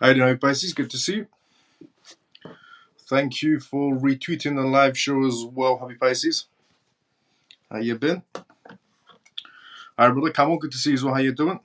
Hi there, Pisces. Good to see you. Thank you for retweeting the live show as well, Happy Pisces. How you been? Hi, brother Camel. Good to see you as well. How you doing?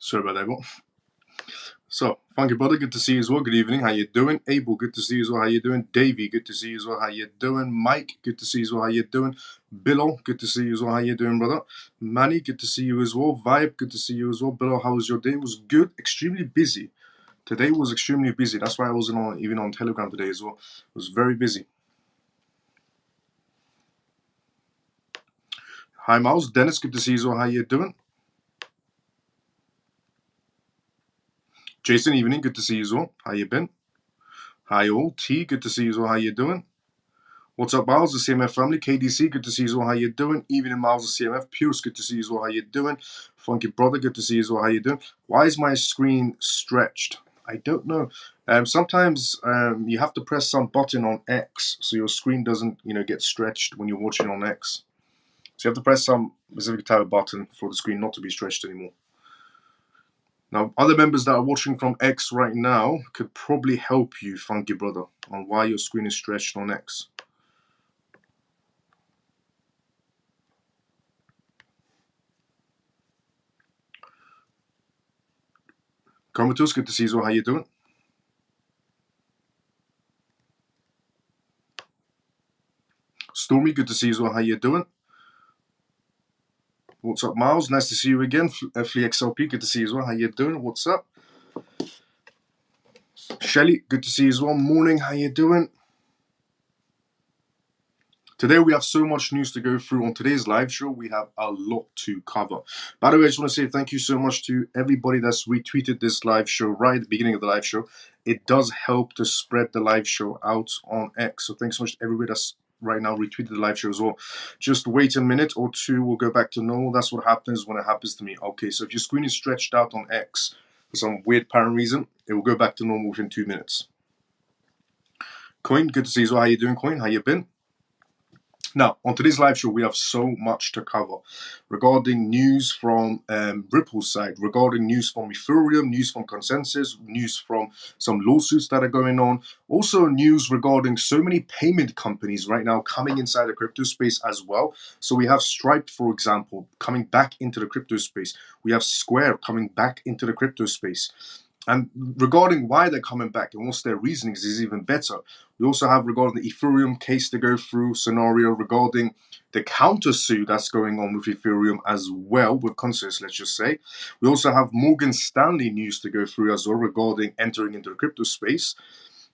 Sorry about that, bro. So, Funky brother, good to see you as well. Good evening. How you doing? Abel, good to see you as well. How you doing? Davey, good to see you as well. How you doing? Mike, good to see you as well. How you doing? Billo, good to see you as well. How you doing, brother? Manny, good to see you as well. Vibe, good to see you as well. Billo, how was your day? It was good. Extremely busy. Today was extremely busy. That's why I wasn't even on Telegram today as well. It was very busy. Hi, Miles. Dennis, good to see you as well. How you doing? Jason, evening. Good to see you as well. How you been? Hi all. T, good to see you as well. How you doing? What's up, Miles? The CMF family. KDC, good to see you as well. How you doing? Evening, Miles. The CMF. Pierce, good to see you as well. How you doing? Funky brother, good to see you as well. How you doing? Why is my screen stretched? I don't know. Sometimes you have to press some button on X so your screen doesn't, get stretched when you're watching on X. So you have to press some specific type of button for the screen not to be stretched anymore. Now, other members that are watching from X right now could probably help you, Funky Brother, on why your screen is stretched on X. Comatose, good to see you. How you doing? Stormy, good to see you. How you doing? What's up, Miles? Nice to see you again. Flea XLP, good to see you as well. How you doing? What's up? Shelly, good to see you as well. Morning, how you doing? Today we have so much news to go through. On today's live show, we have a lot to cover. By the way, I just want to say thank you so much to everybody that's retweeted this live show right at the beginning of the live show. It does help to spread the live show out on X. So thanks so much to everybody that's right now retweeted the live show as well. Just wait a minute or two, we'll go back to normal. That's what happens when it happens to me. Okay, so if your screen is stretched out on X for some weird apparent reason, it will go back to normal within 2 minutes. Coin, good to see you as well. How you doing, Coin? How you been? Now, on today's live show, we have so much to cover regarding news from Ripple's side, regarding news from Ethereum, news from Consensus, news from some lawsuits that are going on, also news regarding so many payment companies right now coming inside the crypto space as well. So we have Stripe, for example, coming back into the crypto space. We have Square coming back into the crypto space. And regarding why they're coming back and what's their reasonings is even better. We also have regarding the Ethereum case to go through scenario regarding the countersuit that's going on with Ethereum as well, with Consensus, let's just say. We also have Morgan Stanley news to go through as well regarding entering into the crypto space.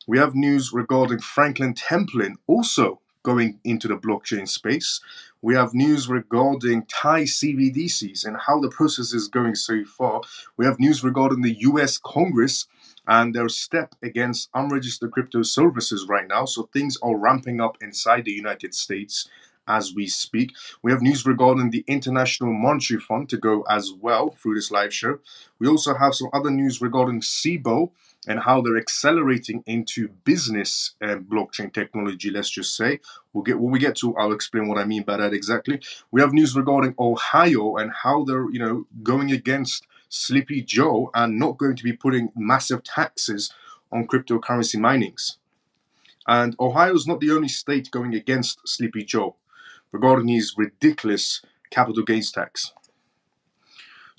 We have news regarding Franklin Templeton also going into the blockchain space. We have news regarding Thai CBDCs and how the process is going so far. We have news regarding the US Congress and their step against unregistered crypto services right now. So things are ramping up inside the United States as we speak. We have news regarding the International Monetary Fund to go as well through this live show. We also have some other news regarding SIBO and how they're accelerating into business and blockchain technology, let's just say. When we get to, I'll explain what I mean by that exactly. We have news regarding Ohio and how they're, going against Sleepy Joe and not going to be putting massive taxes on cryptocurrency minings. And Ohio is not the only state going against Sleepy Joe regarding his ridiculous capital gains tax.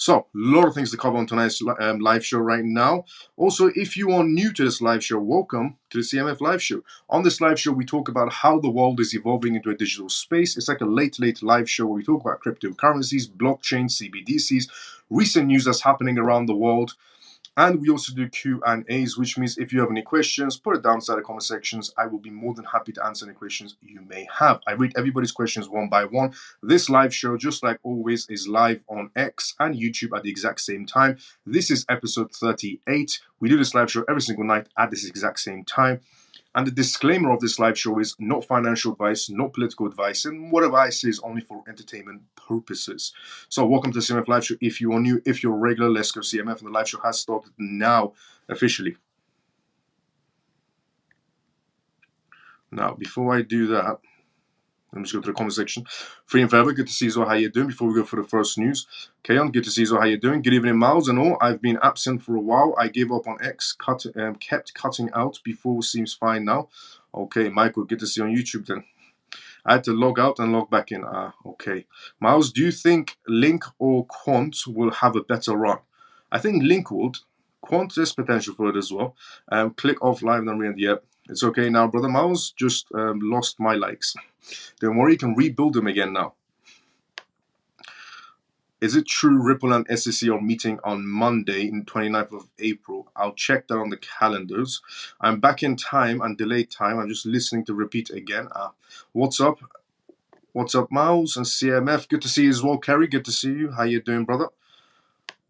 So, a lot of things to cover on tonight's live show right now. Also, if you are new to this live show, welcome to the CMF live show. On this live show, we talk about how the world is evolving into a digital space. It's like a late live show where we talk about cryptocurrencies, blockchain, CBDCs, recent news that's happening around the world. And we also do Q&As, which means if you have any questions, put it down inside the comment sections. I will be more than happy to answer any questions you may have. I read everybody's questions one by one. This live show, just like always, is live on X and YouTube at the exact same time. This is episode 38. We do this live show every single night at this exact same time. And the disclaimer of this live show is not financial advice, not political advice, and whatever I say is only for entertainment purposes. So welcome to the CMF live show. If you are new, if you're a regular, let's go CMF, and the live show has started now officially. Now, before I do that, let me just go to the comment section. Free and forever, good to see you. How you doing? Before we go for the first news, Kayon, good to see you. How you doing? Good evening, Miles and all. I've been absent for a while. I gave up on X, kept cutting out before. Seems fine now. Okay, Michael, good to see you on YouTube then. I had to log out and log back in. Okay. Miles, do you think Link or Quant will have a better run? I think Link would. Quant is potential for it as well. Click off live and re-end. Yep. It's okay now, brother Miles. Just lost my likes. Don't worry, you can rebuild them again now. Is it true Ripple and SEC are meeting on Monday, 29th of April? I'll check that on the calendars. I'm back in time and delayed time. I'm just listening to repeat again. What's up? What's up, Miles and CMF? Good to see you as well, Kerry. Good to see you. How you doing, brother?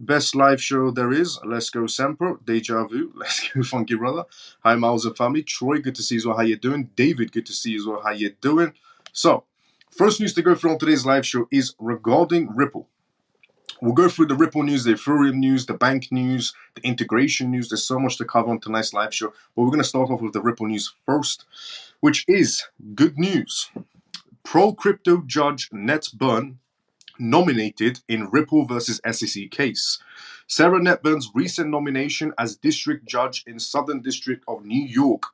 Best live show there is. Let's go, Semper. Deja vu. Let's go, Funky Brother. Hi, Miles and family. Troy, good to see you as well. How you doing? David, good to see you as well. How you doing? So, first news to go through on today's live show is regarding Ripple. We'll go through the Ripple news, the Ethereum news, the bank news, the integration news. There's so much to cover on tonight's live show. But we're going to start off with the Ripple news first, which is good news. Pro-crypto judge Ned Byrne nominated in Ripple versus SEC case. Sarah Netburn's recent nomination as district judge in Southern District of New York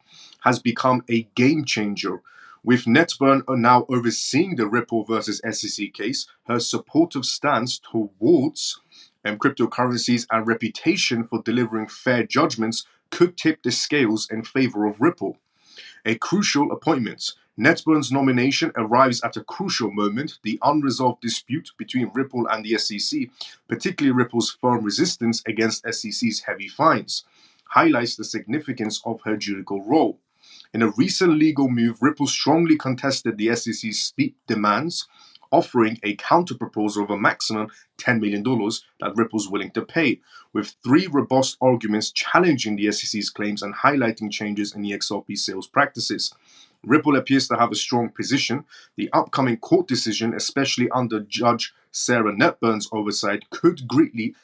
has become a game changer. With Netburn now overseeing the Ripple versus SEC case, her supportive stance towards cryptocurrencies and reputation for delivering fair judgments could tip the scales in favor of Ripple. A crucial appointment. Netburn's nomination arrives at a crucial moment. The unresolved dispute between Ripple and the SEC, particularly Ripple's firm resistance against SEC's heavy fines, highlights the significance of her judicial role. In a recent legal move, Ripple strongly contested the SEC's steep demands, offering a counterproposal of a maximum $10 million that Ripple's willing to pay, with three robust arguments challenging the SEC's claims and highlighting changes in the XRP sales practices. Ripple appears to have a strong position. The upcoming court decision, especially under Judge Sarah Netburn's oversight, could greatly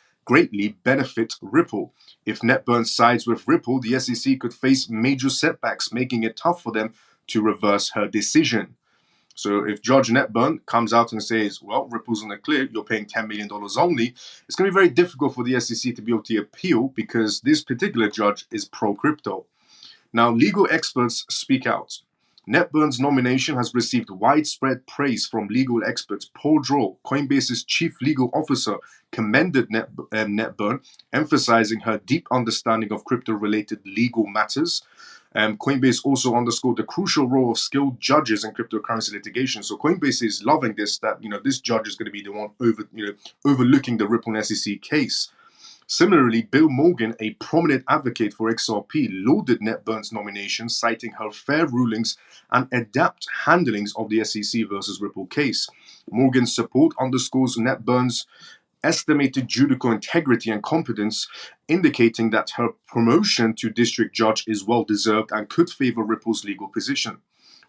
benefit Ripple. If Netburn sides with Ripple, the SEC could face major setbacks, making it tough for them to reverse her decision. So if Judge Netburn comes out and says, well, Ripple's in the clear, you're paying $10 million only, it's going to be very difficult for the SEC to be able to appeal because this particular judge is pro-crypto. Now, legal experts speak out. Netburn's nomination has received widespread praise from legal experts. Paul Droll, Coinbase's chief legal officer, commended Netburn, emphasizing her deep understanding of crypto-related legal matters. Coinbase also underscored the crucial role of skilled judges in cryptocurrency litigation. So Coinbase is loving this, that this judge is going to be the one overlooking the Ripple and SEC case. Similarly, Bill Morgan, a prominent advocate for XRP, lauded Netburn's nomination, citing her fair rulings and adept handlings of the SEC versus Ripple case. Morgan's support underscores Netburn's estimated judicial integrity and competence, indicating that her promotion to district judge is well deserved and could favor Ripple's legal position.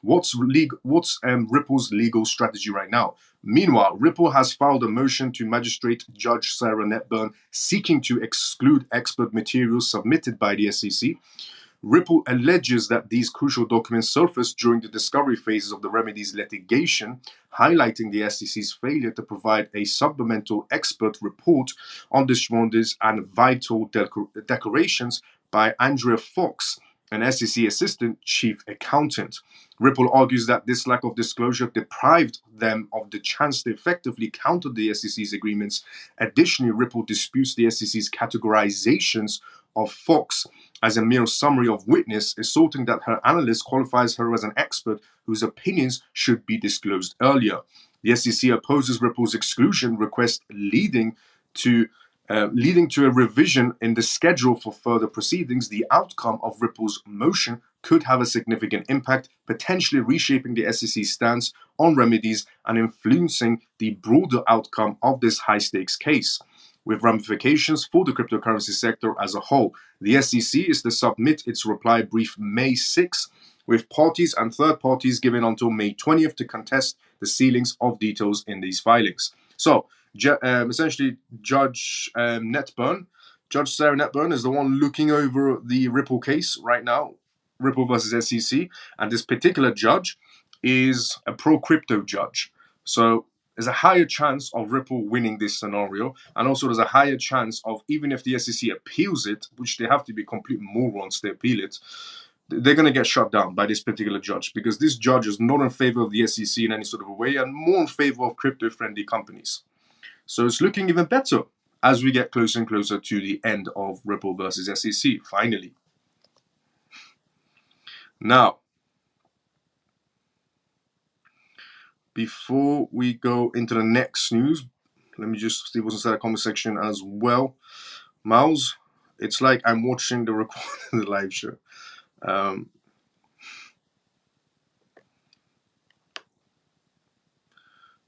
What's Ripple's legal strategy right now? Meanwhile, Ripple has filed a motion to Magistrate Judge Sarah Netburn seeking to exclude expert materials submitted by the SEC. Ripple alleges that these crucial documents surfaced during the discovery phases of the remedies litigation, highlighting the SEC's failure to provide a supplemental expert report on disclosures and vital declarations by Andrea Fox, an SEC Assistant Chief Accountant. Ripple argues that this lack of disclosure deprived them of the chance to effectively counter the SEC's agreements. Additionally, Ripple disputes the SEC's categorizations of Fox as a mere summary of witness, asserting that her analyst qualifies her as an expert whose opinions should be disclosed earlier. The SEC opposes Ripple's exclusion request, leading to a revision in the schedule for further proceedings. The outcome of Ripple's motion could have a significant impact, potentially reshaping the SEC's stance on remedies and influencing the broader outcome of this high-stakes case, with ramifications for the cryptocurrency sector as a whole. The SEC is to submit its reply brief May 6, with parties and third parties given until May 20th to contest the sealings of details in these filings. So, essentially, Judge Sarah Netburn is the one looking over the Ripple case right now, Ripple versus SEC, and this particular judge is a pro-crypto judge. So there's a higher chance of Ripple winning this scenario, and also there's a higher chance of, even if the SEC appeals it, which they have to be complete morons to appeal it, they're going to get shut down by this particular judge, because this judge is not in favor of the SEC in any sort of a way, and more in favor of crypto-friendly companies. So it's looking even better as we get closer and closer to the end of Ripple versus SEC, finally. Now, before we go into the next news, let me just see what's inside the comment section as well. Miles, it's like I'm watching the recording of the live show.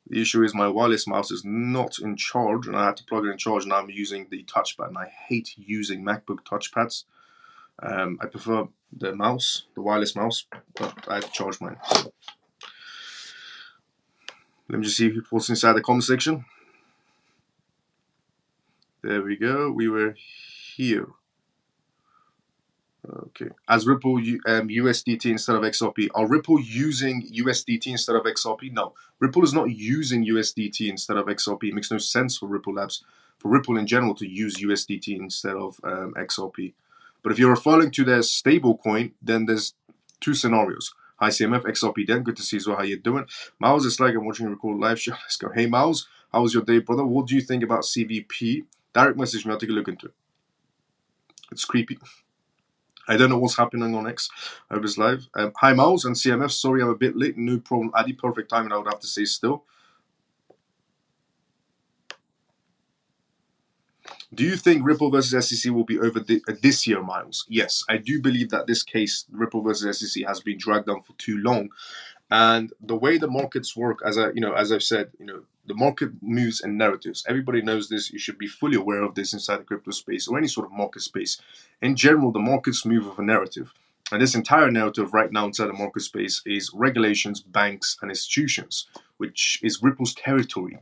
The issue is my wireless mouse is not in charge, and I had to plug it in charge, and I'm using the touchpad, and I hate using MacBook touchpads. I prefer the mouse, the wireless mouse, but I have to charge mine. So let me just see what's inside the comment section. There we go. We were here. Okay. As Ripple USDT instead of XRP. Are Ripple using USDT instead of XRP? No. Ripple is not using USDT instead of XRP. It makes no sense for Ripple Labs, for Ripple in general, to use USDT instead of XRP. But if you're referring to their stablecoin, then there's two scenarios. Hi CMF, XRP then. Good to see you as well. How you doing? Miles, it's like I'm watching a record live show. Let's go. Hey Miles, how was your day, brother? What do you think about CVP? Direct message me. I'll take a look into it. It's creepy. I don't know what's happening on X. I hope it's live. Hi Miles and CMF. Sorry I'm a bit late. No problem. Addy, perfect timing, I would have to say still. Do you think Ripple versus SEC will be over this year, Miles? Yes, I do believe that this case, Ripple versus SEC, has been dragged on for too long. And the way the markets work, as I've said, the market moves in narratives. Everybody knows this. You should be fully aware of this inside the crypto space or any sort of market space. In general, the markets move with a narrative. And this entire narrative right now inside the market space is regulations, banks, and institutions, which is Ripple's territory.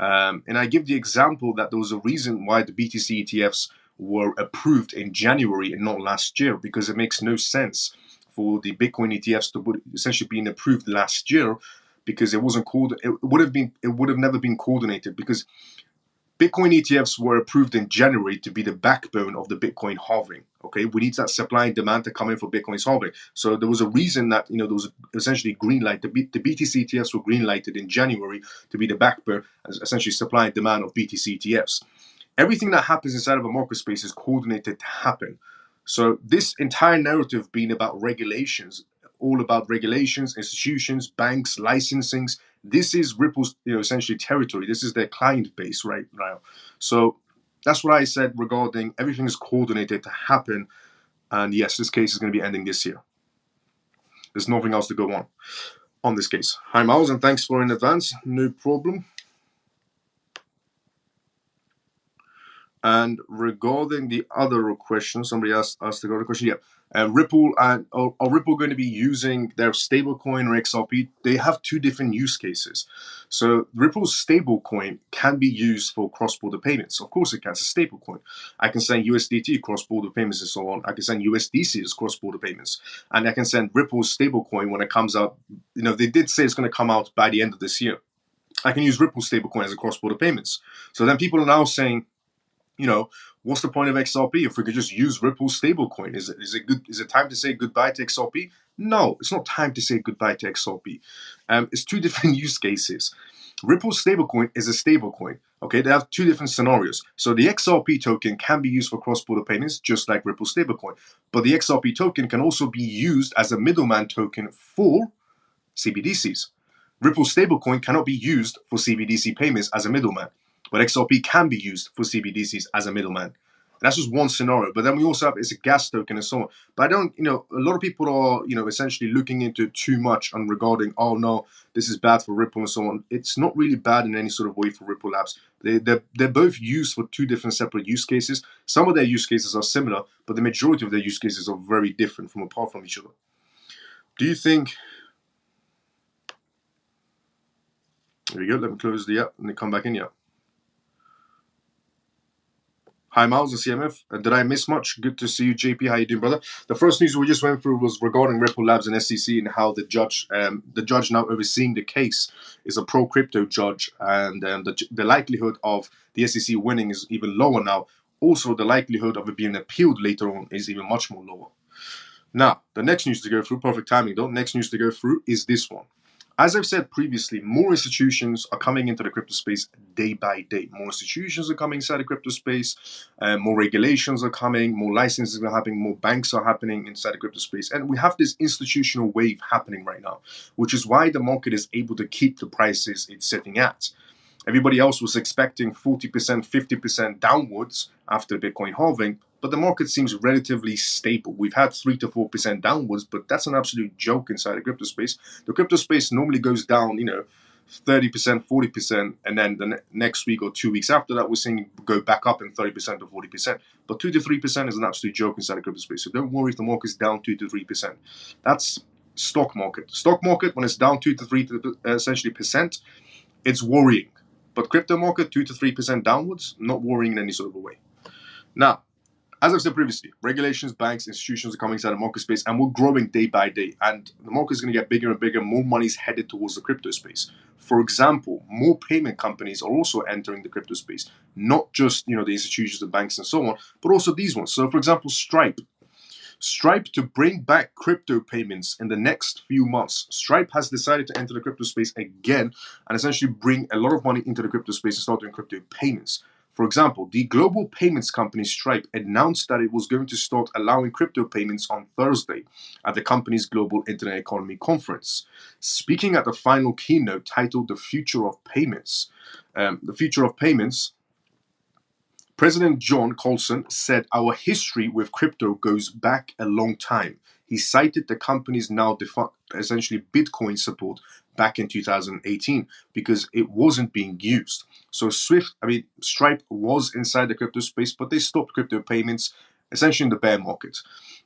And I give the example that there was a reason why the BTC ETFs were approved in January and not last year, because it makes no sense for the Bitcoin ETFs to essentially being approved last year, because it wasn't called. It would have never been coordinated, because Bitcoin ETFs were approved in January to be the backbone of the Bitcoin halving. Okay, we need that supply and demand to come in for Bitcoin's halving. So there was a reason that there was essentially green light. The BTC ETFs were green lighted in January to be the backbone, essentially supply and demand of BTC ETFs. Everything that happens inside of a market space is coordinated to happen. So this entire narrative being about regulations, all about regulations, institutions, banks, licensings. This is Ripple's, essentially territory. This is their client base right now. So that's what I said regarding everything is coordinated to happen. And yes, this case is going to be ending this year. There's nothing else to go on this case. Hi, Miles, and thanks for in advance. No problem. And regarding the other question, somebody asked the other question. Yeah, Ripple are Ripple going to be using their stablecoin or XRP? They have two different use cases. So Ripple's stablecoin can be used for cross-border payments. Of course, it can. It's a stablecoin. I can send USDT cross-border payments and so on. I can send USDC as cross-border payments, and I can send Ripple's stablecoin when it comes out. They did say it's going to come out by the end of this year. I can use Ripple's stablecoin as a cross-border payments. So then people are now saying, what's the point of XRP if we could just use Ripple's stablecoin? Is it time to say goodbye to XRP? No, it's not time to say goodbye to XRP. It's two different use cases. Ripple's stablecoin is a stablecoin. Okay, they have two different scenarios. So the XRP token can be used for cross-border payments, just like Ripple's stablecoin. But the XRP token can also be used as a middleman token for CBDCs. Ripple's stablecoin cannot be used for CBDC payments as a middleman, but XRP can be used for CBDCs as a middleman. That's just one scenario. But then we also have it's a gas token and so on. But I don't, a lot of people are, essentially looking into too much on regarding, oh no, this is bad for Ripple and so on. It's not really bad in any sort of way for Ripple Labs. They're both used for two different separate use cases. Some of their use cases are similar, but the majority of their use cases are very different apart from each other. Do you think... There we go. Let me close the app and then come back in. Yeah. Hi, Miles and CMF. Did I miss much? Good to see you, JP. How you doing, brother? The first news we just went through was regarding Ripple Labs and SEC and how the judge now overseeing the case is a pro-crypto judge, and the likelihood of the SEC winning is even lower now. Also, the likelihood of it being appealed later on is even much more lower. Now, the next news to go through, perfect timing though, next news to go through is this one. As I've said previously, more institutions are coming into the crypto space day by day. More institutions are coming inside the crypto space, more regulations are coming, more licenses are happening, more banks are happening inside the crypto space. And we have this institutional wave happening right now, which is why the market is able to keep the prices it's setting at. Everybody else was expecting 40%, 50% downwards after Bitcoin halving, but the market seems relatively stable. We've had 3 to 4% downwards, but that's an absolute joke inside the crypto space. The crypto space normally goes down, 30%, 40%, and then the next week or 2 weeks after that, we're seeing go back up in 30% to 40%. But 2 to 3% is an absolute joke inside the crypto space. So don't worry if the market's down 2 to 3%. That's stock market. Stock market, when it's down 2 to 3 essentially percent, it's worrying. But crypto market, 2 to 3% downwards, not worrying in any sort of a way. Now, as I've said previously, regulations, banks, institutions are coming inside the market space, and we're growing day by day. And the market is going to get bigger and bigger. More money is headed towards the crypto space. For example, more payment companies are also entering the crypto space. Not just the institutions, the banks, and so on, but also these ones. So, for example, Stripe to bring back crypto payments in the next few months. Stripe has decided to enter the crypto space again and essentially bring a lot of money into the crypto space and start doing crypto payments. For example, the global payments company Stripe announced that it was going to start allowing crypto payments on Thursday at the company's Global Internet Economy Conference. Speaking at the final keynote titled The Future of Payments, President John Colson said, "Our history with crypto goes back a long time." He cited the company's now essentially Bitcoin support back in 2018 because it wasn't being used. So Stripe was inside the crypto space, but they stopped crypto payments essentially in the bear market.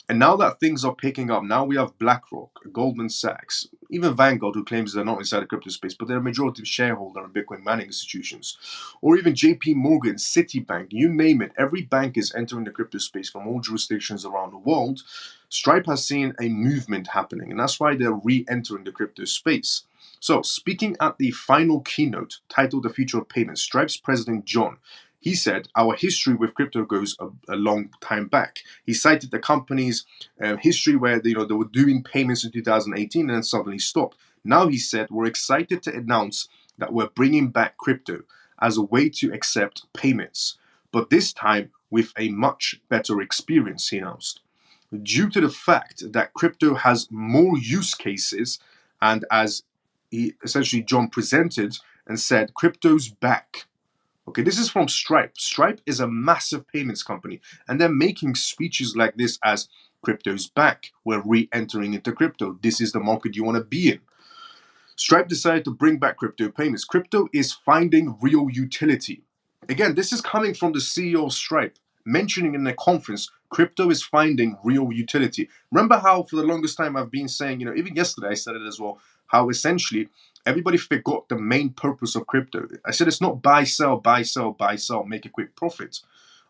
And now that things are picking up, now we have BlackRock, Goldman Sachs, even Vanguard, who claims they're not inside the crypto space, but they're a majority shareholder in Bitcoin mining institutions, or even JP Morgan, Citibank, you name it. Every bank is entering the crypto space from all jurisdictions around the world. Stripe has seen a movement happening, and that's why they're re-entering the crypto space. So, speaking at the final keynote titled The Future of Payments, Stripe's president John, he said, "Our history with crypto goes a long time back." He cited the company's history where they were doing payments in 2018 and then suddenly stopped. Now he said, "We're excited to announce that we're bringing back crypto as a way to accept payments, but this time with a much better experience," he announced. Due to the fact that crypto has more use cases, and as John presented and said, "Crypto's back." Okay, this is from Stripe. Stripe is a massive payments company, and they're making speeches like this as, "Crypto's back. We're re-entering into crypto. This is the market you want to be in." Stripe decided to bring back crypto payments. Crypto is finding real utility. Again, this is coming from the CEO of Stripe, mentioning in the conference, crypto is finding real utility. Remember how for the longest time I've been saying, even yesterday I said it as well, how essentially everybody forgot the main purpose of crypto. I said it's not buy, sell, buy, sell, buy, sell, make a quick profit,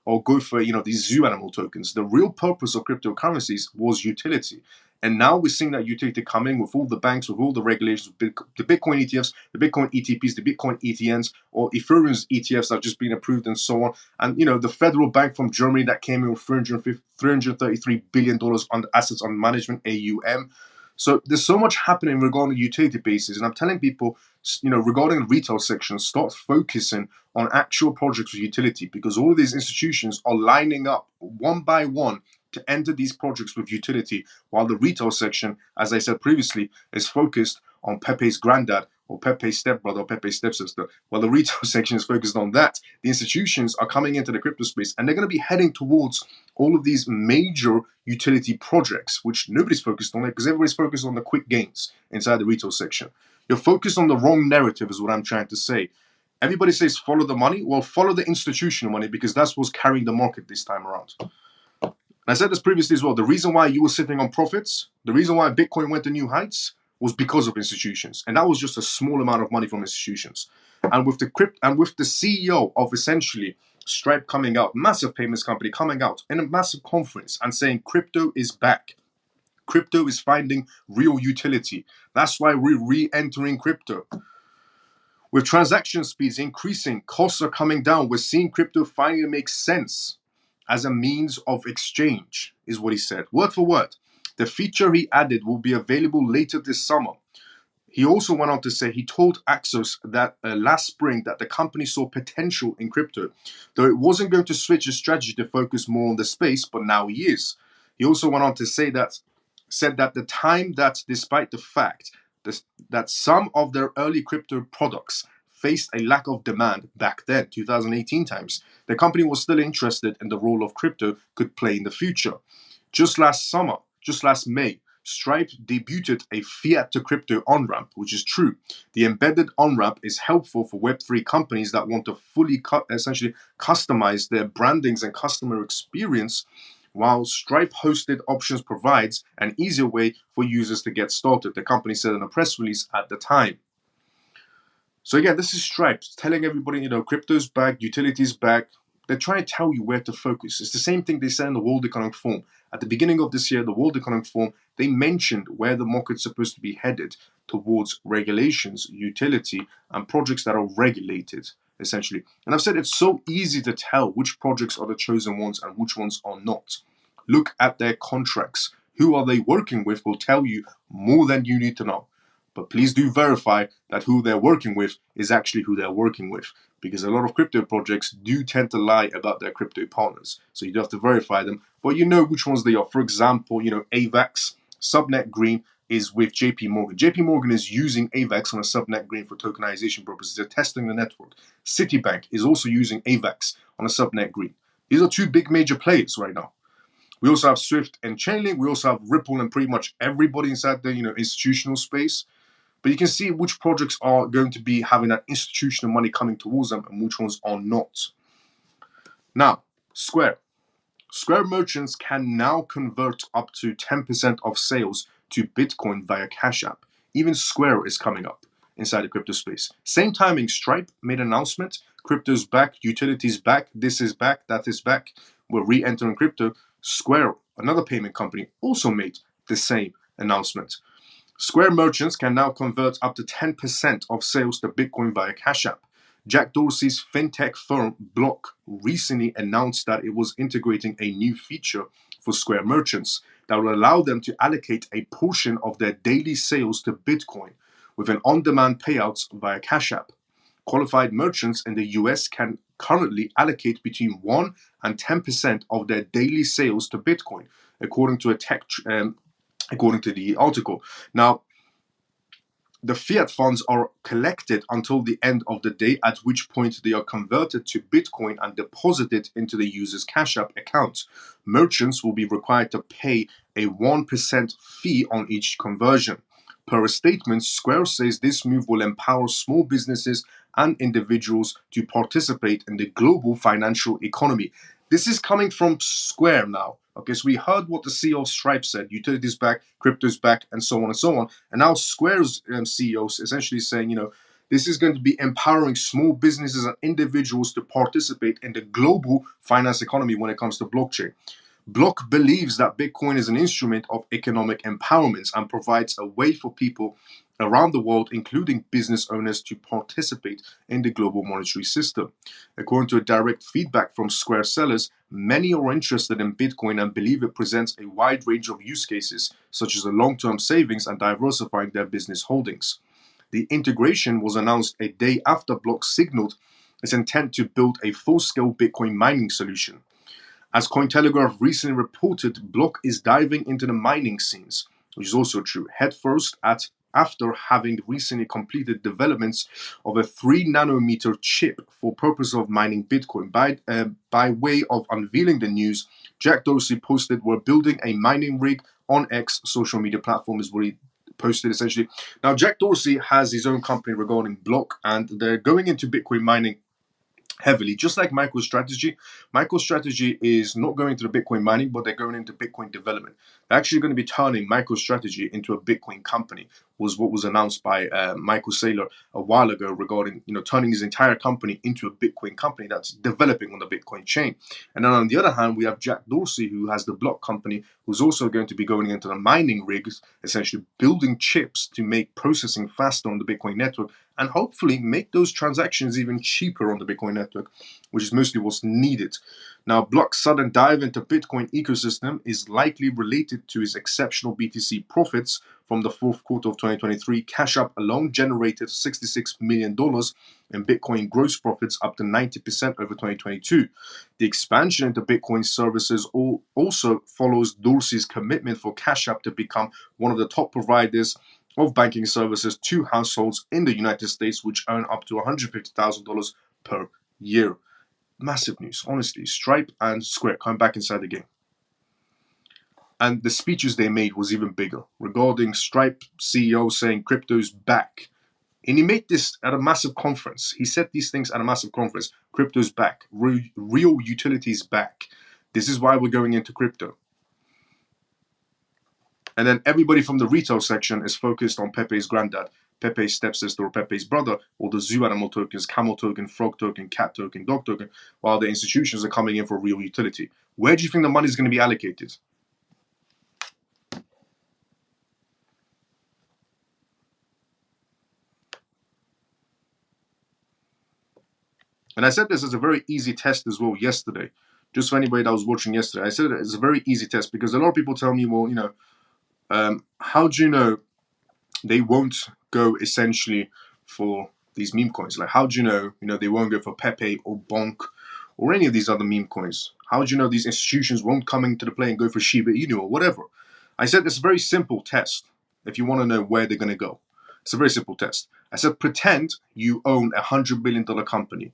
or go for these zoo animal tokens. The real purpose of cryptocurrencies was utility. And now we're seeing that utility coming with all the banks, with all the regulations, the Bitcoin ETFs, the Bitcoin ETPs, the Bitcoin ETNs, or Ethereum's ETFs that have just been approved and so on. And, the federal bank from Germany that came in with $333 billion on assets under management, AUM. So there's so much happening regarding utility bases. And I'm telling people, regarding the retail section, start focusing on actual projects with utility, because all of these institutions are lining up one by one to enter these projects with utility, while the retail section, as I said previously, is focused on Pepe's granddad or Pepe's stepbrother or Pepe's stepsister. While the retail section is focused on that, the institutions are coming into the crypto space, and they're going to be heading towards all of these major utility projects, which nobody's focused on it because everybody's focused on the quick gains inside the retail section. You're focused on the wrong narrative is what I'm trying to say. Everybody says follow the money. Well, follow the institutional money, because that's what's carrying the market this time around. And I said this previously as well. The reason why you were sitting on profits, the reason why Bitcoin went to new heights was because of institutions. And that was just a small amount of money from institutions. And with the CEO of essentially Stripe coming out, massive payments company coming out in a massive conference and saying crypto is back. Crypto is finding real utility. That's why we're re-entering crypto. With transaction speeds increasing, costs are coming down. We're seeing crypto finally make sense as a means of exchange, is what he said. Word for word. The feature he added will be available later this summer. He also went on to say he told Axos that last spring that the company saw potential in crypto, though it wasn't going to switch his strategy to focus more on the space, but now he is. He also went on to say that the time that despite the fact that some of their early crypto products faced a lack of demand back then, 2018 times, the company was still interested in the role of crypto could play in the future. Just last May, Stripe debuted a fiat to crypto on-ramp, which is true. The embedded on-ramp is helpful for Web3 companies that want to fully essentially customize their brandings and customer experience, while Stripe hosted options provides an easier way for users to get started, the company said in a press release at the time. So again, this is Stripe telling everybody, crypto's back, utility's back. They're trying to tell you where to focus. It's the same thing they said in the World Economic Forum. At the beginning of this year, the World Economic Forum, they mentioned where the market's supposed to be headed towards regulations, utility, and projects that are regulated, essentially. And I've said it's so easy to tell which projects are the chosen ones and which ones are not. Look at their contracts. Who are they working with will tell you more than you need to know. But please do verify that who they're working with is actually who they're working with, because a lot of crypto projects do tend to lie about their crypto partners. So you do have to verify them, but you know which ones they are. For example, AVAX, Subnet Green is with JP Morgan. JP Morgan is using AVAX on a Subnet Green for tokenization purposes. They're testing the network. Citibank is also using AVAX on a Subnet Green. These are two big major players right now. We also have Swift and Chainlink. We also have Ripple and pretty much everybody inside the institutional space. But you can see which projects are going to be having that institutional money coming towards them and which ones are not. Now, Square. Square merchants can now convert up to 10% of sales to Bitcoin via Cash App. Even Square is coming up inside the crypto space. Same timing, Stripe made an announcement. Crypto's back, utility's back, this is back, that is back. We're re-entering crypto. Square, another payment company, also made the same announcement. Square merchants can now convert up to 10% of sales to Bitcoin via Cash App. Jack Dorsey's fintech firm Block recently announced that it was integrating a new feature for Square merchants that will allow them to allocate a portion of their daily sales to Bitcoin with an on-demand payouts via Cash App. Qualified merchants in the US can currently allocate between 1 and 10% of their daily sales to Bitcoin, according to the article. Now, the fiat funds are collected until the end of the day, at which point they are converted to Bitcoin and deposited into the user's Cash App account. Merchants will be required to pay a 1% fee on each conversion. Per a statement, Square says this move will empower small businesses and individuals to participate in the global financial economy. This is coming from Square now. Okay, so we heard what the CEO of Stripe said, utilities back, crypto's back, and so on and so on. And now Square's CEO is essentially saying, this is going to be empowering small businesses and individuals to participate in the global finance economy when it comes to blockchain. Block believes that Bitcoin is an instrument of economic empowerment and provides a way for people around the world, including business owners, to participate in the global monetary system. According to a direct feedback from Square sellers, many are interested in Bitcoin and believe it presents a wide range of use cases, such as a long-term savings and diversifying their business holdings. The integration was announced a day after Block signaled its intent to build a full-scale Bitcoin mining solution. As Cointelegraph recently reported, Block is diving into the mining scenes, which is also true, headfirst after having recently completed developments of a 3-nanometer chip for purpose of mining Bitcoin. By way of unveiling the news, Jack Dorsey posted, "We're building a mining rig on X social media platform," is what he posted essentially. Now, Jack Dorsey has his own company regarding Block, and they're going into Bitcoin mining heavily, just like MicroStrategy. MicroStrategy is not going to the Bitcoin mining, but they're going into Bitcoin development. They're actually going to be turning MicroStrategy into a Bitcoin company, was what was announced by Michael Saylor a while ago regarding, turning his entire company into a Bitcoin company that's developing on the Bitcoin chain. And then on the other hand, we have Jack Dorsey, who has the block company, who's also going to be going into the mining rigs, essentially building chips to make processing faster on the Bitcoin network, and hopefully make those transactions even cheaper on the Bitcoin network, which is mostly what's needed. Now, Block's sudden dive into Bitcoin ecosystem is likely related to his exceptional BTC profits from the fourth quarter of 2023. Cash App alone generated $66 million in Bitcoin gross profits, up to 90% over 2022. The expansion into Bitcoin services also follows Dorsey's commitment for Cash App to become one of the top providers of banking services to households in the United States, which earn up to $150,000 per year. Massive news, honestly. Stripe and Square come back inside the game. And the speeches they made was even bigger, regarding Stripe CEO saying crypto's back. And he made this at a massive conference. He said these things at a massive conference. Crypto's back. Real utility's back. This is why we're going into crypto. And then everybody from the retail section is focused on Pepe's granddad, Pepe's stepsister, or Pepe's brother, or the zoo animal tokens, camel token, frog token, cat token, dog token, while the institutions are coming in for real utility. Where do you think the money is going to be allocated? And I said this as a very easy test as well yesterday. Just for anybody that was watching yesterday, I said it's a very easy test because a lot of people tell me, well, how do you know they won't go essentially for these meme coins? Like, how do you know, they won't go for Pepe or Bonk or any of these other meme coins? How do you know these institutions won't come into the play and go for Shiba Inu or whatever? I said it's a very simple test if you want to know where they're going to go. It's a very simple test. I said pretend you own $100 billion company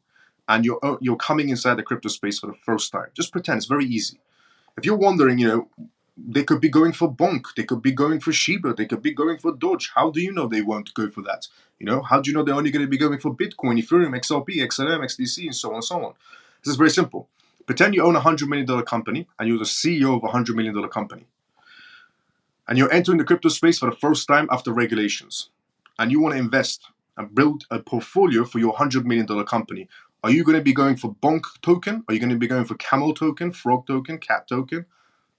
and you're coming inside the crypto space for the first time. Just pretend. It's very easy. If you're wondering, they could be going for Bonk, they could be going for Shiba, they could be going for Doge. How do you know they won't go for that? How do you know they're only going to be going for Bitcoin, Ethereum, XRP, XLM, XDC, and so on and so on? This is very simple. Pretend you own a $100 million company and you're the CEO of a $100 million company. And you're entering the crypto space for the first time after regulations. And you want to invest and build a portfolio for your $100 million company. Are you going to be going for Bonk token? Are you going to be going for Camel token, Frog token, Cat token,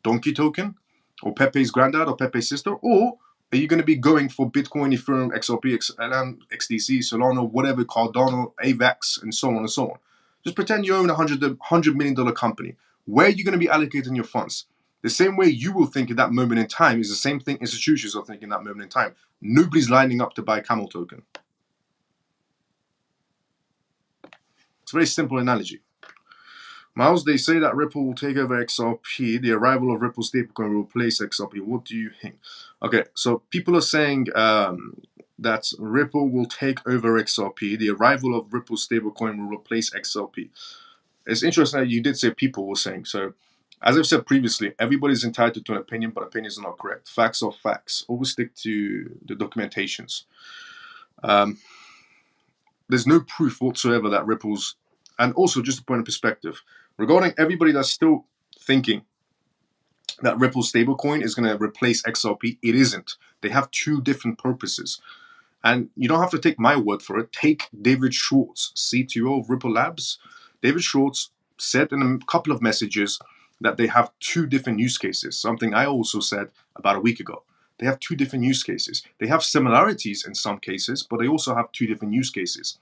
Donkey token, or Pepe's granddad or Pepe's sister? Or are you going to be going for Bitcoin, Ethereum, XRP, XLM, XDC, Solana, whatever, Cardano, AVAX, and so on and so on? Just pretend you own a $100 million company. Where are you going to be allocating your funds? The same way you will think at that moment in time is the same thing institutions are thinking at that moment in time. Nobody's lining up to buy Camel token. It's a very simple analogy. Miles, they say that Ripple will take over XRP. The arrival of Ripple stablecoin will replace XRP. What do you think? Okay, so people are saying that Ripple will take over XRP. The arrival of Ripple stablecoin will replace XRP. It's interesting that you did say people were saying. So, as I've said previously, everybody's entitled to an opinion, but opinions are not correct. Facts are facts. Always stick to the documentations. There's no proof whatsoever that Ripple's... And also, just to put in perspective, regarding everybody that's still thinking that Ripple stablecoin is going to replace XRP, it isn't. They have two different purposes. And you don't have to take my word for it. Take David Schwartz, CTO of Ripple Labs. David Schwartz said in a couple of messages that they have two different use cases, something I also said about a week ago. They have two different use cases. They have similarities in some cases, but they also have two different use cases.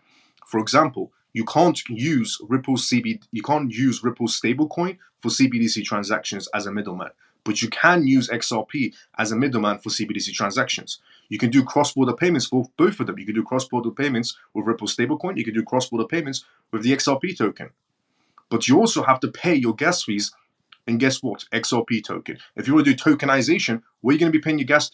For example, you can't use Ripple stablecoin for CBDC transactions as a middleman, but you can use XRP as a middleman for CBDC transactions. You can do cross-border payments for both of them. You can do cross-border payments with Ripple stablecoin. You can do cross-border payments with the XRP token. But you also have to pay your gas fees. And guess what? XRP token. If you want to do tokenization, where are you going to be paying your gas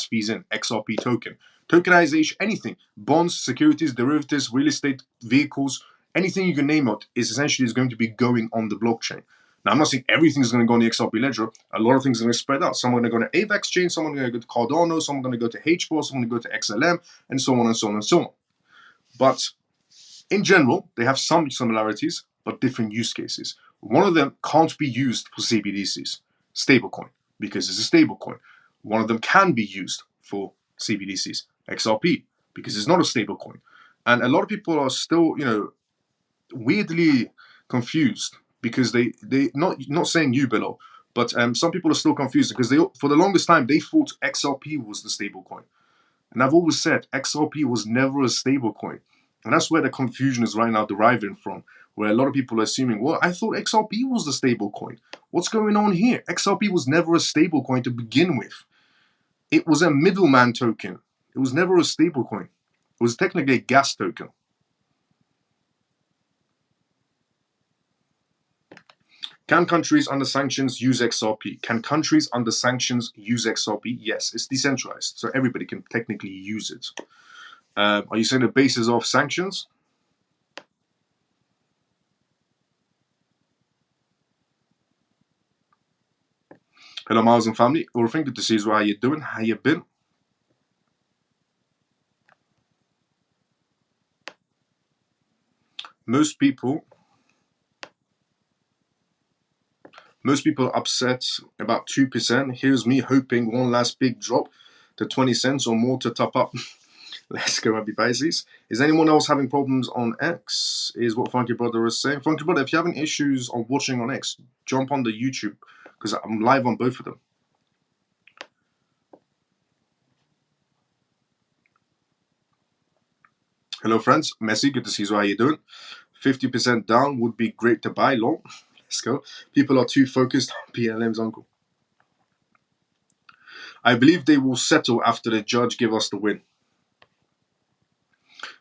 fees in? XRP token. Tokenization, anything. Bonds, securities, derivatives, real estate, vehicles, anything you can name it is essentially going to be going on the blockchain. Now, I'm not saying everything's going to go on the XRP ledger. A lot of things are going to spread out. Some are going to go to AVAX chain, some are going to go to Cardano, some are going to go to HBAR, some are going to go to XLM, and so on and so on and so on. But In general, they have some similarities, but different use cases. One of them can't be used for CBDCs, stablecoin, because it's a stablecoin. One of them can be used for CBDCs, XRP, because it's not a stablecoin. And a lot of people are still, weirdly confused because they not saying you below, but some people are still confused because they for the longest time they thought XRP was the stablecoin, and I've always said XRP was never a stablecoin, and that's where the confusion is right now deriving from. Where a lot of people are assuming, well, I thought XRP was the stablecoin. What's going on here? XRP was never a stablecoin to begin with. It was a middleman token. It was never a stablecoin. It was technically a gas token. Can countries under sanctions use XRP? Can countries under sanctions use XRP? Yes, it's decentralized, so everybody can technically use it. Are you saying the basis of sanctions? Hello, Miles and family. Orphan, good to see you. How you doing? How you been? Most people are upset about 2%. Here's me hoping one last big drop to 20 cents or more to top up. Let's go, happy Pisces. Is anyone else having problems on X? Is what Funky Brother is saying. Funky Brother, if you're having issues on watching on X, jump on the YouTube because I'm live on both of them. Hello, friends. Messi, good to see you. How you doing? 50% down would be great to buy long. Let's go. People are too focused on PLM's uncle. I believe they will settle after the judge give us the win.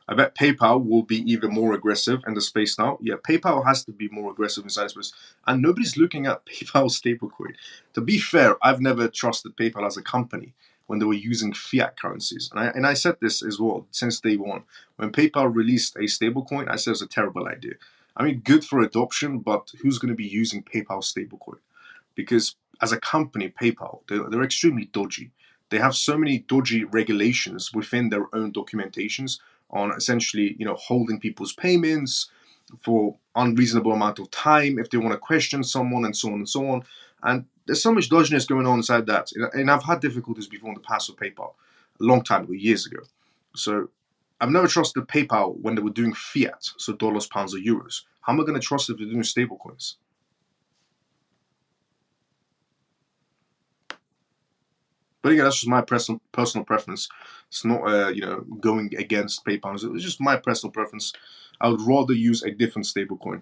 I bet PayPal will be even more aggressive in the space now. Yeah, PayPal has to be more aggressive in cyberspace. And nobody's looking at PayPal's stablecoin. To be fair, I've never trusted PayPal as a company when they were using fiat currencies. And I said this as well since day one. When PayPal released a stablecoin, I said it was a terrible idea. I mean, good for adoption, but who's going to be using PayPal stablecoin? Because as a company, PayPal, they're extremely dodgy. They have so many dodgy regulations within their own documentations on essentially, holding people's payments for unreasonable amount of time if they want to question someone and so on and so on. And there's so much dodginess going on inside that. And I've had difficulties before in the past with PayPal, a long time ago, years ago. So I've never trusted PayPal when they were doing fiat, so dollars, pounds, or euros. How am I going to trust if they're doing stablecoins? But again, that's just my personal preference. It's not, going against PayPal. It's just my personal preference. I would rather use a different stablecoin.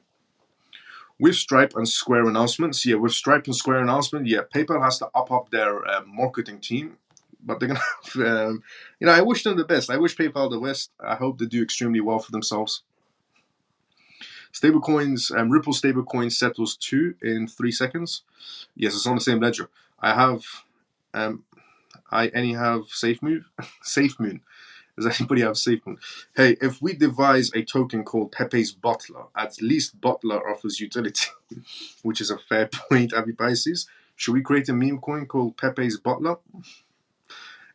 With Stripe and Square announcements, with Stripe and Square announcement, PayPal has to up their marketing team. But they're gonna, I wish them the best. I wish PayPal the best. I hope they do extremely well for themselves. Stablecoins, Ripple stablecoin settles 2 in 3 seconds. Yes, it's on the same ledger. I have SafeMoon. SafeMoon. Does anybody have SafeMoon? Hey, if we devise a token called Pepe's Butler, at least Butler offers utility, which is a fair point, Abby Pisces. Should we create a meme coin called Pepe's Butler?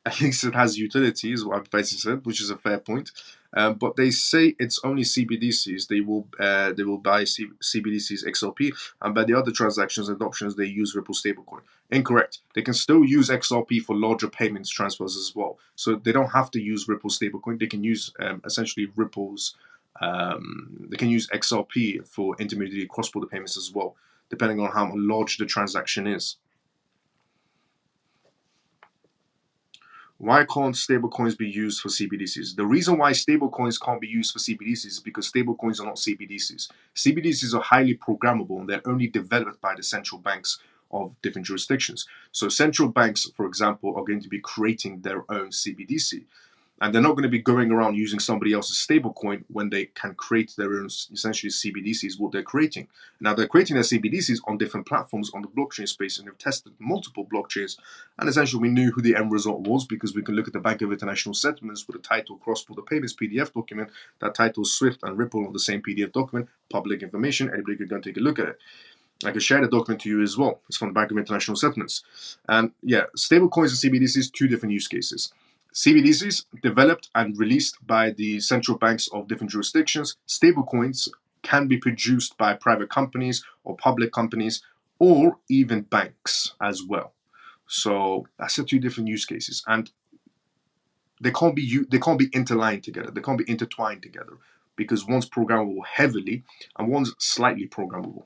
At least it has utility, is what Abby Pisces said, which is a fair point. But they say it's only CBDCs. They will buy CBDCs XRP, and by the other transactions and options, they use Ripple stablecoin. Incorrect. They can still use XRP for larger payments transfers as well. So they don't have to use Ripple stablecoin. They can use essentially Ripple's. They can use XRP for intermediary cross-border payments as well, depending on how large the transaction is. Why can't stablecoins be used for CBDCs? The reason why stablecoins can't be used for CBDCs is because stablecoins are not CBDCs. CBDCs are highly programmable and they're only developed by the central banks of different jurisdictions. So central banks, for example, are going to be creating their own CBDC. And they're not going to be going around using somebody else's stablecoin when they can create their own, essentially, CBDCs, what they're creating. Now, they're creating their CBDCs on different platforms on the blockchain space, and they've tested multiple blockchains. And essentially, we knew who the end result was because we can look at the Bank of International Settlements with a title cross-border payments PDF document. That title Swift and Ripple on the same PDF document, public information. Anybody can go and take a look at it. I can share the document to you as well. It's from the Bank of International Settlements. And stablecoins and CBDCs, 2 different use cases. CBDCs developed and released by the central banks of different jurisdictions. Stablecoins can be produced by private companies or public companies or even banks as well. So that's the two different use cases, and they can't be interlined together. They can't be intertwined together because one's programmable heavily and one's slightly programmable.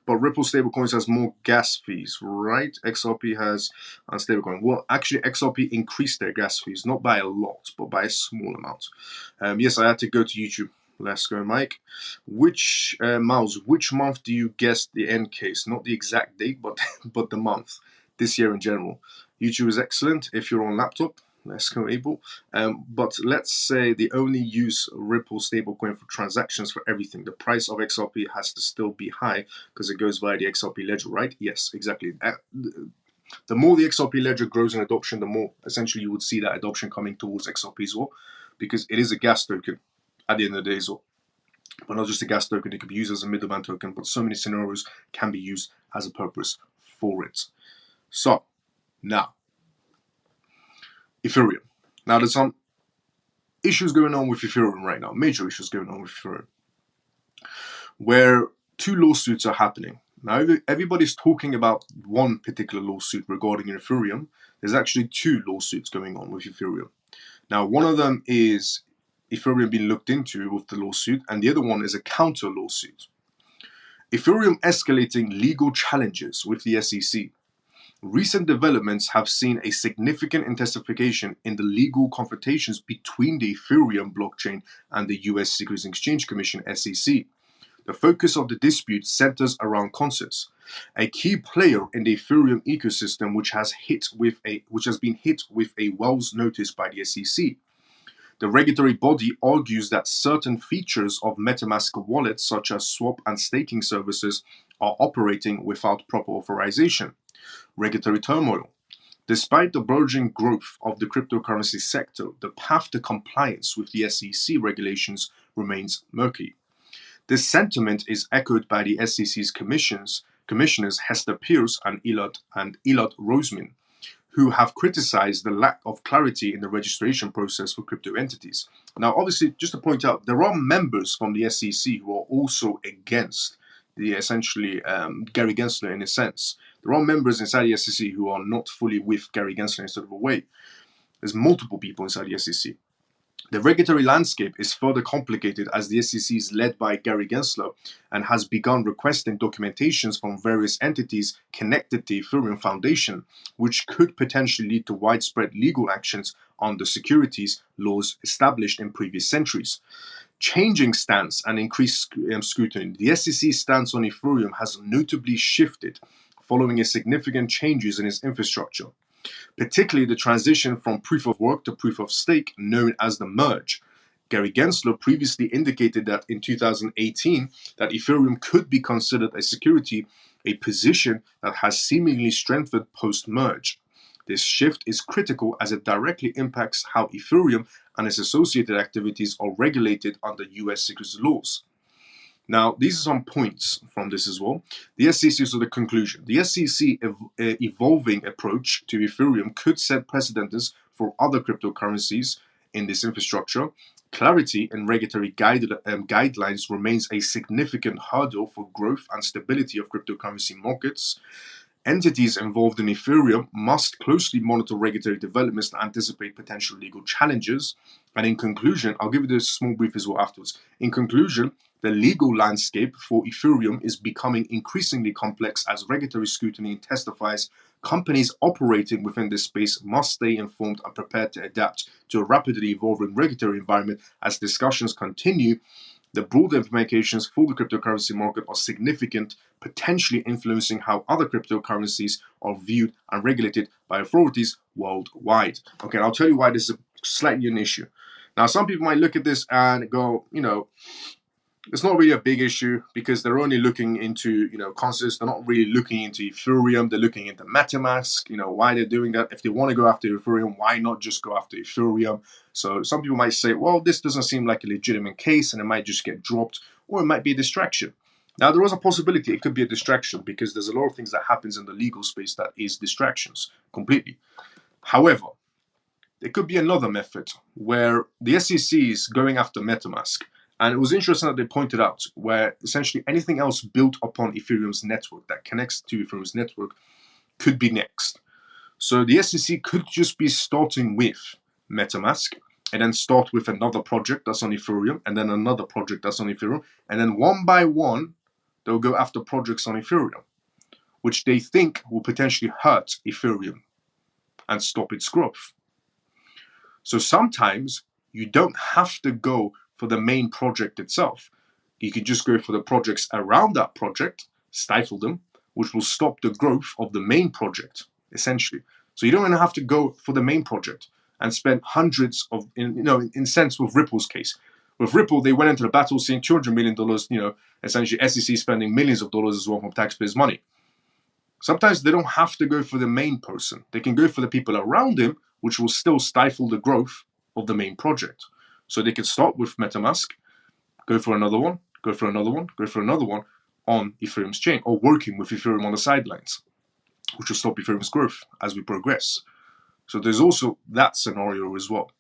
But Ripple stablecoins has more gas fees, right? XRP has on stablecoin. Well, actually, XRP increased their gas fees, not by a lot, but by a small amount. Yes, I had to go to YouTube. Let's go, Mike. Which which month do you guess the end case? Not the exact date, but but the month. This year in general. YouTube is excellent if you're on laptop. Let's go, Abel. But let's say they only use Ripple stablecoin for transactions for everything. The price of XRP has to still be high because it goes via the XRP ledger, right? Yes, exactly. The more the XRP ledger grows in adoption, the more essentially you would see that adoption coming towards XRP as well, because it is a gas token at the end of the day as well. But not just a gas token, it could be used as a middleman token, but so many scenarios can be used as a purpose for it. So, now, Ethereum. Now, there's some issues going on with Ethereum right now, major issues going on with Ethereum, where two lawsuits are happening. Now, everybody's talking about one particular lawsuit regarding Ethereum. There's actually two lawsuits going on with Ethereum. Now, one of them is Ethereum being looked into with the lawsuit, and the other one is a counter lawsuit. Ethereum escalating legal challenges with the SEC. Recent developments have seen a significant intensification in the legal confrontations between the Ethereum blockchain and the US Securities and Exchange Commission (SEC). The focus of the dispute centers around Consensus, a key player in the Ethereum ecosystem which has been hit with a Wells notice by the SEC. The regulatory body argues that certain features of MetaMask wallets, such as swap and staking services, are operating without proper authorization. Regulatory turmoil. Despite the burgeoning growth of the cryptocurrency sector, the path to compliance with the SEC regulations remains murky. This sentiment is echoed by the SEC's commissioners Hester Pierce and Elliot Roseman, who have criticized the lack of clarity in the registration process for crypto entities. Now, obviously, just to point out, there are members from the SEC who are also against the essentially Gary Gensler in a sense. There are members inside the SEC who are not fully with Gary Gensler in sort of a way. There's multiple people inside the SEC. The regulatory landscape is further complicated as the SEC is led by Gary Gensler and has begun requesting documentations from various entities connected to the Ethereum Foundation, which could potentially lead to widespread legal actions on the securities laws established in previous centuries. Changing stance and increased scrutiny. The SEC stance on Ethereum has notably shifted following a significant changes in its infrastructure, particularly the transition from proof of work to proof of stake, known as the merge. Gary Gensler previously indicated that in 2018 that Ethereum could be considered a security, a position that has seemingly strengthened post-merge. This shift is critical as it directly impacts how Ethereum and its associated activities are regulated under US securities laws. Now, these are some points from this as well. The SEC, so the conclusion. The SEC evolving approach to Ethereum could set precedents for other cryptocurrencies in this infrastructure. Clarity in regulatory guidelines remains a significant hurdle for growth and stability of cryptocurrency markets. Entities involved in Ethereum must closely monitor regulatory developments to anticipate potential legal challenges. And in conclusion, I'll give you this small brief as well afterwards. In conclusion, the legal landscape for Ethereum is becoming increasingly complex as regulatory scrutiny intensifies. Companies operating within this space must stay informed and prepared to adapt to a rapidly evolving regulatory environment as discussions continue. The broader implications for the cryptocurrency market are significant, potentially influencing how other cryptocurrencies are viewed and regulated by authorities worldwide. Okay, I'll tell you why this is slightly an issue. Now, some people might look at this and go, it's not really a big issue because they're only looking into, Consensus. They're not really looking into Ethereum. They're looking into MetaMask. Why they're doing that. If they want to go after Ethereum, why not just go after Ethereum? So some people might say, well, this doesn't seem like a legitimate case and it might just get dropped or it might be a distraction. Now, there is a possibility it could be a distraction because there's a lot of things that happens in the legal space that is distractions completely. However, there could be another method where the SEC is going after MetaMask. And it was interesting that they pointed out where essentially anything else built upon Ethereum's network that connects to Ethereum's network could be next. So the SEC could just be starting with MetaMask and then start with another project that's on Ethereum and then another project that's on Ethereum. And then one by one, they'll go after projects on Ethereum, which they think will potentially hurt Ethereum and stop its growth. So sometimes you don't have to go for the main project itself. You can just go for the projects around that project, stifle them, which will stop the growth of the main project, essentially. So you don't even have to go for the main project and spend hundreds of, in sense with Ripple's case. With Ripple, they went into the battle seeing $200 million, essentially SEC spending millions of dollars as well from taxpayers' money. Sometimes they don't have to go for the main person. They can go for the people around him, which will still stifle the growth of the main project. So they can start with MetaMask, go for another one, go for another one, go for another one on Ethereum's chain, or working with Ethereum on the sidelines, which will stop Ethereum's growth as we progress. So there's also that scenario as well.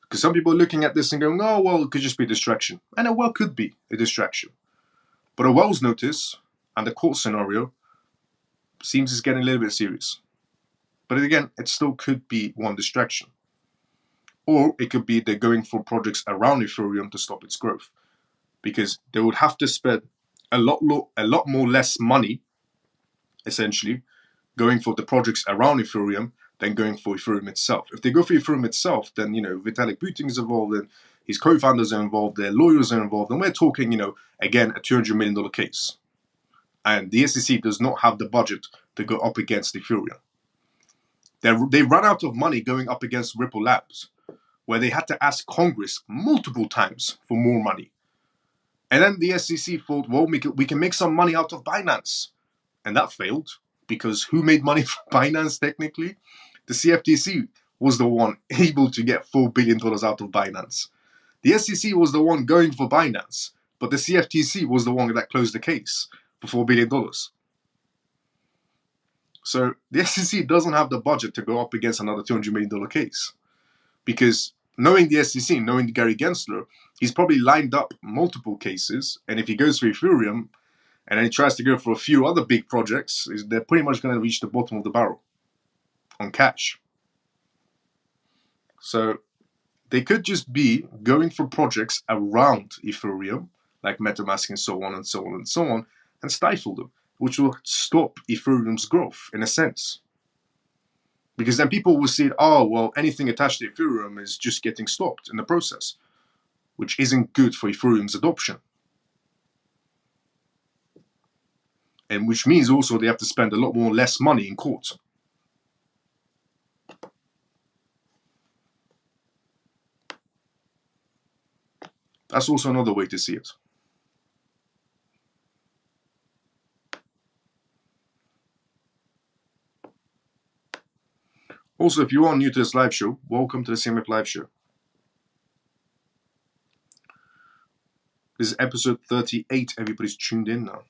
Because some people are looking at this and going, oh, well, it could just be a distraction. And it well could be a distraction. But a Wells notice and the court scenario seems it's getting a little bit serious. But again, it still could be one distraction. Or it could be they're going for projects around Ethereum to stop its growth. Because they would have to spend a lot more less money, essentially, going for the projects around Ethereum than going for Ethereum itself. If they go for Ethereum itself, then, Vitalik Buterin is involved, and his co-founders are involved, their lawyers are involved, and we're talking, again, a $200 million case. And the SEC does not have the budget to go up against Ethereum. They run out of money going up against Ripple Labs, where they had to ask Congress multiple times for more money. And then the SEC thought, well, we can make some money out of Binance. And that failed, because who made money from Binance technically? The CFTC was the one able to get $4 billion out of Binance. The SEC was the one going for Binance, but the CFTC was the one that closed the case for $4 billion. So the SEC doesn't have the budget to go up against another $200 million case. Because knowing the SEC, knowing Gary Gensler, he's probably lined up multiple cases, and if he goes for Ethereum, and then he tries to go for a few other big projects, they're pretty much going to reach the bottom of the barrel on cash. So they could just be going for projects around Ethereum, like MetaMask and so on and so on and so on, and stifle them, which will stop Ethereum's growth in a sense. Because then people will see, oh, well, anything attached to Ethereum is just getting stopped in the process, which isn't good for Ethereum's adoption. And which means also they have to spend a lot more less money in court. That's also another way to see it. Also, if you are new to this live show, welcome to the CMF live show. This is episode 38. Everybody's tuned in now.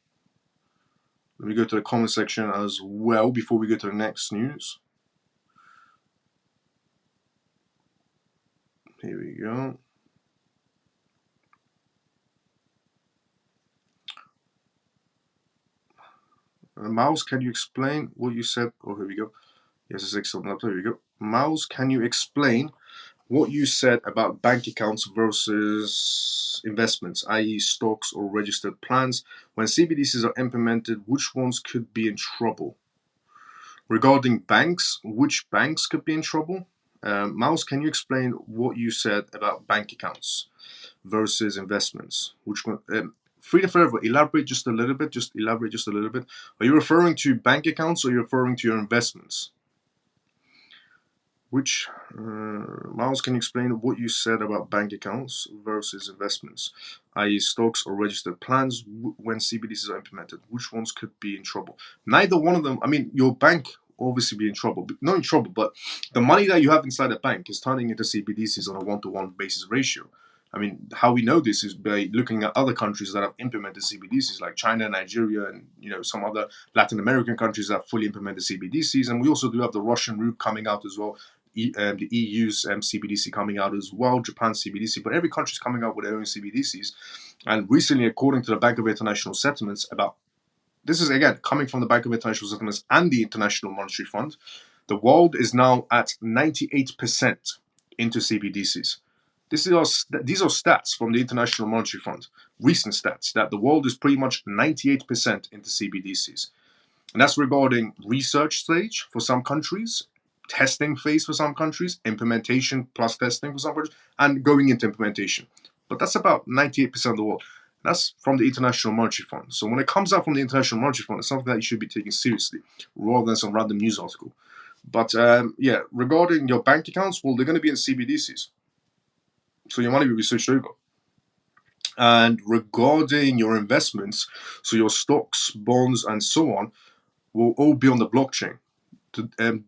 Let me go to the comment section as well before we go to the next news. Here we go. Mouse, can you explain what you said? Oh, here we go. Yes, it's excellent. There we go. Mouse, can you explain what you said about bank accounts versus investments, i.e. stocks or registered plans? When CBDCs are implemented, which ones could be in trouble? Regarding banks, which banks could be in trouble? Mouse, can you explain what you said about bank accounts versus investments? Which one? Freedom Forever, elaborate just a little bit. Are you referring to bank accounts or are you referring to your investments? Which, Miles, can you explain what you said about bank accounts versus investments, i.e. stocks or registered plans when CBDCs are implemented? Which ones could be in trouble? Neither one of them. I mean, your bank obviously be in trouble. Not in trouble, but the money that you have inside the bank is turning into CBDCs on a 1-to-1 basis ratio. I mean, how we know this is by looking at other countries that have implemented CBDCs, like China, Nigeria, and some other Latin American countries that have fully implemented CBDCs. And we also do have the Russian route coming out as well, the EU's CBDC coming out as well, Japan's CBDC. But every country is coming out with their own CBDCs. And recently, according to the Bank of International Settlements, this is again coming from the Bank of International Settlements and the International Monetary Fund, the world is now at 98% into CBDCs. These are stats from the International Monetary Fund, recent stats, that the world is pretty much 98% into CBDCs. And that's regarding research stage for some countries, testing phase for some countries, implementation plus testing for some countries, and going into implementation. But that's about 98% of the world. That's from the International Monetary Fund. So when it comes out from the International Monetary Fund, it's something that you should be taking seriously, rather than some random news article. But yeah, regarding your bank accounts, well, they're going to be in CBDCs. So your money will be switched over. And regarding your investments, so your stocks, bonds, and so on, will all be on the blockchain.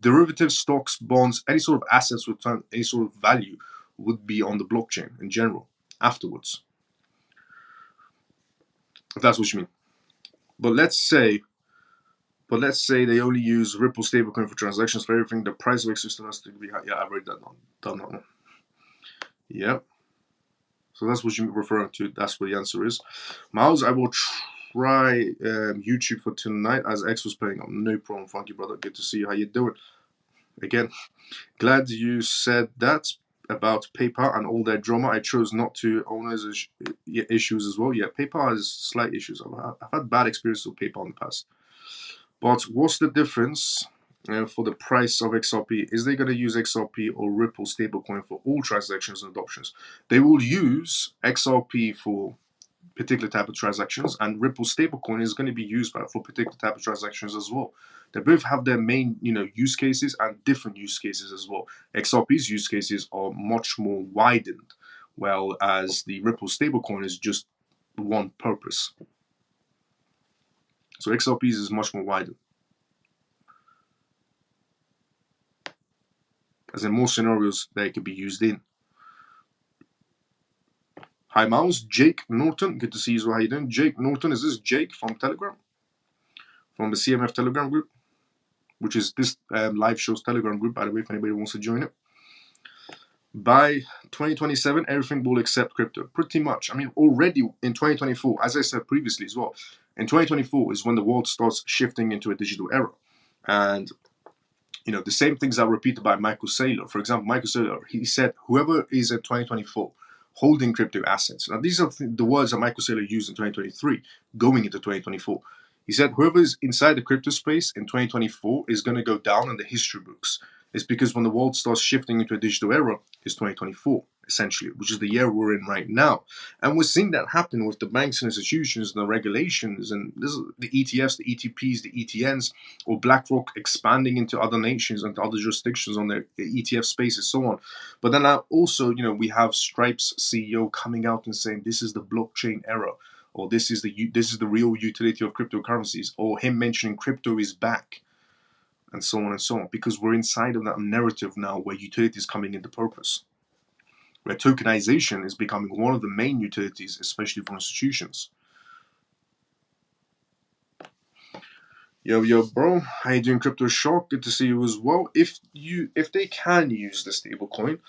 Derivatives, stocks, bonds, any sort of assets return, any sort of value would be on the blockchain in general afterwards. If that's what you mean. But let's say they only use Ripple stablecoin for transactions for everything. The price of XRP still has to be high. Yeah, I've already done that one. Yeah. So that's what you're referring to. That's what the answer is. Miles, I will try YouTube for tonight as X was playing. No problem, Funky brother. Good to see you. How you doing? Again, glad you said that about PayPal and all their drama. I chose not to. Owners issues as well. Yeah, PayPal has slight issues. I've had bad experiences with PayPal in the past. But what's the difference for the price of XRP? Is they going to use XRP or Ripple stablecoin for all transactions and adoptions? They will use XRP for particular type of transactions, and Ripple stablecoin is going to be used for particular type of transactions as well. They both have their main, use cases and different use cases as well. XRP's use cases are much more widened, while as the Ripple stablecoin is just one purpose. So XRP's is much more widened. As in more scenarios that it could be used in. Hi Miles, Jake Norton, good to see you as well. How you doing? Jake Norton, is this Jake from Telegram? From the CMF Telegram group? Which is this live show's Telegram group, by the way, if anybody wants to join it. By 2027, everything will accept crypto, pretty much. I mean, already in 2024, as I said previously as well, in 2024 is when the world starts shifting into a digital era. And, the same things are repeated by Michael Saylor. For example, Michael Saylor, he said, whoever is in 2024 holding crypto assets. Now, these are the words that Michael Saylor used in 2023, going into 2024. He said, whoever is inside the crypto space in 2024 is going to go down in the history books. It's because when the world starts shifting into a digital era, it's 2024, essentially, which is the year we're in right now. And we're seeing that happen with the banks and institutions and the regulations and the ETFs, the ETPs, the ETNs, or BlackRock expanding into other nations and other jurisdictions on their ETF spaces, so on. But then also, we have Stripe's CEO coming out and saying this is the blockchain era, or this is the real utility of cryptocurrencies, or him mentioning crypto is back, and so on and so on, because we're inside of that narrative now where utility is coming into purpose, where tokenization is becoming one of the main utilities, especially for institutions. Yo, bro, how you doing, Crypto Shark? Good to see you as well. If they can use the stablecoin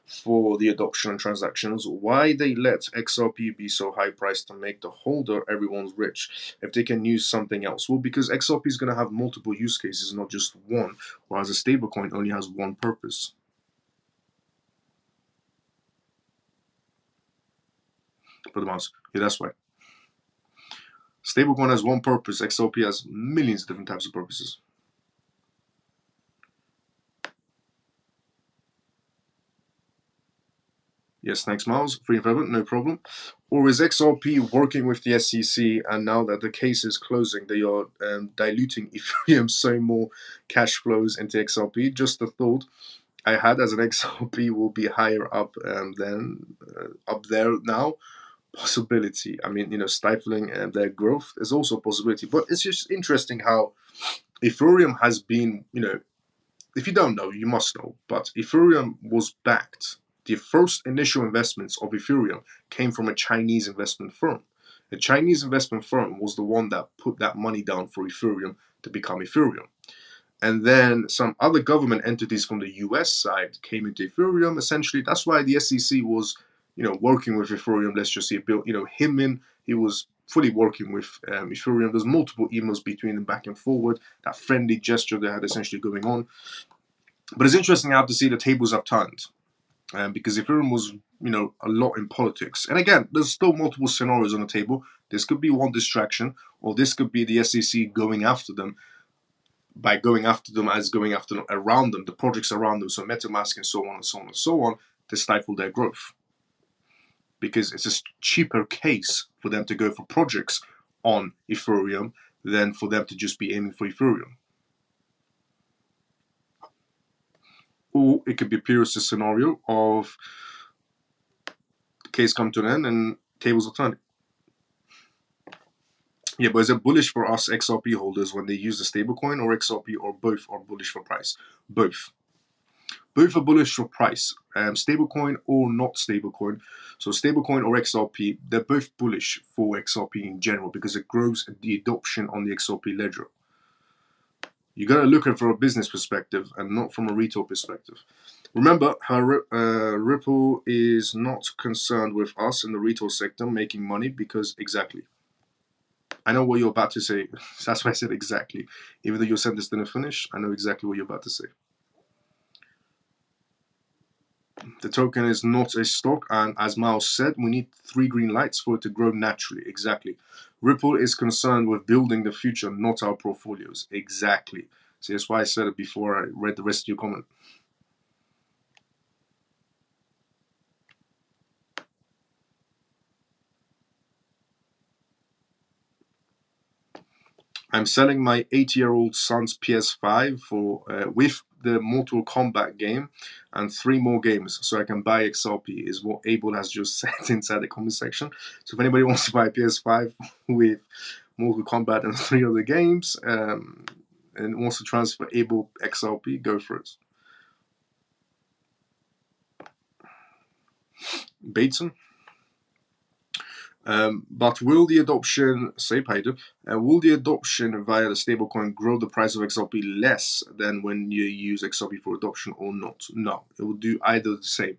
for the adoption and transactions, why they let XRP be so high priced to make the holder everyone's rich? If they can use something else, well, because XRP is going to have multiple use cases, not just one, whereas a stablecoin only has one purpose. For the mouse, yeah, that's why. Stablecoin has one purpose. XRP has millions of different types of purposes. Yes, thanks, Miles. Free and forever, no problem. Or is XRP working with the SEC, and now that the case is closing, they are diluting Ethereum so more cash flows into XRP? Just a thought I had, as an XRP will be higher up than up there now. Possibility. I mean, stifling their growth is also a possibility. But it's just interesting how Ethereum has been, if you don't know, you must know, but Ethereum was backed The first initial investments of Ethereum came from a Chinese investment firm. A Chinese investment firm was the one that put that money down for Ethereum to become Ethereum. And then some other government entities from the US side came into Ethereum. Essentially, that's why the SEC was, working with Ethereum. Let's just say, he was fully working with Ethereum. There's multiple emails between them back and forward, that friendly gesture they had essentially going on. But it's interesting how to see the tables have turned. Because Ethereum was, a lot in politics. And again, there's still multiple scenarios on the table. This could be one distraction, or this could be the SEC going after them by going after them as going after them around them, the projects around them, so MetaMask and so on and so on and so on, to stifle their growth. Because it's a cheaper case for them to go for projects on Ethereum than for them to just be aiming for Ethereum. Or it could be a pure scenario of the case come to an end and tables are turning. Yeah, but is it bullish for us XRP holders when they use the stablecoin, or XRP, or both are bullish for price? Both. Both are bullish for price. Stablecoin or not stablecoin. So stablecoin or XRP, they're both bullish for XRP in general because it grows the adoption on the XRP ledger. You got to look at it from a business perspective and not from a retail perspective. Remember, Ripple is not concerned with us in the retail sector making money because exactly. I know what you're about to say. That's why I said exactly. Even though your sentence didn't finish, I know exactly what you're about to say. The token is not a stock, and as Miles said, we need 3 green lights for it to grow naturally. Exactly. Ripple is concerned with building the future, not our portfolios. Exactly. See, that's why I said it before I read the rest of your comment. I'm selling my 8-year-old son's PS5 for with the Mortal Kombat game and 3 more games so I can buy XRP, is what Abel has just said inside the comment section. So if anybody wants to buy a PS5 with Mortal Kombat and 3 other games and wants to transfer Abel XRP, go for it. Bateson. But will the adoption, will the adoption via the stablecoin grow the price of XRP less than when you use XRP for adoption or not? No, it will do either the same.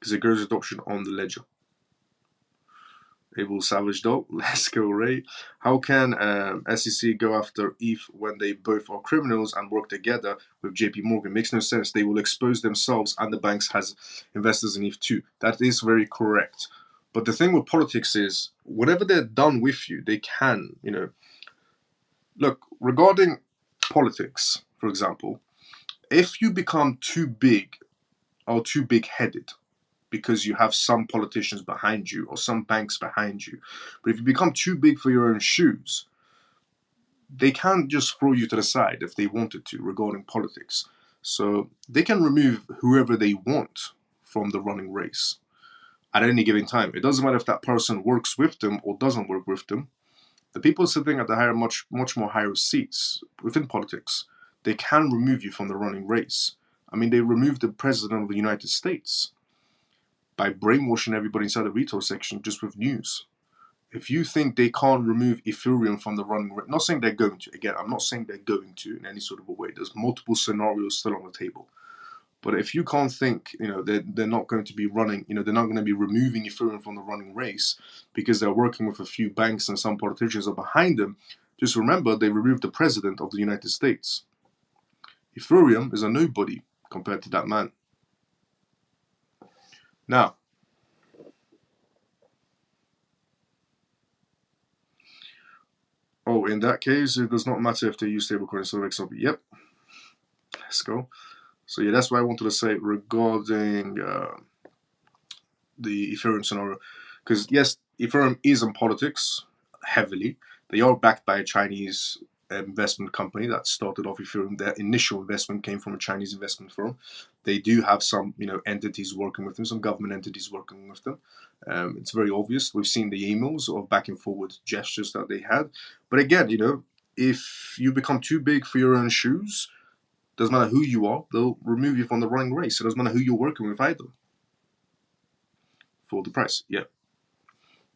Because it grows adoption on the ledger. Able Savage Dog, let's go Ray. How can SEC go after ETH when they both are criminals and work together with JP Morgan? Makes no sense. They will expose themselves and the banks has investors in ETH too. That is very correct. But the thing with politics is, whenever they're done with you, they can, Look, regarding politics, for example, if you become too big or too big-headed, because you have some politicians behind you or some banks behind you. But if you become too big for your own shoes, they can't just throw you to the side if they wanted to regarding politics. So they can remove whoever they want from the running race at any given time. It doesn't matter if that person works with them or doesn't work with them. The people sitting at the higher, much more higher seats within politics, they can remove you from the running race. I mean, they removed the president of the United States by brainwashing everybody inside the retail section just with news. If you think they can't remove Ethereum from the running, not saying they're going to, again, I'm not saying they're going to in any sort of a way. There's multiple scenarios still on the table. But if you can't think, they're not going to be running, they're not going to be removing Ethereum from the running race because they're working with a few banks and some politicians are behind them, just remember they removed the president of the United States. Ethereum is a nobody compared to that man. Now, in that case, it does not matter if they use stablecoins or XRP. Yep. Let's go. So yeah, that's what I wanted to say regarding the Ethereum scenario. Because yes, Ethereum is in politics heavily. They are backed by a Chinese investment company that started off Ethereum. Their initial investment came from a Chinese investment firm. They do have some, entities working with them, some government entities working with them. It's very obvious. We've seen the emails of back and forward gestures that they had. But again, if you become too big for your own shoes, Doesn't matter who you are, they'll remove you from the running race. It doesn't matter who you're working with either. For the price, yeah.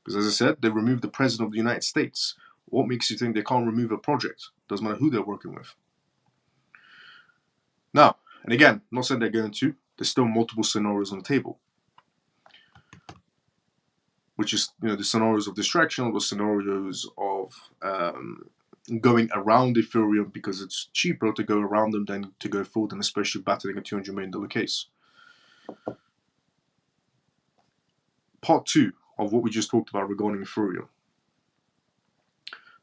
Because as I said, they removed the President of the United States. What makes you think they can't remove a project? Doesn't matter who they're working with. Now, and again, not saying they're going to, there's still multiple scenarios on the table. Which is, the scenarios of distraction, or the scenarios of going around Ethereum because it's cheaper to go around them than to go forward, and especially battling a $200 million case. Part 2 of what we just talked about regarding Ethereum.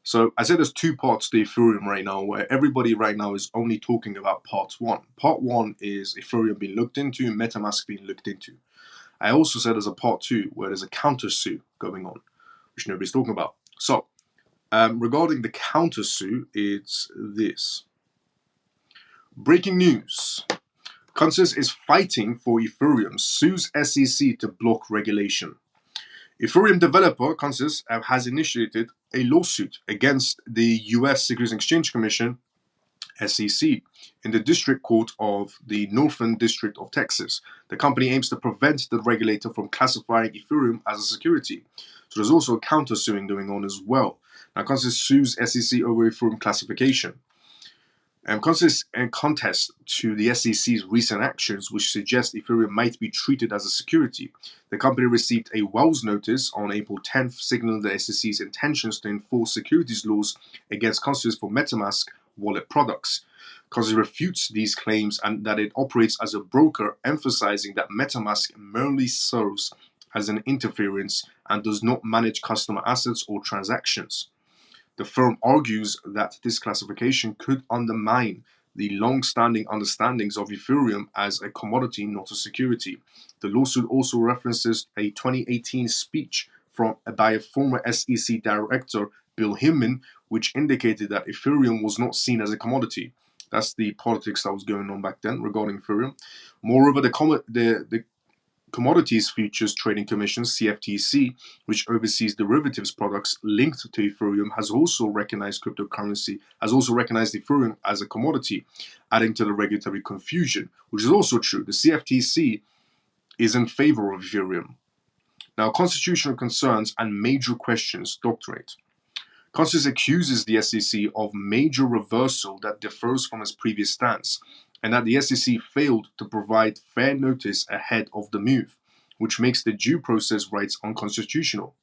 So I said there's 2 parts to Ethereum right now, where everybody right now is only talking about part 1. Part 1 is Ethereum being looked into, MetaMask being looked into. I also said there's a part 2 where there's a countersuit going on, which nobody's talking about. So, regarding the countersuit, it's this. Breaking news. Consensus is fighting for Ethereum, sues SEC to block regulation. Ethereum developer Consensus has initiated a lawsuit against the US Securities and Exchange Commission, SEC, in the District Court of the Northern District of Texas. The company aims to prevent the regulator from classifying Ethereum as a security. So there's also a countersuing going on as well. Now, Consensus sues SEC over Ethereum classification. Consensus contests to the SEC's recent actions, which suggest Ethereum might be treated as a security. The company received a Wells notice on April 10th, signaling the SEC's intentions to enforce securities laws against Consensus for MetaMask wallet products. Consensus refutes these claims and that it operates as a broker, emphasizing that MetaMask merely serves as an interference and does not manage customer assets or transactions. The firm argues that this classification could undermine the long-standing understandings of Ethereum as a commodity, not a security. The lawsuit also references a 2018 speech by a former SEC director, Bill Hinman, which indicated that Ethereum was not seen as a commodity. That's the politics that was going on back then regarding Ethereum. Moreover, the Commodities Futures Trading Commission, CFTC, which oversees derivatives products linked to Ethereum, has also recognized Ethereum as a commodity, adding to the regulatory confusion, which is also true. The CFTC is in favor of Ethereum. Now, constitutional concerns and major questions doctorate. Consensus accuses the SEC of major reversal that differs from its previous stance, and that the SEC failed to provide fair notice ahead of the move, which makes the due process rights unconstitutional.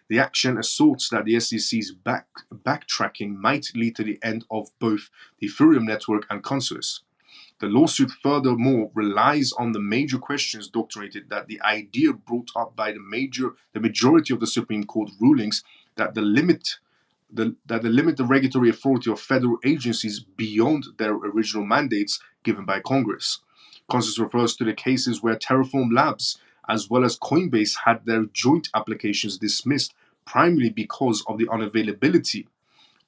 The action asserts that the SEC's backtracking might lead to the end of both the Ethereum network and Consensus. The lawsuit furthermore relies on the major questions doctrinated that the idea brought up by the majority of the Supreme Court rulings that limit the regulatory authority of federal agencies beyond their original mandates given by Congress. Consensus refers to the cases where Terraform Labs as well as Coinbase had their joint applications dismissed primarily because of the unavailability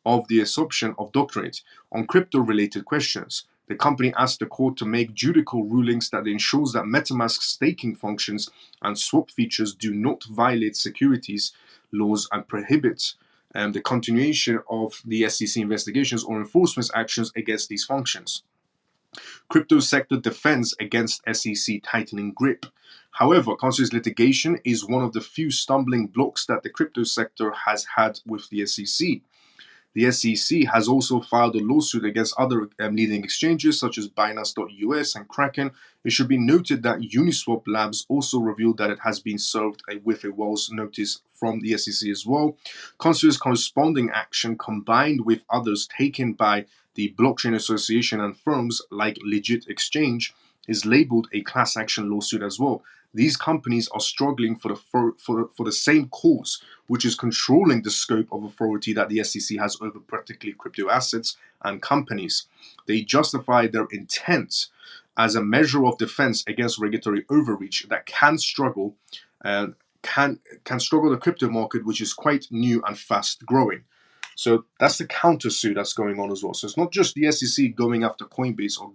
of the assumption of doctrine on crypto-related questions. The company asked the court to make judicial rulings that ensures that MetaMask staking functions and swap features do not violate securities laws and prohibit the continuation of the SEC investigations or enforcement actions against these functions. Crypto sector defends against SEC tightening grip. However, Consensus litigation is one of the few stumbling blocks that the crypto sector has had with the SEC. The SEC has also filed a lawsuit against other leading exchanges such as Binance.us and Kraken. It should be noted that Uniswap Labs also revealed that it has been served with a Wells notice from the SEC as well. Consensus corresponding action combined with others taken by the Blockchain Association and firms like Legit Exchange is labeled a class action lawsuit as well. These companies are struggling for the same cause, which is controlling the scope of authority that the SEC has over particularly crypto assets and companies. They justify their intent as a measure of defense against regulatory overreach that can struggle the crypto market, which is quite new and fast growing. So that's the countersuit that's going on as well. So it's not just the SEC going after Coinbase or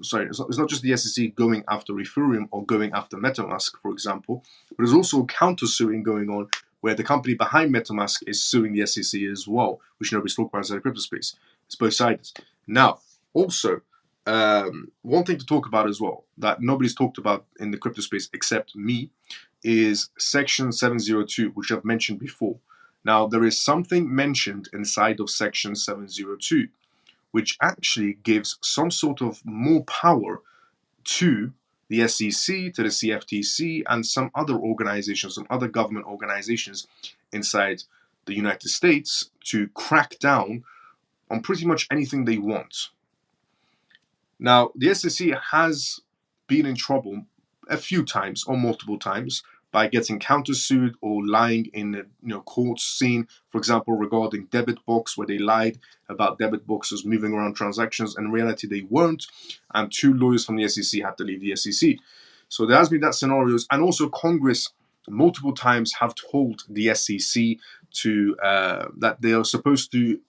it's not just the SEC going after Ethereum or going after MetaMask, for example, but there's also countersuing going on where the company behind MetaMask is suing the SEC as well, which nobody's talking about inside the crypto space. It's both sides. Now, also, One thing to talk about as well that nobody's talked about in the crypto space except me is Section 702, which I've mentioned before. Now, there is something mentioned inside of Section 702, which actually gives some sort of more power to the SEC, to the CFTC, and some other organizations, some other government organizations inside the United States to crack down on pretty much anything they want. Now, the SEC has been in trouble a few times or multiple times by getting countersued or lying in a court scene, for example, regarding debit box, where they lied about debit boxes moving around transactions, and in reality they weren't, and 2 lawyers from the SEC had to leave the SEC. So there has been that scenarios, and also Congress multiple times have told the SEC to that they are supposed to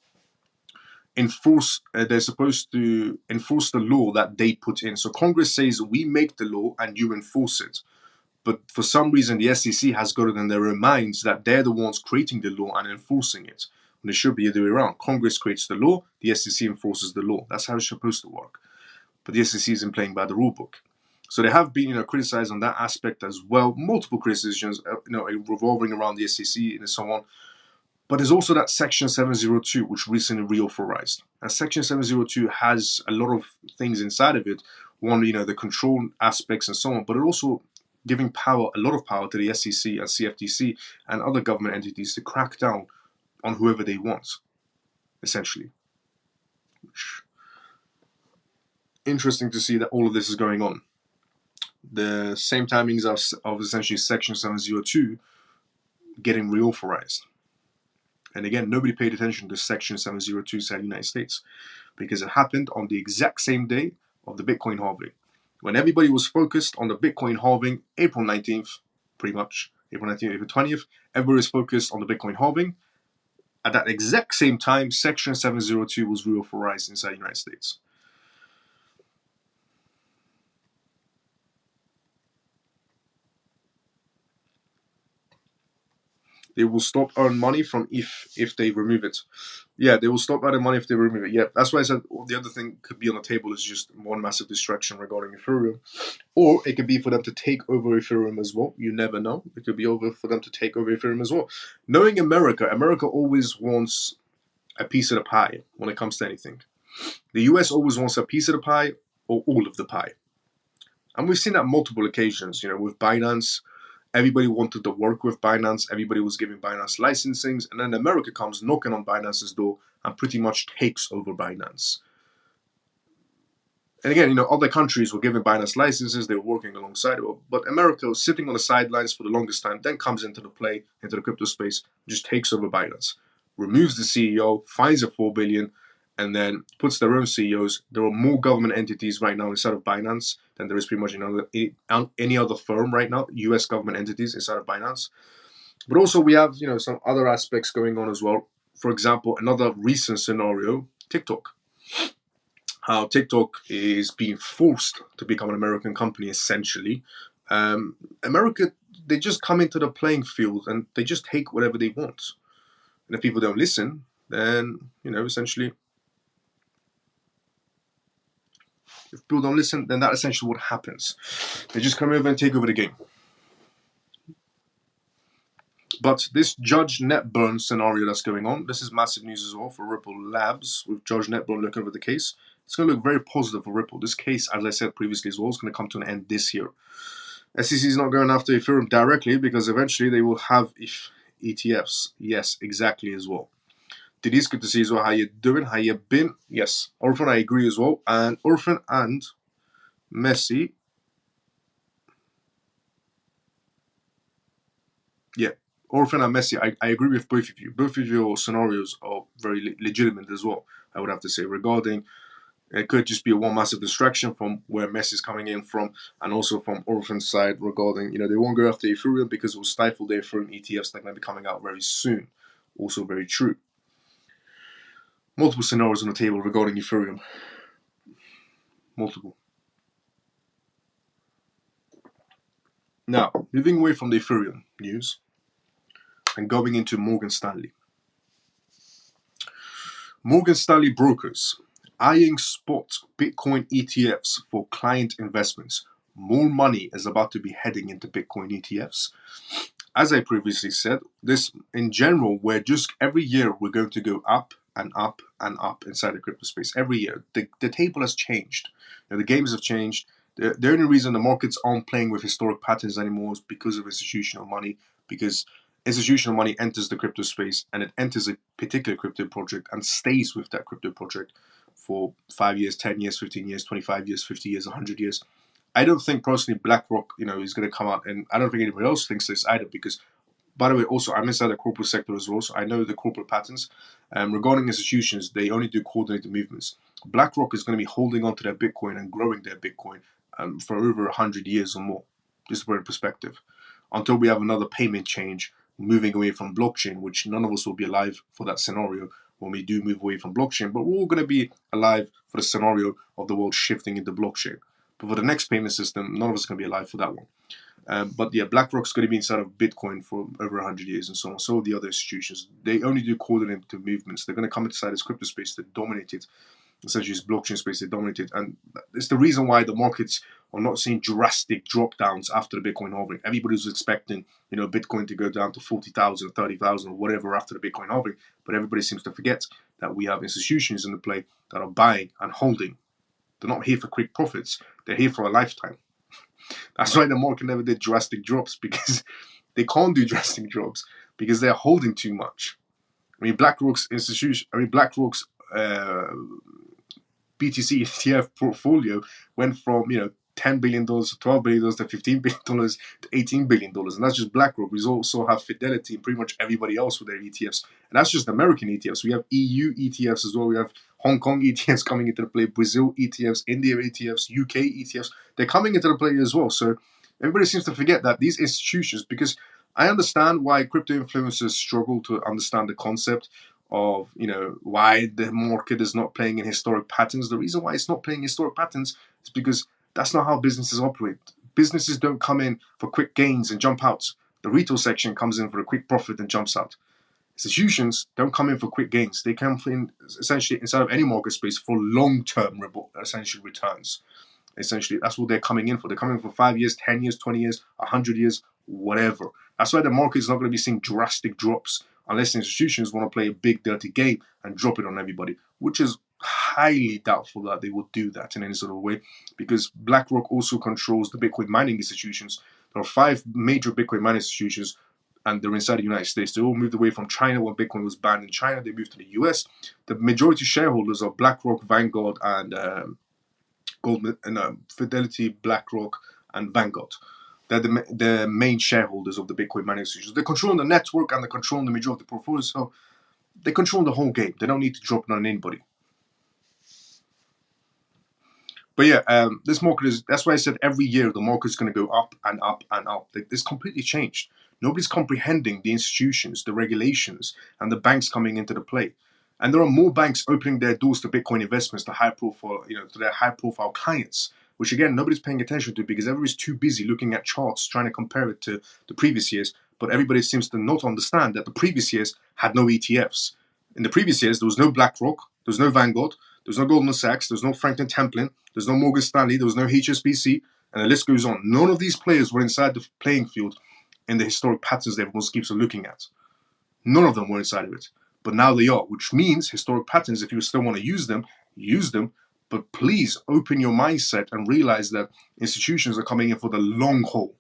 they're supposed to enforce the law that they put in. So Congress says we make the law and you enforce it. But for some reason, the SEC has got it in their own minds that they're the ones creating the law and enforcing it. When it should be the other way around. Congress creates the law, the SEC enforces the law. That's how it's supposed to work. But the SEC isn't playing by the rule book. So they have been, criticized on that aspect as well. Multiple criticisms, revolving around the SEC and so on. But there's also that Section 702, which recently reauthorized. And Section 702 has a lot of things inside of it. One, the control aspects and so on, but it also giving a lot of power to the SEC and CFTC and other government entities to crack down on whoever they want, essentially. Interesting to see that all of this is going on. The same timings of essentially Section 702 getting reauthorized. And again, nobody paid attention to Section 702 inside the United States because it happened on the exact same day of the Bitcoin halving. When everybody was focused on the Bitcoin halving, April 19th, pretty much, April 19th, April 20th, everybody was focused on the Bitcoin halving. At that exact same time, Section 702 was reauthorized inside the United States. They will stop earning money from if they remove it. Yeah, they will stop earning money if they remove it. Yeah, that's why I said the other thing could be on the table is just one massive distraction regarding Ethereum. Or it could be for them to take over Ethereum as well. You never know. It could be over for them to take over Ethereum as well. Knowing America always wants a piece of the pie when it comes to anything. The US always wants a piece of the pie or all of the pie. And we've seen that multiple occasions, with Binance. Everybody wanted to work with Binance. Everybody was giving Binance licensings. And then America comes knocking on Binance's door and pretty much takes over Binance. And again, other countries were giving Binance licenses. They were working alongside it. But America was sitting on the sidelines for the longest time, then comes into the crypto space, just takes over Binance, removes the CEO, fines it $4 billion, and then puts their own CEOs. There are more government entities right now inside of Binance than there is pretty much any other firm right now, US government entities inside of Binance. But also we have, some other aspects going on as well. For example, another recent scenario, TikTok. How TikTok is being forced to become an American company, essentially. America, they just come into the playing field and they just take whatever they want. And if people don't listen, then, essentially, if people don't listen, then that's essentially what happens. They just come over and take over the game. But this Judge Netburn scenario that's going on, this is massive news as well for Ripple Labs, with Judge Netburn looking over the case. It's going to look very positive for Ripple. This case, as I said previously as well, is going to come to an end this year. SEC is not going after Ethereum directly because eventually they will have ETFs. Yes, exactly as well. Denise, good to see you as well. How you doing? How you been? Yes, Orphan, I agree as well. And Orphan and Messi. Yeah, Orphan and Messi, I agree with both of you. Both of your scenarios are very legitimate as well, I would have to say, regarding it could just be one massive distraction from where Messi's coming in from, and also from Orphan's side regarding, they won't go after Ethereum because it will stifle the Ethereum ETFs that are going to be coming out very soon. Also very true. Multiple scenarios on the table regarding Ethereum. Multiple. Now, moving away from the Ethereum news and going into Morgan Stanley. Morgan Stanley brokers eyeing spot Bitcoin ETFs for client investments. More money is about to be heading into Bitcoin ETFs. As I previously said, this in general, we're just every year we're going to go up and up and up inside the crypto space. Every year, the table has changed. The games have changed. The only reason the markets aren't playing with historic patterns anymore is because of institutional money. Because institutional money enters the crypto space and it enters a particular crypto project and stays with that crypto project for 5 years, 10 years, 15 years, 25 years, 50 years, 100 years. I don't think personally BlackRock, is going to come out, and I don't think anybody else thinks this either. Because, by the way, also I'm inside the corporate sector as well, so I know the corporate patterns. Regarding institutions, they only do coordinated movements. BlackRock is going to be holding on to their Bitcoin and growing their Bitcoin for over 100 years or more. Just for perspective, until we have another payment change, moving away from blockchain, which none of us will be alive for that scenario when we do move away from blockchain. But we're all going to be alive for the scenario of the world shifting into blockchain. But for the next payment system, none of us are going to be alive for that one. But yeah, BlackRock's going to be inside of Bitcoin for over 100 years and so on. So are the other institutions. They only do coordinated movements. They're going to come inside this crypto space to dominate it. Essentially, this blockchain space, they dominate it. And it's the reason why the markets are not seeing drastic drop downs after the Bitcoin halving. Everybody was expecting, Bitcoin to go down to 40,000, 30,000, or whatever after the Bitcoin halving. But everybody seems to forget that we have institutions in the play that are buying and holding. They're not here for quick profits. They're here for a lifetime. That's why the market never did drastic drops, because they can't do drastic drops because they're holding too much. BlackRock's BTC ETF portfolio went from $10 billion to $12 billion to $15 billion to $18 billion, and that's just BlackRock. We also have Fidelity and pretty much everybody else with their ETFs, and that's just American ETFs. We have EU ETFs as well. We have Hong Kong ETFs coming into the play, Brazil ETFs, India ETFs, UK ETFs. They're coming into the play as well. So everybody seems to forget that these institutions, because I understand why crypto influencers struggle to understand the concept of why the market is not playing in historic patterns. The reason why it's not playing historic patterns is because that's not how businesses operate. Businesses don't come in for quick gains and jump out. The retail section comes in for a quick profit and jumps out. Institutions don't come in for quick gains. They come in essentially inside of any market space for long-term essentially returns. Essentially, that's what they're coming in for. They're coming in for 5 years, 10 years, 20 years, 100 years, whatever. That's why the market is not going to be seeing drastic drops unless institutions want to play a big dirty game and drop it on everybody, which is highly doubtful that they will do that in any sort of way, because BlackRock also controls the Bitcoin mining institutions. There are 5 major Bitcoin mining institutions, and they're inside the United States. They all moved away from China when Bitcoin was banned in China. They moved to the US. The majority shareholders are BlackRock, Vanguard, and Goldman, and Fidelity, BlackRock, and Vanguard. They're the main shareholders of the Bitcoin mining institutions. They control the network and they control the majority of the portfolio. So they control the whole game. They don't need to drop it on anybody. But yeah, this market is, that's why I said every year the market's going to go up and up and up. It's completely changed. Nobody's comprehending the institutions, the regulations, and the banks coming into the play. And there are more banks opening their doors to Bitcoin investments, to high profile, to their high profile clients, which again, nobody's paying attention to because everybody's too busy looking at charts, trying to compare it to the previous years. But everybody seems to not understand that the previous years had no ETFs. In the previous years, there was no BlackRock, there was no Vanguard, there was no Goldman Sachs, there was no Franklin Templeton, there's no Morgan Stanley, there was no HSBC, and the list goes on. None of these players were inside the playing field in the historic patterns that everyone keeps on looking at. None of them were inside of it. But now they are, which means historic patterns, if you still want to use them, but please open your mindset and realize that institutions are coming in for the long haul.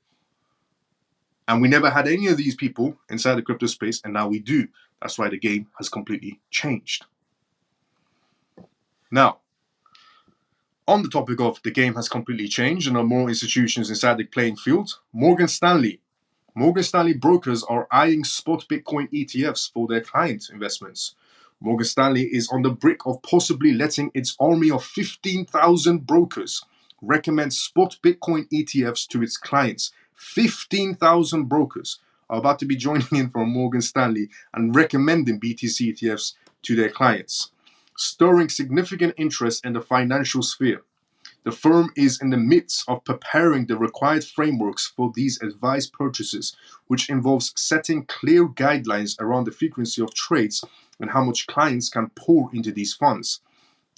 And we never had any of these people inside the crypto space, and now we do. That's why the game has completely changed. Now, on the topic of the game has completely changed and there are more institutions inside the playing field, Morgan Stanley brokers are eyeing spot Bitcoin ETFs for their client investments. Morgan Stanley is on the brink of possibly letting its army of 15,000 brokers recommend spot Bitcoin ETFs to its clients. 15,000 brokers are about to be joining in from Morgan Stanley and recommending BTC ETFs to their clients, stirring significant interest in the financial sphere. The firm is in the midst of preparing the required frameworks for these advised purchases, which involves setting clear guidelines around the frequency of trades and how much clients can pour into these funds.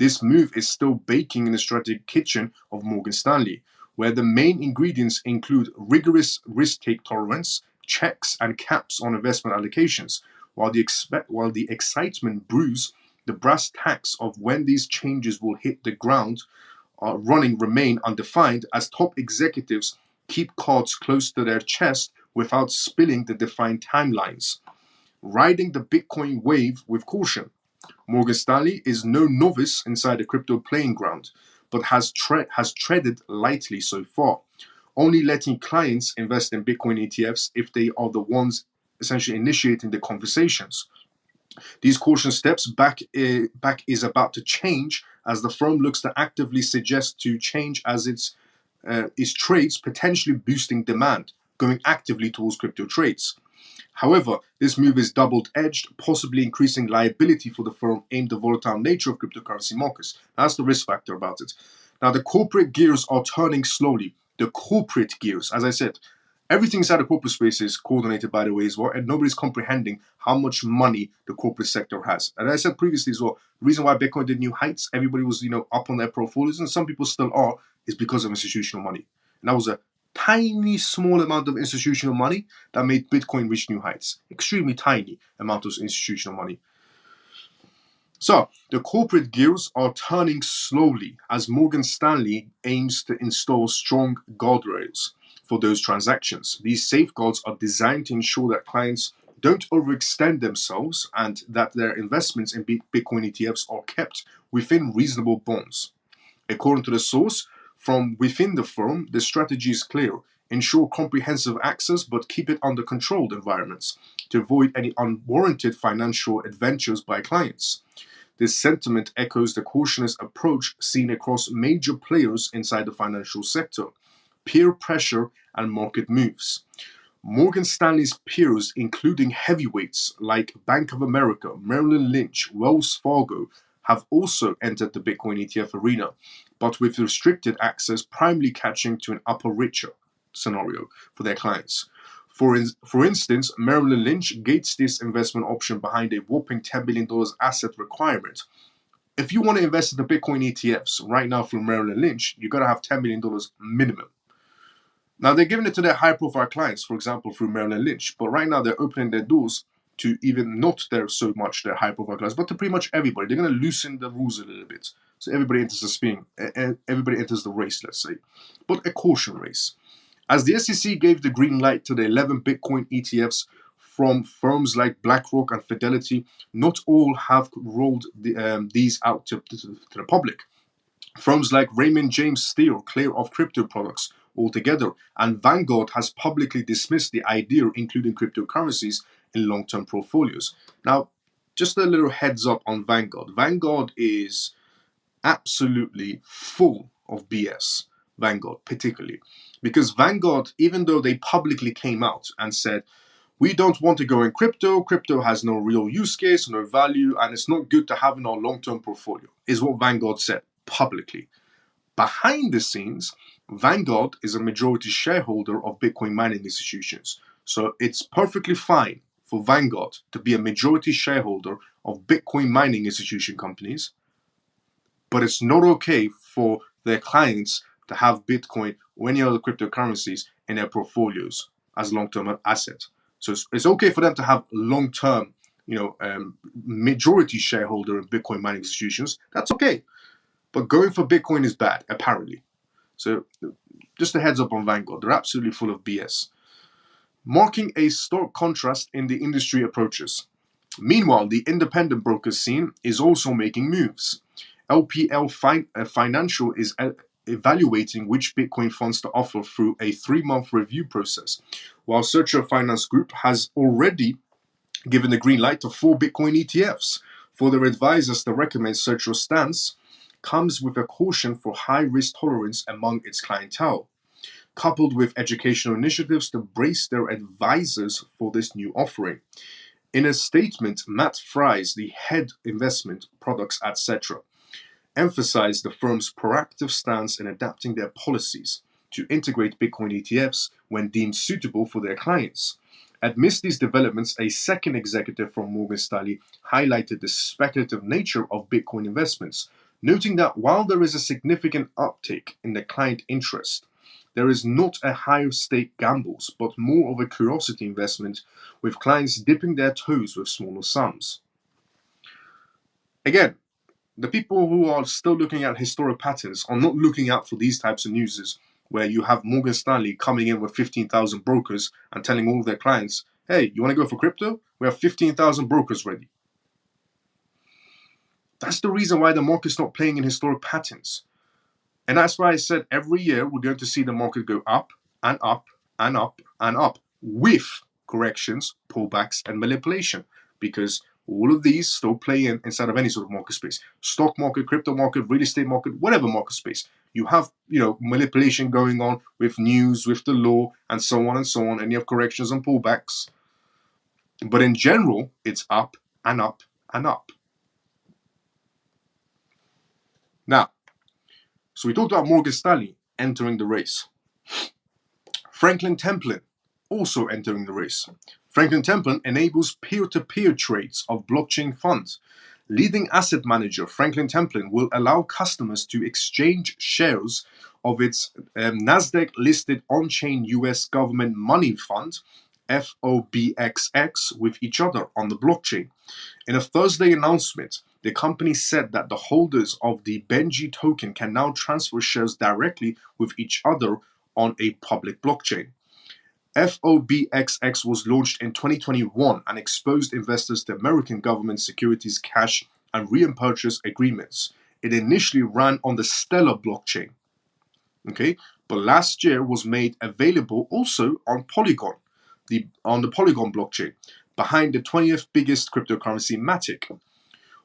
This move is still baking in the strategic kitchen of Morgan Stanley, where the main ingredients include rigorous risk-take tolerance, checks and caps on investment allocations, while the excitement brews, the brass tacks of when these changes will hit the ground running remain undefined as top executives keep cards close to their chest without spilling the defined timelines. Riding the Bitcoin wave with caution. Morgan Stanley is no novice inside the crypto playing ground, but has treaded lightly so far, only letting clients invest in Bitcoin ETFs if they are the ones essentially initiating the conversations. These caution steps back is about to change as the firm looks to actively suggest to change as its trades potentially boosting demand, going actively towards crypto trades. However, this move is double-edged, possibly increasing liability for the firm aimed at the volatile nature of cryptocurrency markets. That's the risk factor about it. Now, the corporate gears are turning slowly. The corporate gears, as I said, everything inside the corporate space is coordinated, by the way, as well, and nobody's comprehending how much money the corporate sector has. And as I said previously as well, the reason why Bitcoin did new heights, everybody was, up on their portfolios, and some people still are, is because of institutional money. And that was a tiny small amount of institutional money that made Bitcoin reach new heights. Extremely tiny amount of institutional money. So, the corporate gears are turning slowly as Morgan Stanley aims to install strong guardrails for those transactions. These safeguards are designed to ensure that clients don't overextend themselves and that their investments in Bitcoin ETFs are kept within reasonable bounds. According to the source, from within the firm, the strategy is clear. Ensure comprehensive access, but keep it under controlled environments to avoid any unwarranted financial adventures by clients. This sentiment echoes the cautious approach seen across major players inside the financial sector, peer pressure and market moves. Morgan Stanley's peers, including heavyweights like Bank of America, Merrill Lynch, Wells Fargo, have also entered the Bitcoin ETF arena, but with restricted access primarily catching to an upper richer scenario for their clients. For instance, Merrill Lynch gates this investment option behind a whopping $10 billion asset requirement. If you want to invest in the Bitcoin ETFs right now through Merrill Lynch, you got to have $10 million minimum. Now, they're giving it to their high-profile clients, for example, through Merrill Lynch, but right now they're opening their doors to even not their high-profile clients, but to pretty much everybody. They're going to loosen the rules a little bit, so everybody enters the spin, everybody enters the race, let's say, but a caution race. As the SEC gave the green light to the 11 Bitcoin ETFs from firms like BlackRock and Fidelity, not all have rolled these out to the public. Firms like Raymond James steer clear of crypto products altogether, and Vanguard has publicly dismissed the idea of including cryptocurrencies in long-term portfolios. Now, just a little heads up on Vanguard. Vanguard is absolutely full of BS. Vanguard, particularly. Because Vanguard, even though they publicly came out and said, we don't want to go in crypto has no real use case, no value, and it's not good to have in our long-term portfolio, is what Vanguard said publicly. Behind the scenes, Vanguard is a majority shareholder of Bitcoin mining institutions. So it's perfectly fine for Vanguard to be a majority shareholder of Bitcoin mining institution companies, but it's not okay for their clients to have Bitcoin or any other cryptocurrencies in their portfolios as long-term asset. So it's okay for them to have long-term, majority shareholder in Bitcoin mining institutions. That's okay. But going for Bitcoin is bad, apparently. So just a heads up on Vanguard. They're absolutely full of BS. Marking a stark contrast in the industry approaches. Meanwhile, the independent broker scene is also making moves. LPL Financial is evaluating which Bitcoin funds to offer through a 3-month review process, while Searcher Finance Group has already given the green light to 4 Bitcoin ETFs. For their advisors to recommend Searcher's stance comes with a caution for high risk tolerance among its clientele, coupled with educational initiatives to brace their advisors for this new offering. In a statement, Matt Fries, the head investment products at Searcher, emphasized the firm's proactive stance in adapting their policies to integrate Bitcoin ETFs when deemed suitable for their clients. Amidst these developments, a second executive from Morgan Stanley highlighted the speculative nature of Bitcoin investments, noting that while there is a significant uptick in the client interest, there is not a higher stake gambles, but more of a curiosity investment, with clients dipping their toes with smaller sums. Again, the people who are still looking at historic patterns are not looking out for these types of newses where you have Morgan Stanley coming in with 15,000 brokers and telling all of their clients, hey, you want to go for crypto? We have 15,000 brokers ready. That's the reason why the market's not playing in historic patterns. And that's why I said every year we're going to see the market go up and up and up and up with corrections, pullbacks, and manipulation, because all of these still play inside of any sort of market space. Stock market, crypto market, real estate market, whatever market space. You have, manipulation going on with news, with the law, and so on and so on, and you have corrections and pullbacks. But in general, it's up and up and up. Now, so we talked about Morgan Stanley entering the race. Franklin Templeton also entering the race. Franklin Templeton enables peer-to-peer trades of blockchain funds. Leading asset manager Franklin Templeton will allow customers to exchange shares of its Nasdaq-listed on-chain US government money fund, FOBXX, with each other on the blockchain. In a Thursday announcement, the company said that the holders of the Benji token can now transfer shares directly with each other on a public blockchain. FOBXX was launched in 2021 and exposed investors to American government securities cash and repurchase agreements. It initially ran on the Stellar blockchain, but last year was made available also on Polygon, on the Polygon blockchain, behind the 20th biggest cryptocurrency, Matic.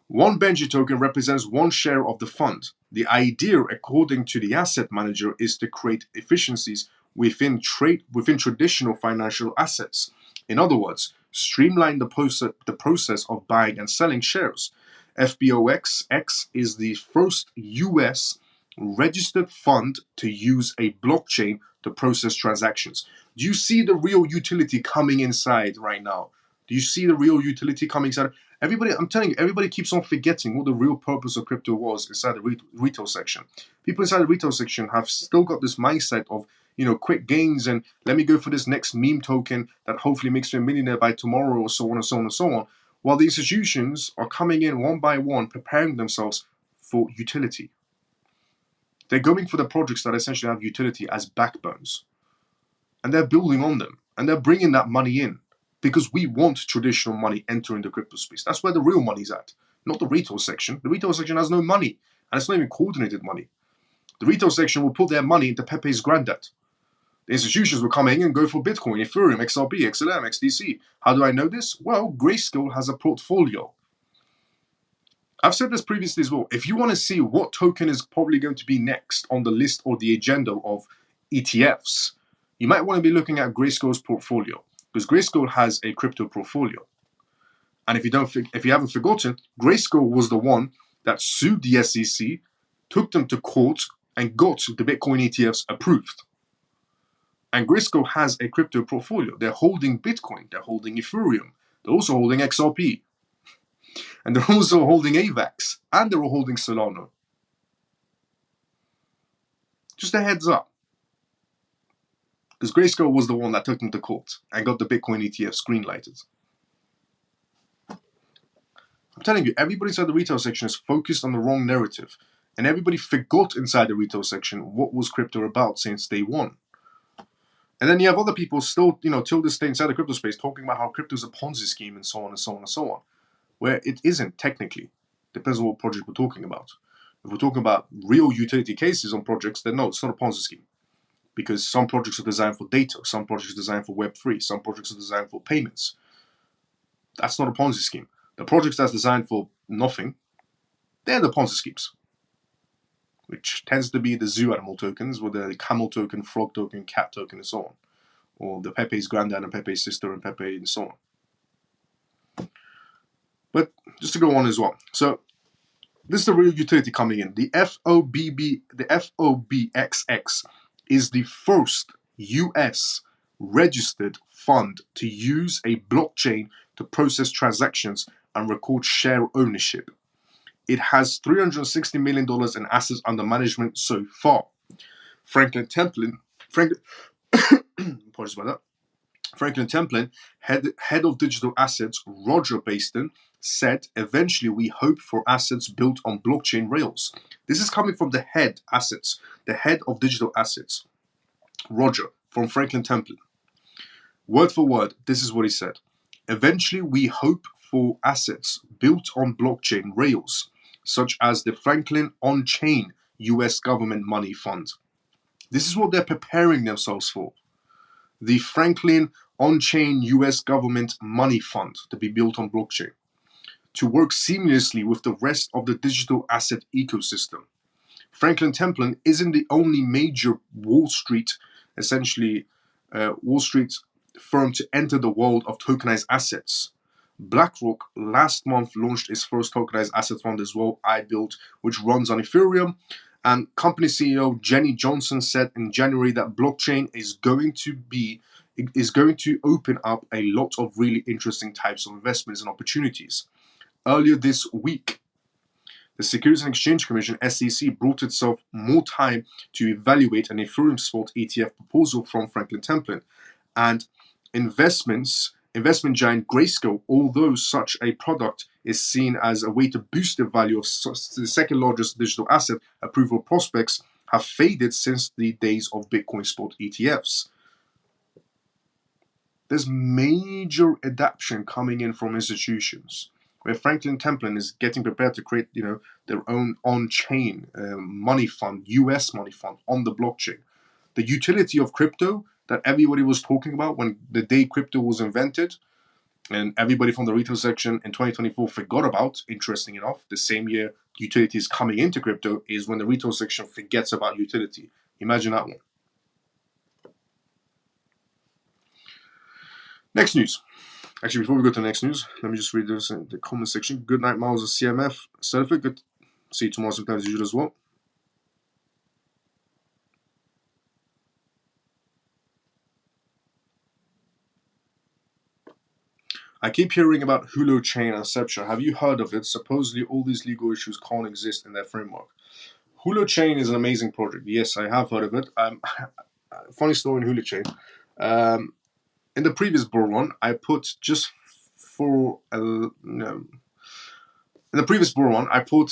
One Benji token represents one share of the fund. The idea, according to the asset manager, is to create efficiencies within traditional financial assets. In other words, streamline the process of buying and selling shares. FBOXX is the first US registered fund to use a blockchain to process transactions. Do you see the real utility coming inside right now? Do you see the real utility coming inside? I'm telling you, everybody keeps on forgetting what the real purpose of crypto was inside the retail section. People inside the retail section have still got this mindset of, quick gains and let me go for this next meme token that hopefully makes me a millionaire by tomorrow, or so on and so on and so on. While the institutions are coming in one by one, preparing themselves for utility. They're going for the projects that essentially have utility as backbones. And they're building on them. And they're bringing that money in. Because we want traditional money entering the crypto space. That's where the real money's at. Not the retail section. The retail section has no money. And it's not even coordinated money. The retail section will put their money into Pepe's granddad. The institutions will come in and go for Bitcoin, Ethereum, XRP, XLM, XDC. How do I know this? Well, Grayscale has a portfolio. I've said this previously as well. If you want to see what token is probably going to be next on the list or the agenda of ETFs, you might want to be looking at Grayscale's portfolio, because Grayscale has a crypto portfolio. And if you haven't forgotten, Grayscale was the one that sued the SEC, took them to court, and got the Bitcoin ETFs approved. And Grayscale has a crypto portfolio. They're holding Bitcoin, they're holding Ethereum, they're also holding XRP, and they're also holding AVAX, and they're holding Solana. Just a heads up. Because Grayscale was the one that took them to court and got the Bitcoin ETFs green-lighted. I'm telling you, everybody inside the retail section is focused on the wrong narrative. And everybody forgot inside the retail section what was crypto about since day one. And then you have other people still, till this day inside the crypto space talking about how crypto is a Ponzi scheme and so on and so on and so on. Where it isn't technically. Depends on what project we're talking about. If we're talking about real utility cases on projects, then no, it's not a Ponzi scheme. Because some projects are designed for data, some projects are designed for Web3, some projects are designed for payments. That's not a Ponzi scheme. The projects that's designed for nothing, they're the Ponzi schemes. Which tends to be the zoo animal tokens, with the camel token, frog token, cat token, and so on. Or the Pepe's granddad and Pepe's sister and Pepe and so on. But just to go on as well. So this is the real utility coming in. The FOBXX is the first US registered fund to use a blockchain to process transactions and record share ownership. It has $360 million in assets under management so far. Franklin Templeton, apologies about that. Franklin Templeton, head of digital assets, Roger Baston, said, "Eventually, we hope for assets built on blockchain rails." This is coming from the head of digital assets, Roger from Franklin Templeton. Word for word, this is what he said. "Eventually, we hope for assets built on blockchain rails, such as the Franklin On-Chain US Government Money Fund." This is what they're preparing themselves for. The Franklin On-Chain US Government Money Fund to be built on blockchain, to work seamlessly with the rest of the digital asset ecosystem. Franklin Templeton isn't the only major Wall Street firm to enter the world of tokenized assets. BlackRock last month launched its first tokenized asset fund as well, iBuild, which runs on Ethereum. And company CEO Jenny Johnson said in January that blockchain is going to open up a lot of really interesting types of investments and opportunities. Earlier this week, the Securities and Exchange Commission, SEC, brought itself more time to evaluate an Ethereum spot ETF proposal from Franklin Templeton. And investment giant Grayscale, although such a product is seen as a way to boost the value of the second largest digital asset, approval prospects have faded since the days of Bitcoin spot ETFs. There's major adaptation coming in from institutions, where Franklin Templeton is getting prepared to create, their own on-chain money fund, US money fund on the blockchain. The utility of crypto that everybody was talking about when the day crypto was invented, and everybody from the retail section in 2024 forgot about, interesting enough, the same year utility is coming into crypto is when the retail section forgets about utility. Imagine that one. Next news. Actually, before we go to the next news, let me just read this in the comment section. Good night, Miles of CMF. Selfie, good. See you tomorrow sometime as usual as well. I keep hearing about Hulu Chain, etc. Have you heard of it? Supposedly all these legal issues can't exist in their framework. Hulu Chain is an amazing project. Yes, I have heard of it. Funny story in Hulu Chain. In the previous bull run, I put just for in the previous bull run, I put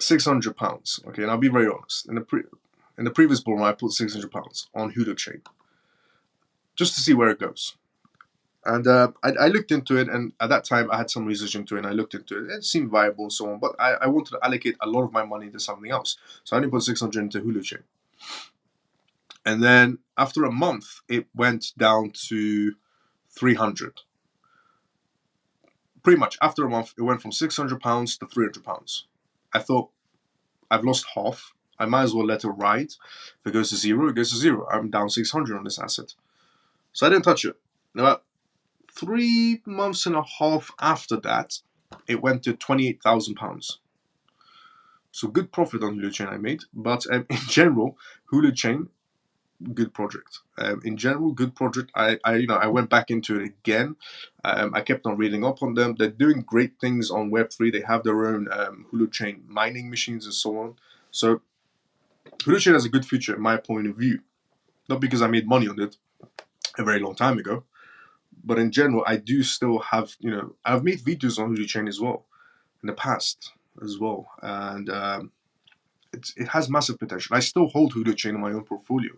£600. Okay, and I'll be very honest. In the previous bull run, I put £600 on Hulu Chain just to see where it goes. And I looked into it, and at that time I had some research into it, and I looked into it. It seemed viable and so on, but I wanted to allocate a lot of my money to something else. So I only put 600 into Hulu Chain. And then after a month, it went down to 300. Pretty much after a month, it went from £600 to £300. I thought, I've lost half. I might as well let it ride. If it goes to zero, it goes to zero. I'm down 600 on this asset. So I didn't touch it. Now, 3 months and a half after that, it went to £28,000. So good profit on Hulu Chain I made. But in general, Hulu Chain, good project. In general, good project. I went back into it again. I kept on reading up on them. They're doing great things on Web3. They have their own Hulu Chain mining machines and so on. So Hulu Chain has a good future in my point of view. Not because I made money on it a very long time ago, but in general, I do still have, I've made videos on Hulu Chain as well in the past as well, and it has massive potential. I still hold Hulu Chain in my own portfolio,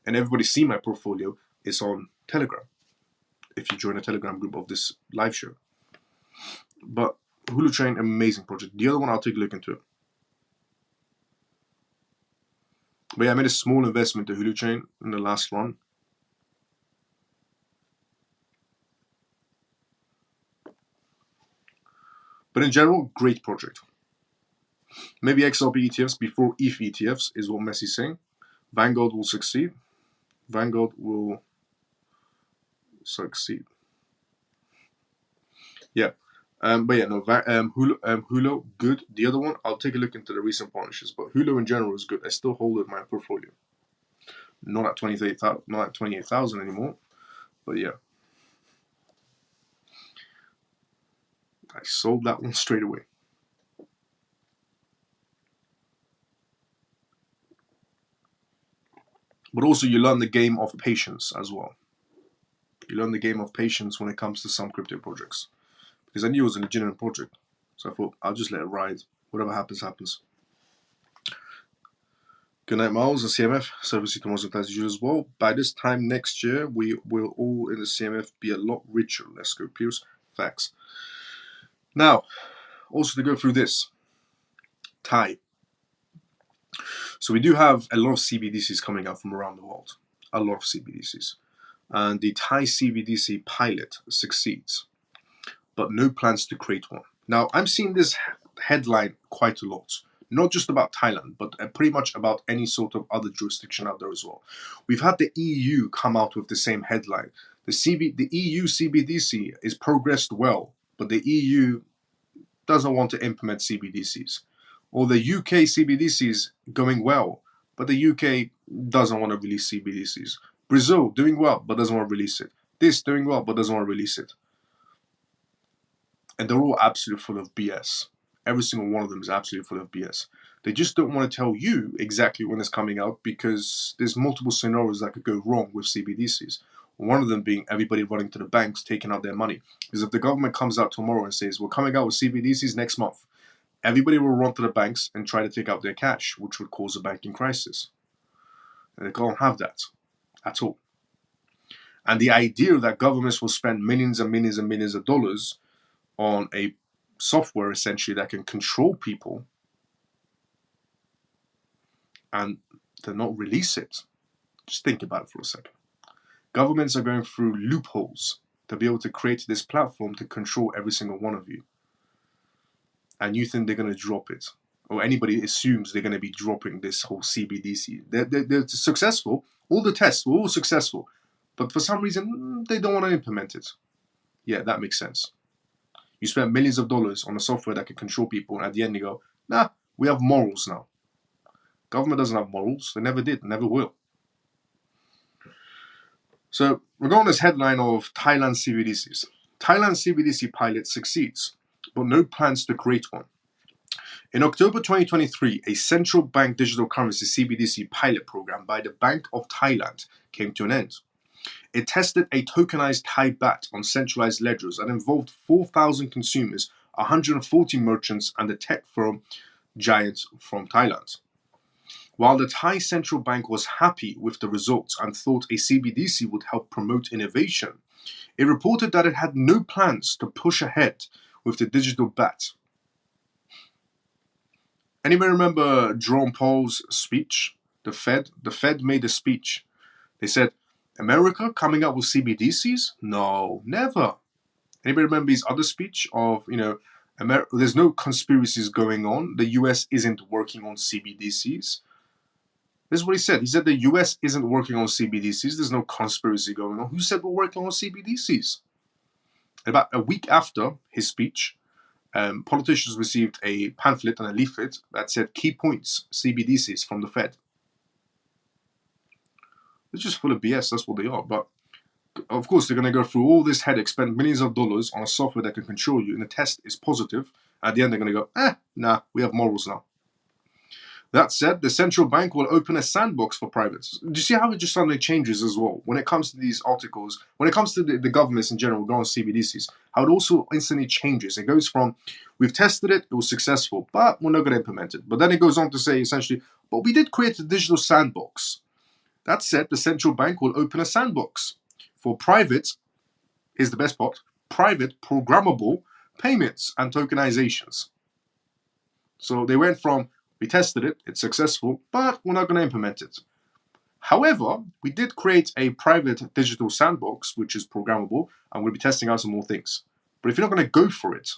and everybody see my portfolio is on Telegram. If you join a Telegram group of this live show, but Hulu Chain, amazing project. The other one, I'll take a look into it. But yeah, I made a small investment to Hulu Chain in the last run. But in general, great project. Maybe XRP ETFs before ETH ETFs is what Messi's saying. Vanguard will succeed. Vanguard will succeed. Yeah. But yeah, no, Hulu, good. The other one, I'll take a look into the recent partnerships. But Hulu in general is good. I still hold it in my portfolio. Not at 28,000 anymore. But yeah. I sold that one straight away. But also you learn the game of patience as well. You learn the game of patience when it comes to some crypto projects. Because I knew it was a legitimate project. So I thought, I'll just let it ride. Whatever happens, happens. Good night, Miles. The CMF. Service you tomorrow's as usual as well. By this time next year, we will all in the CMF be a lot richer. Let's go, Pierce. Facts. Now, also to go through this. Thai. So we do have a lot of CBDCs coming out from around the world. A lot of CBDCs. And the Thai CBDC pilot succeeds, but no plans to create one. Now, I'm seeing this headline quite a lot, not just about Thailand, but pretty much about any sort of other jurisdiction out there as well. We've had the EU come out with the same headline. The EU CBDC is progressed well, but the EU doesn't want to implement CBDCs. Or the UK CBDC is going well, but the UK doesn't want to release CBDCs. Brazil doing well, but doesn't want to release it. This doing well, but doesn't want to release it. And they're all absolutely full of BS. Every single one of them is absolutely full of BS. They just don't want to tell you exactly when it's coming out because there's multiple scenarios that could go wrong with CBDCs. One of them being everybody running to the banks, taking out their money. Because if the government comes out tomorrow and says, we're coming out with CBDCs next month, everybody will run to the banks and try to take out their cash, which would cause a banking crisis. And they can't have that at all. And the idea that governments will spend millions and millions and millions of dollars on a software essentially that can control people and to not release it. Just think about it for a second. Governments are going through loopholes to be able to create this platform to control every single one of you. And you think they're going to drop it. Or anybody assumes they're going to be dropping this whole CBDC. They're successful. All the tests were all successful. But for some reason, they don't want to implement it. Yeah, that makes sense. You spend millions of dollars on a software that can control people, and at the end you go, nah, we have morals now. Government doesn't have morals. They never did, never will. So we're going on this headline of Thailand CBDCs. Thailand CBDC pilot succeeds, but no plans to create one. In October 2023, a central bank digital currency CBDC pilot program by the Bank of Thailand came to an end. It tested a tokenized Thai baht on centralized ledgers and involved 4,000 consumers, 140 merchants, and a tech firm giant from Thailand. While the Thai central bank was happy with the results and thought a CBDC would help promote innovation, it reported that it had no plans to push ahead with the digital baht. Anybody remember Jerome Powell's speech? The Fed made a speech. They said, America coming up with CBDCs? No, never. Anybody remember his other speech of, there's no conspiracies going on. The US isn't working on CBDCs. This is what he said. He said the US isn't working on CBDCs. There's no conspiracy going on. Who said we're working on CBDCs? About a week after his speech, politicians received a pamphlet and a leaflet that said key points, CBDCs from the Fed. It's just full of BS, that's what they are. But of course, they're going to go through all this headache, spend millions of dollars on a software that can control you, and the test is positive. At the end, they're going to go, nah, we have morals now. That said, the central bank will open a sandbox for privates. Do you see how it just suddenly changes as well? When it comes to these articles, when it comes to the governments in general, going on CBDCs, how it also instantly changes. It goes from, we've tested it, it was successful, but we're not going to implement it. But then it goes on to say, essentially, but we did create a digital sandbox. That said, the central bank will open a sandbox for private, here's the best part, private programmable payments and tokenizations. So they went from, we tested it, it's successful, but we're not going to implement it. However, we did create a private digital sandbox, which is programmable, and we'll be testing out some more things. But if you're not going to go for it,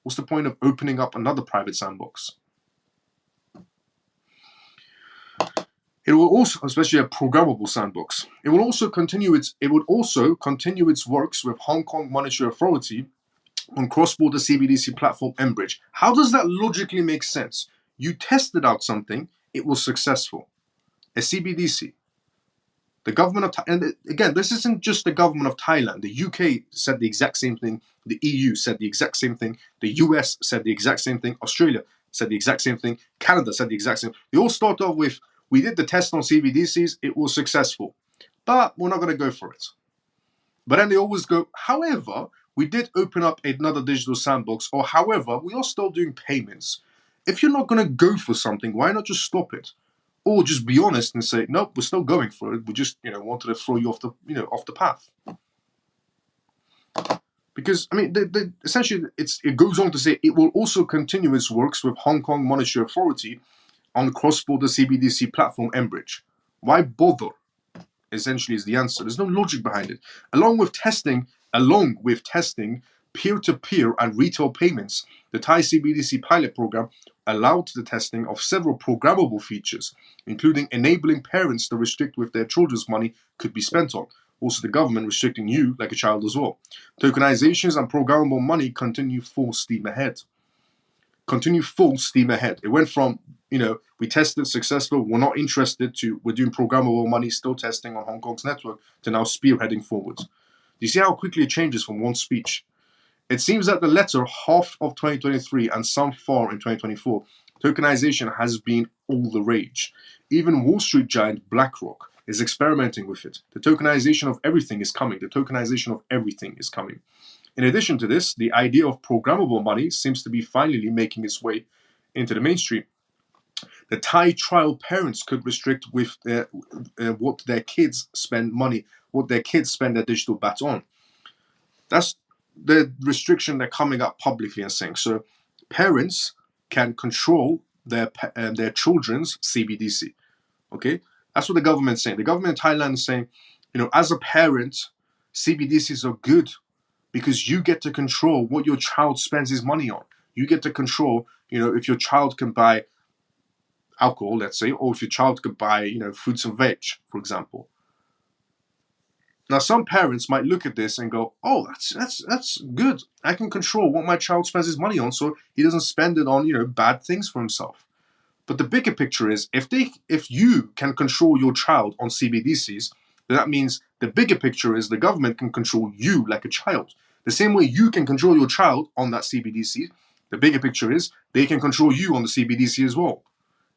what's the point of opening up another private sandbox? It will also, especially a programmable sandbox, it would also continue its works with Hong Kong Monetary Authority on cross-border CBDC platform mBridge. How does that logically make sense? You tested out something, it was successful. A CBDC. The government of and again, this isn't just the government of Thailand. The UK said the exact same thing. The EU said the exact same thing. The US said the exact same thing. Australia said the exact same thing. Canada said the exact same. They all start off with, we did the test on CBDCs, it was successful, but we're not going to go for it. But then they always go, however, we did open up another digital sandbox, or however, we are still doing payments. If you're not going to go for something, why not just stop it? Or just be honest and say, nope, we're still going for it. We just, wanted to throw you off the path. Because, I mean, essentially, it goes on to say it will also continue its works with Hong Kong Monetary Authority on the cross-border CBDC platform Enbridge. Why bother? Essentially is the answer. There's no logic behind it. Along with testing peer-to-peer and retail payments, the Thai CBDC pilot program allowed the testing of several programmable features, including enabling parents to restrict what their children's money could be spent on. Also, the government restricting you like a child as well. Tokenizations and programmable money continue full steam ahead. It went from, we tested successful, we're not interested, to we're doing programmable money, still testing on Hong Kong's network, to now spearheading forward. Do you see how quickly it changes from one speech? It seems that the latter half of 2023 and some far in 2024, tokenization has been all the rage. Even Wall Street giant BlackRock is experimenting with it. The tokenization of everything is coming. In addition to this, the idea of programmable money seems to be finally making its way into the mainstream. The Thai trial parents could restrict with what their kids spend their digital bats on. That's the restriction they're coming up publicly and saying. So parents can control their children's CBDC. Okay, that's what the government's saying. The government in Thailand is saying, as a parent, CBDCs are good because you get to control what your child spends his money on. You get to control, if your child can buy alcohol, let's say, or if your child could buy, fruits and veg, for example. Now, some parents might look at this and go, "Oh, that's good. I can control what my child spends his money on, so he doesn't spend it on, bad things for himself." But the bigger picture is, if you can control your child on CBDCs, then that means the bigger picture is the government can control you like a child. The same way you can control your child on that CBDC, the bigger picture is they can control you on the CBDC as well.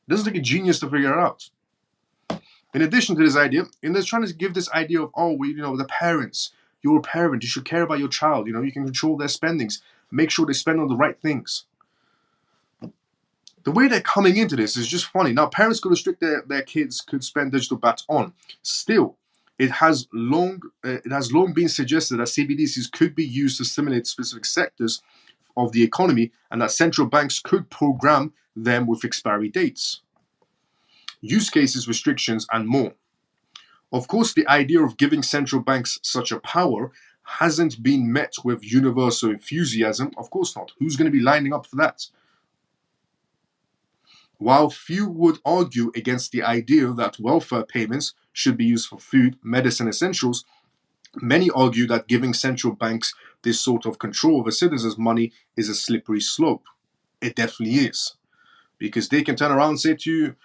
It doesn't take a genius to figure it out. In addition to this idea, they're trying to give this idea of, the parents. You're a parent. You should care about your child. You can control their spendings. Make sure they spend on the right things. The way they're coming into this is just funny. Now, parents could restrict their kids could spend digital bats on. Still, it has long been suggested that CBDCs could be used to stimulate specific sectors of the economy, and that central banks could program them with expiry dates, use cases, restrictions, and more. Of course, the idea of giving central banks such a power hasn't been met with universal enthusiasm. Of course not. Who's going to be lining up for that? While few would argue against the idea that welfare payments should be used for food, medicine, essentials, many argue that giving central banks this sort of control over citizens' money is a slippery slope. It definitely is. Because they can turn around and say to you,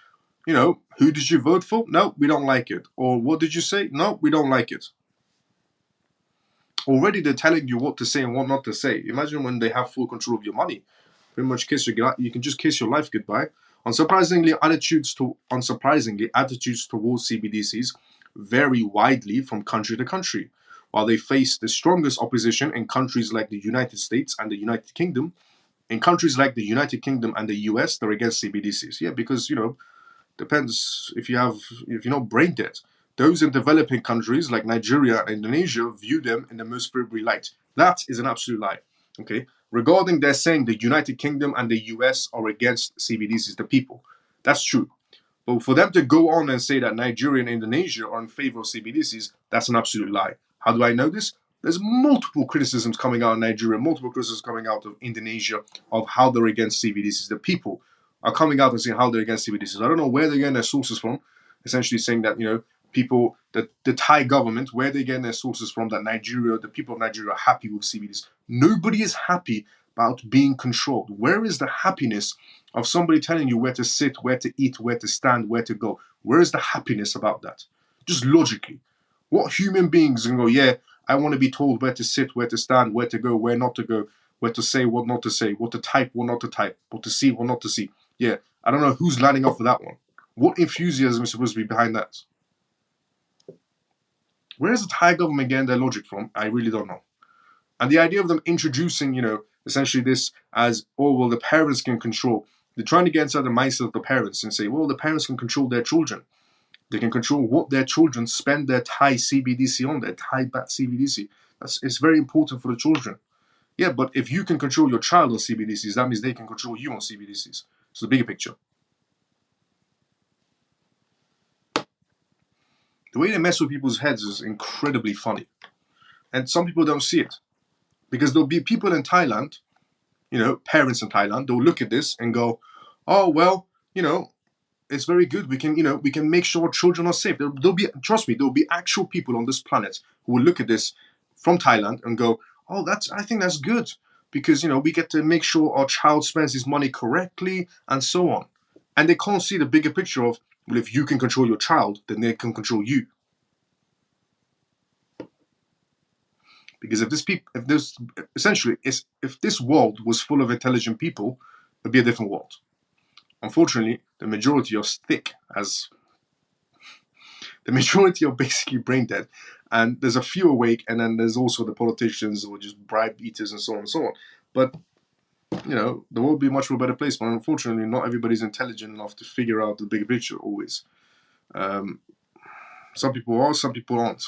who did you vote for? No, we don't like it. Or what did you say? No, we don't like it. Already they're telling you what to say and what not to say. Imagine when they have full control of your money. Pretty much you can just kiss your life goodbye. Unsurprisingly, attitudes towards CBDCs vary widely from country to country. While they face the strongest opposition in countries like the United States and the United Kingdom, in countries like the United Kingdom and the US, they're against CBDCs. Yeah, because, depends if you're not brain dead. Those in developing countries like Nigeria and Indonesia view them in the most favorable light. That is an absolute lie. Okay. Regarding they're saying the United Kingdom and the US are against CBDCs, the people. That's true. But for them to go on and say that Nigeria and Indonesia are in favor of CBDCs, that's an absolute lie. How do I know this? There's multiple criticisms coming out of Nigeria, multiple criticisms coming out of Indonesia of how they're against CBDCs. The people are coming out and saying how they're against CBDCs. I don't know where they're getting their sources from, essentially saying that, people, the Thai government, where they're getting their sources from, that the people of Nigeria are happy with CBDCs. Nobody is happy about being controlled. Where is the happiness of somebody telling you where to sit, where to eat, where to stand, where to go? Where is the happiness about that? Just logically. What human beings can go, yeah, I want to be told where to sit, where to stand, where to go, where not to go, where to say, what not to say, what to type, what not to type, what to see, what not to see. Yeah, I don't know who's lining up for that one. What enthusiasm is supposed to be behind that? Where is the Thai government getting their logic from? I really don't know. And the idea of them introducing, essentially this as, oh, well, the parents can control. They're trying to get inside the mindset of the parents and say, well, the parents can control their children. They can control what their children spend their Thai CBDC on, their Thai baht CBDC. It's very important for the children. Yeah, but if you can control your child on CBDCs, that means they can control you on CBDCs. So the bigger picture. The way they mess with people's heads is incredibly funny. And some people don't see it. Because there'll be people in Thailand, parents in Thailand, they'll look at this and go, oh, well, it's very good. We can make sure children are safe. Trust me, there'll be actual people on this planet who will look at this from Thailand and go, oh, I think that's good. Because, we get to make sure our child spends his money correctly and so on. And they can't see the bigger picture of, well, if you can control your child, then they can control you. Because if this world was full of intelligent people, it'd be a different world. Unfortunately, the majority are thick, as the majority are basically brain dead. And there's a few awake, and then there's also the politicians who are just bribe eaters and so on and so on. But, the world would be a much more better place. But unfortunately, not everybody's intelligent enough to figure out the bigger picture always. Some people are, some people aren't.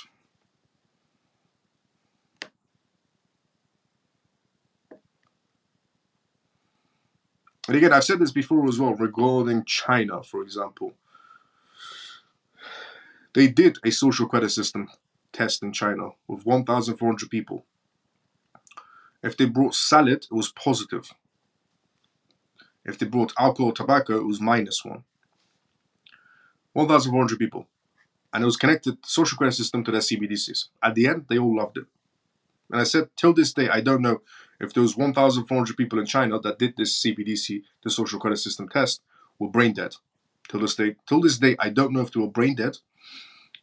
And again, I've said this before as well regarding China, for example. They did a social credit system test in China with 1,400 people. If they brought salad, it was positive. If they brought alcohol or tobacco, it was -1. 1,400 people. And it was connected, social credit system, to their CBDCs. At the end, they all loved it. And I said, till this day, I don't know if those 1,400 people in China that did this CBDC, the social credit system test, were brain dead. Till this day, I don't know if they were brain dead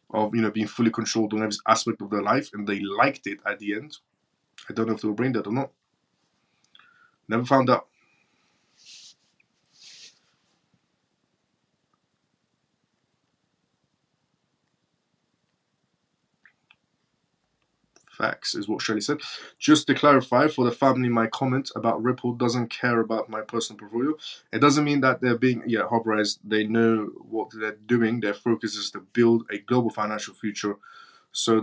of being fully controlled on every aspect of their life, and they liked it at the end. I don't know if they were brain dead or not. Never found out. Facts is what Shirley said. Just to clarify for the family, my comment about Ripple doesn't care about my personal portfolio. It doesn't mean that they're being hobrized. They know what they're doing. Their focus is to build a global financial future. So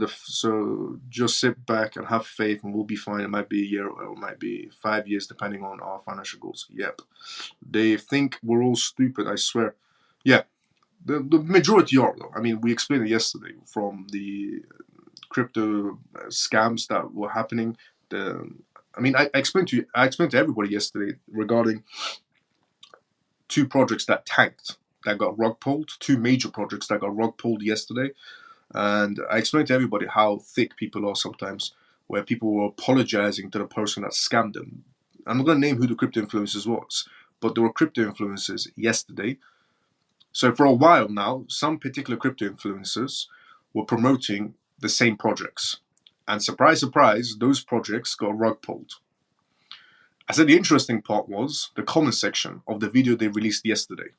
just sit back and have faith, and we'll be fine. It might be a year or it might be 5 years, depending on our financial goals. Yep. They think we're all stupid, I swear. Yeah. The majority are, though. I mean, we explained it yesterday from the crypto scams that were happening. I explained to everybody yesterday regarding 2 projects that tanked, that got rug pulled, 2 major projects that got rug pulled yesterday. And I explained to everybody how thick people are sometimes, where people were apologizing to the person that scammed them. I'm not going to name who the crypto influencers was, but there were crypto influencers yesterday. So for a while now, some particular crypto influencers were promoting the same projects. And surprise, surprise, those projects got rug pulled. I said the interesting part was the comment section of the video they released yesterday.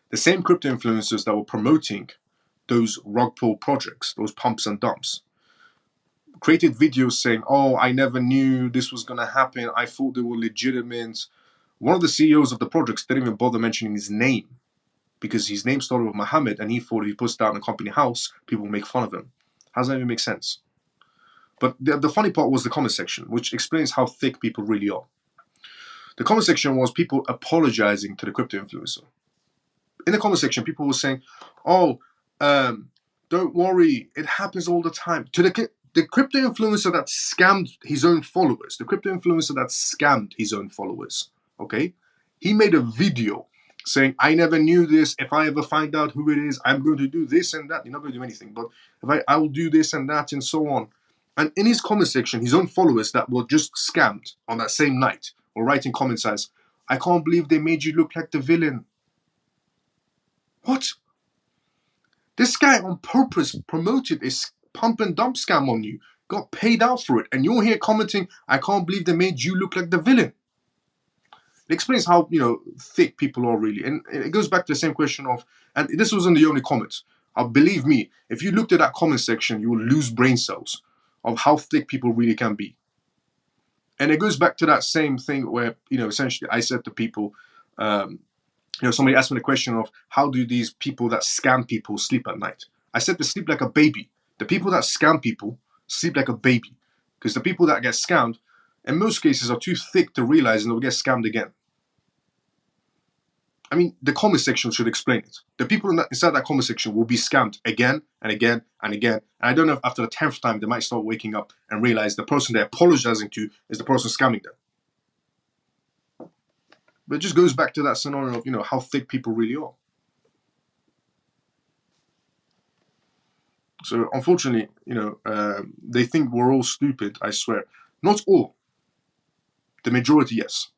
The same crypto influencers that were promoting those rug pull projects, those pumps and dumps, created videos saying, oh, I never knew this was going to happen. I thought they were legitimate. One of the CEOs of the projects didn't even bother mentioning his name, because his name started with Mohammed, and he thought if he puts down a company house, people will make fun of him. How does that even make sense? But the funny part was the comment section, which explains how thick people really are. The comment section was people apologizing to the crypto influencer. In the comment section, people were saying, oh, don't worry, it happens all the time. To the crypto influencer that scammed his own followers, okay? He made a video saying, I never knew this. If I ever find out who it is, I'm going to do this and that. You're not going to do anything, but if I will do this and that and so on. And in his comment section, his own followers that were just scammed on that same night were writing comments as, I can't believe they made you look like the villain. What? This guy on purpose promoted a pump and dump scam on you, got paid out for it, and you're here commenting, I can't believe they made you look like the villain. It explains how, thick people are really. And it goes back to the same question of, and this wasn't the only comment. Believe me, if you looked at that comment section, you will lose brain cells of how thick people really can be. And it goes back to that same thing where, essentially I said to people, somebody asked me the question of how do these people that scam people sleep at night? I said they sleep like a baby. The people that scam people sleep like a baby. Because the people that get scammed, in most cases, are too thick to realize and they'll get scammed again. I mean, the comment section should explain it. The people inside that comment section will be scammed again and again and again. And I don't know if after the 10th time they might start waking up and realize the person they're apologizing to is the person scamming them. But it just goes back to that scenario of, how thick people really are. So unfortunately, they think we're all stupid, I swear. Not all. The majority, yes.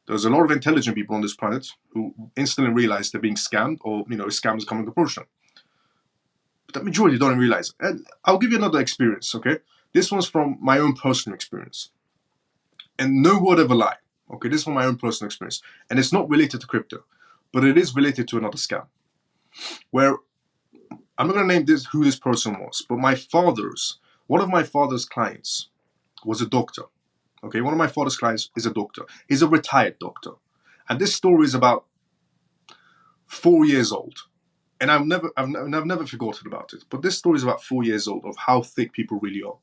There's a lot of intelligent people on this planet who instantly realize they're being scammed or, scams coming to approach them. But the majority don't realize it. And I'll give you another experience, okay? This one's from my own personal experience. And no word ever lie. Okay, this is from my own personal experience. And it's not related to crypto, but it is related to another scam. Where, I'm not going to name who this person was, but one of my father's clients was a doctor. Okay, one of my father's clients is a doctor. He's a retired doctor. And this story is about 4 years old. And I've never forgotten about it. But this story is about 4 years old of how thick people really are.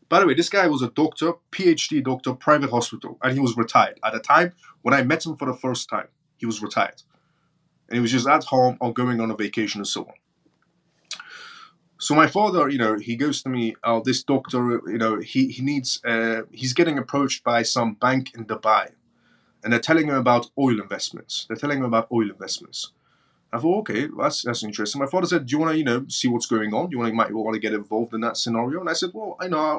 By the way, this guy was a doctor, PhD doctor, private hospital, and he was retired. At the time, when I met him for the first time, he was retired. And he was just at home or going on a vacation and so on. So my father, he goes to me, this doctor, he needs, he's getting approached by some bank in Dubai. And they're telling him about oil investments. I thought, okay, that's interesting. My father said, do you want to, see what's going on? You might want to get involved in that scenario? And I said, well,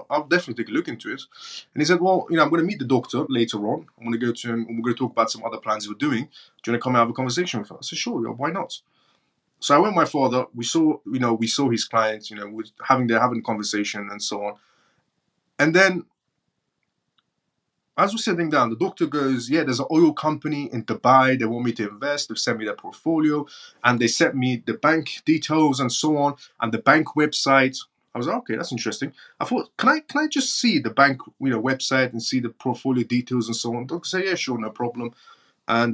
I'll definitely take a look into it. And he said, well, I'm going to meet the doctor later on. I'm going to go to him and we're going to talk about some other plans we're doing. Do you want to come and have a conversation with him? I said, sure, why not? So I went with my father. We saw his clients. We're having a conversation and so on. And then, as we're sitting down, the doctor goes, yeah, there's an oil company in Dubai. They want me to invest. They've sent me their portfolio, and they sent me the bank details and so on, and the bank website. I was like, okay, that's interesting. I thought, can I just see the bank, website and see the portfolio details and so on? The doctor said, yeah, sure, no problem. And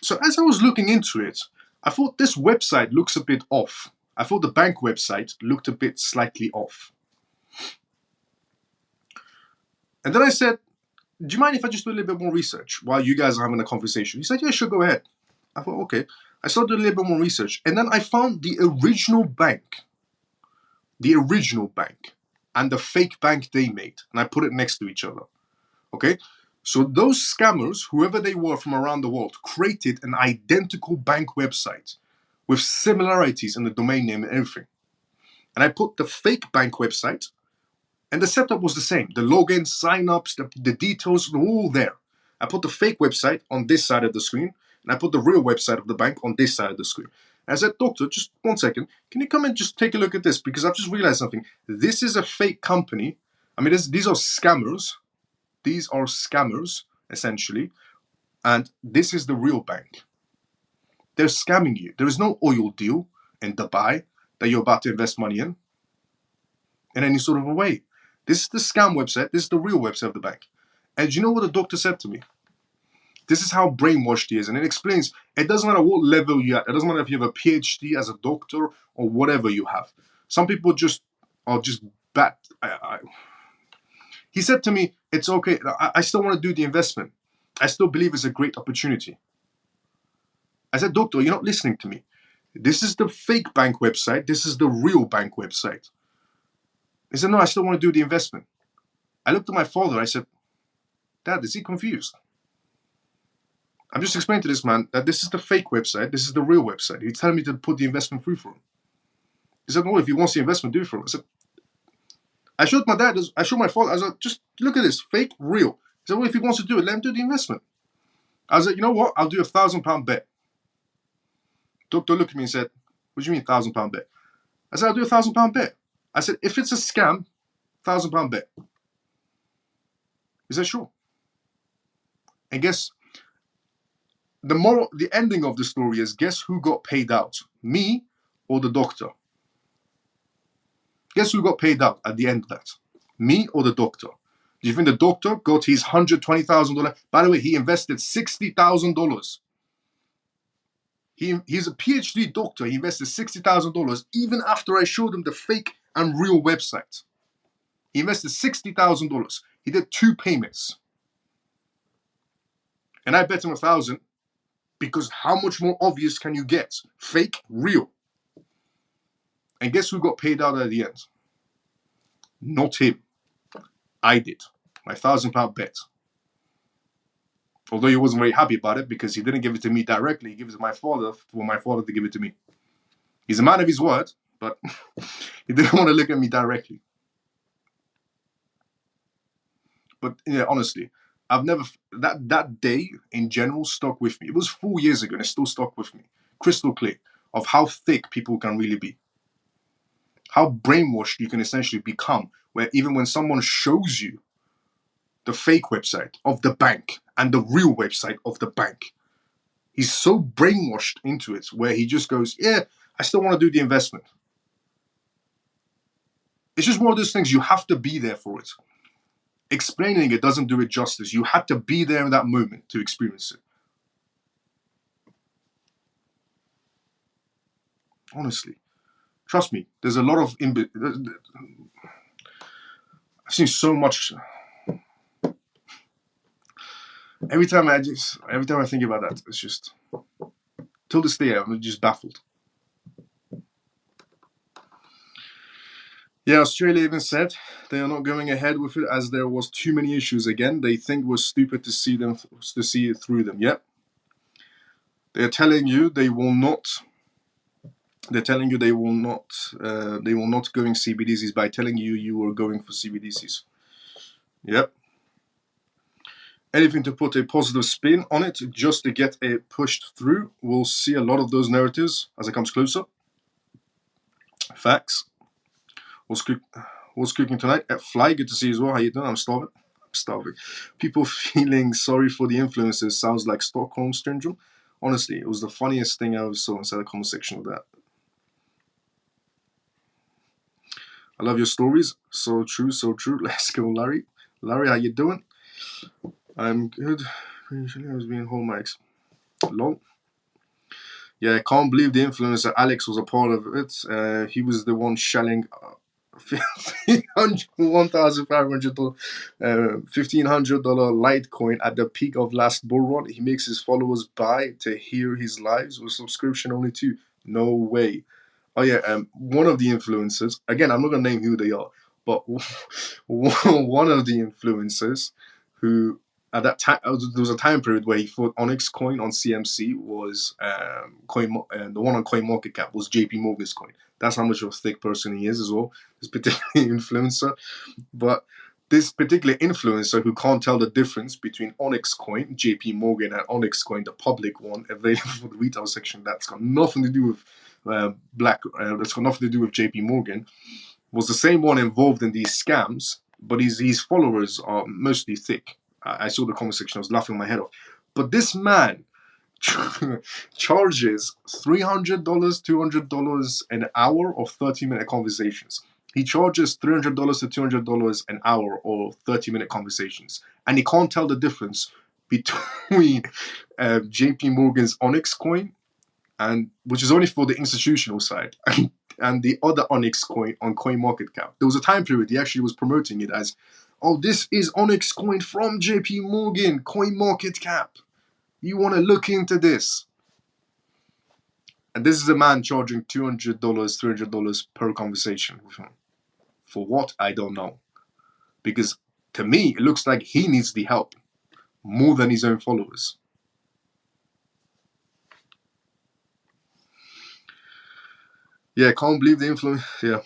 so as I was looking into it, I thought this website looks a bit off. I thought the bank website looked a bit slightly off. And then I said, do you mind if I just do a little bit more research while you guys are having a conversation? He said, yeah, sure, go ahead. I thought, okay. I started doing a little bit more research. And then I found the original bank, and the fake bank they made. And I put it next to each other. Okay? So those scammers, whoever they were from around the world, created an identical bank website with similarities in the domain name and everything. And I put the fake bank website, and the setup was the same. The login, signups, the details were all there. I put the fake website on this side of the screen, and I put the real website of the bank on this side of the screen. And I said, doctor, just 1 second. Can you come and just take a look at this? Because I've just realized something. This is a fake company. I mean, these are scammers. These are scammers, essentially. And this is the real bank. They're scamming you. There is no oil deal in Dubai that you're about to invest money in any sort of a way. This is the scam website. This is the real website of the bank. And you know what the doctor said to me? This is how brainwashed he is. And it explains, it doesn't matter what level you're at. It doesn't matter if you have a PhD as a doctor or whatever you have. Some people are just bad. He said to me, it's okay. I still want to do the investment. I still believe it's a great opportunity. I said, doctor, you're not listening to me. This is the fake bank website. This is the real bank website. He said, no, I still want to do the investment. I looked at my father. I said, Dad, is he confused? I'm just explaining to this man that this is the fake website. This is the real website. He's telling me to put the investment through for him. He said, no, if he wants the investment, do it for him. I said, I showed my dad, I showed my father. I said, just look at this, fake, real. He said, well, if he wants to do it, let him do the investment. I said, you know what? I'll do £1,000 bet. Doctor looked at me and said, what do you mean £1,000 bet? I said, I'll do £1,000 bet. I said, if it's a scam, £1,000 bet. He said, sure. And And guess the ending of the story is, guess who got paid out? Me or the doctor? Guess who got paid out at the end of that? Me or the doctor? Do you think the doctor got his $120,000? By the way, he invested $60,000. He's a PhD doctor. He invested $60,000 even after I showed him the fake and real website. He invested $60,000. He did 2 payments. And I bet him 1,000 because how much more obvious can you get? Fake, real. And guess who got paid out at the end? Not him. I did. My £1,000 bet. Although he wasn't very happy about it because he didn't give it to me directly. He gave it to my father for my father to give it to me. He's a man of his word, but he didn't want to look at me directly. But yeah, honestly, I've never that day in general stuck with me. It was 4 years ago and it still stuck with me. Crystal clear of how thick people can really be. How brainwashed you can essentially become, where even when someone shows you the fake website of the bank and the real website of the bank, he's so brainwashed into it where he just goes, yeah, I still want to do the investment. It's just one of those things, you have to be there for it. Explaining it doesn't do it justice. You had to be there in that moment to experience it. Honestly. Trust me, there's a lot of... I've seen so much... Every time I think about that, it's just... Till this day, I'm just baffled. Yeah, Australia even said they are not going ahead with it as there was too many issues again. They think it was stupid to see it through them. Yep. They're telling you they will not... They're telling you they will not going CBDCs by telling you are going for CBDCs. Yep. Anything to put a positive spin on it just to get it pushed through. We'll see a lot of those narratives as it comes closer. Facts. What's cooking tonight? Fly, good to see you as well. How you doing? I'm starving. People feeling sorry for the influencers sounds like Stockholm Syndrome. Honestly, it was the funniest thing I ever saw inside the comment section of that. I love your stories. So true, so true. Let's go, Larry. Larry, how you doing? I'm good. Usually I was being home mics. Lol. Yeah, I can't believe the influencer Alex was a part of it. He was the one shelling $1,500 $1,500 Litecoin at the peak of last bull run. He makes his followers buy to hear his lives with subscription only too. No way. Oh yeah, one of the influencers, again, I'm not gonna name who they are, but one of the influencers who at that time, there was a time period where he thought Onyx coin on CMC was the one on CoinMarketCap was JP Morgan's coin. That's how much of a thick person he is as well, this particular influencer. But this particular influencer who can't tell the difference between Onyx coin, JP Morgan, and Onyx coin, the public one available for the retail section, that's got nothing to do with that's got nothing to do with JP Morgan, was the same one involved in these scams, but his followers are mostly thick. I saw the comment section, I was laughing my head off. But this man charges $300, $200 an hour of 30-minute conversations. He charges $300 to $200 an hour or 30-minute conversations. And he can't tell the difference between JP Morgan's Onyx coin, and which is only for the institutional side, and the other Onyx coin on CoinMarketCap. There was a time period he actually was promoting it as, oh, this is Onyx coin from JP Morgan, CoinMarketCap. You want to look into this. And this is a man charging $200, $300 per conversation with him. For what? I don't know. Because to me, it looks like he needs the help more than his own followers. Yeah, can't believe the influence. Yeah.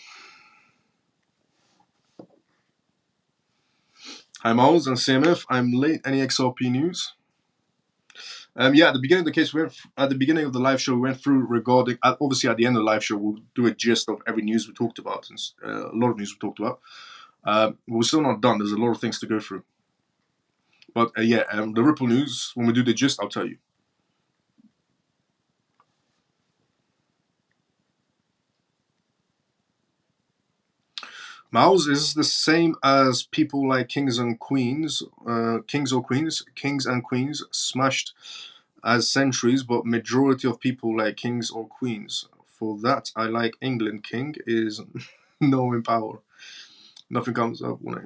Hi, Miles and CMF. I'm late. Any XRP news? Yeah, at the beginning of the case, at the beginning of the live show, we went through regarding. Obviously, at the end of the live show, we'll do a gist of every news we talked about, and a lot of news we talked about. We're still not done. There's a lot of things to go through. But yeah, the Ripple news, when we do the gist, I'll tell you. Mouse is the same as people like kings and queens, kings and queens smashed as centuries, but majority of people like kings or queens. For that, I like England. King is no in power. Nothing comes up when I.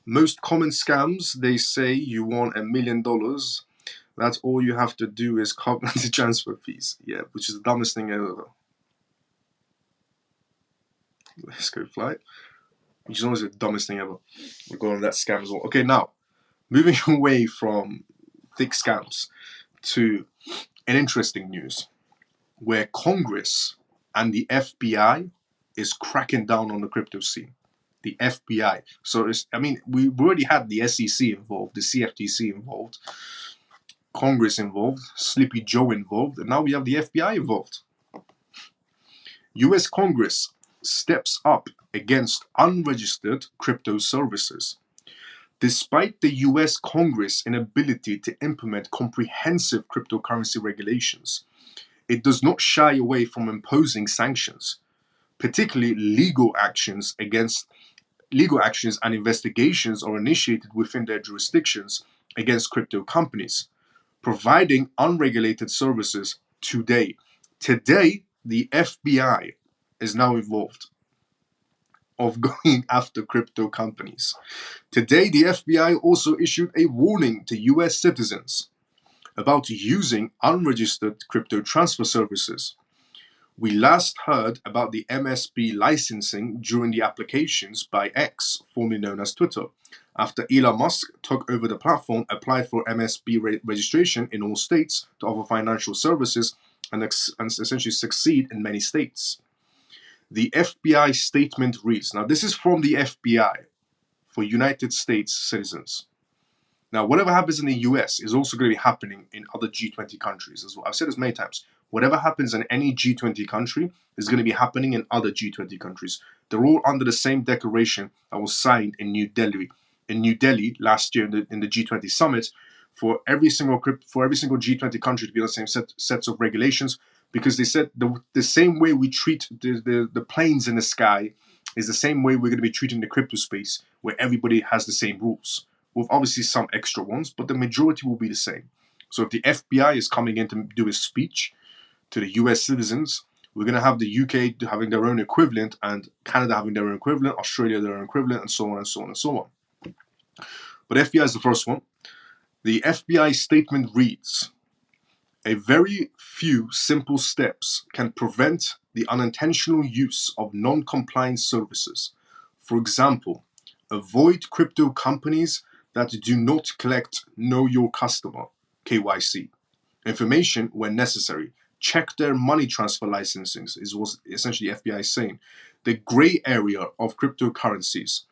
Most common scams, they say you want $1 million. That's all you have to do is cover the transfer fees. Yeah, which is the dumbest thing ever. Let's go flight. Which is always the dumbest thing ever. We're going on that scam as well. Okay, now moving away from thick scams to an interesting news where Congress and the FBI is cracking down on the crypto scene. The FBI. So it's, I mean, we already had the SEC involved, the CFTC involved, Congress involved, Sleepy Joe involved, and now we have the FBI involved. US Congress steps up against unregistered crypto services. Despite the US Congress' inability to implement comprehensive cryptocurrency regulations, it does not shy away from imposing sanctions, particularly legal actions and investigations are initiated within their jurisdictions against crypto companies, providing unregulated services today. Today, the FBI is now involved of going after crypto companies. Today, the FBI also issued a warning to US citizens about using unregistered crypto transfer services. We last heard about the MSB licensing during the applications by X, formerly known as Twitter, after Elon Musk took over the platform, applied for MSB registration in all states to offer financial services and essentially succeed in many states. The FBI statement reads, now this is from the FBI for United States citizens. Now, whatever happens in the US is also going to be happening in other G20 countries as well. I've said this many times. Whatever happens in any G20 country is going to be happening in other G20 countries. They're all under the same declaration that was signed in New Delhi. In New Delhi last year in the G20 summit, for every single G20 country to be on the same sets of regulations, because they said the same way we treat the planes in the sky is the same way we're going to be treating the crypto space, where everybody has the same rules, with obviously some extra ones, but the majority will be the same. So if the FBI is coming in to do a speech to the US citizens, we're going to have the UK having their own equivalent, and Canada having their own equivalent, Australia their own equivalent, and so on and so on and so on. But FBI is the first one. The FBI statement reads, a very few simple steps can prevent the unintentional use of non-compliant services. For example, avoid crypto companies that do not collect Know Your Customer, KYC, information when necessary. Check their money transfer licensings, is what essentially the FBI is saying. The gray area of cryptocurrencies.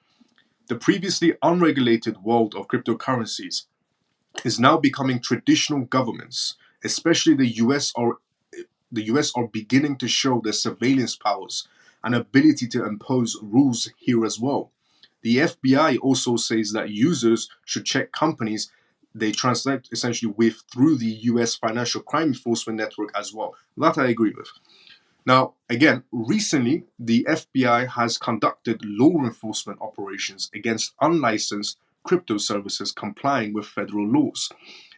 The previously unregulated world of cryptocurrencies is now becoming traditional governments, especially the US are beginning to show their surveillance powers and ability to impose rules here as well. The FBI also says that users should check companies they transact essentially with through the US financial crime enforcement network as well. That I agree with. Now, again, recently the FBI has conducted law enforcement operations against unlicensed crypto services complying with federal laws.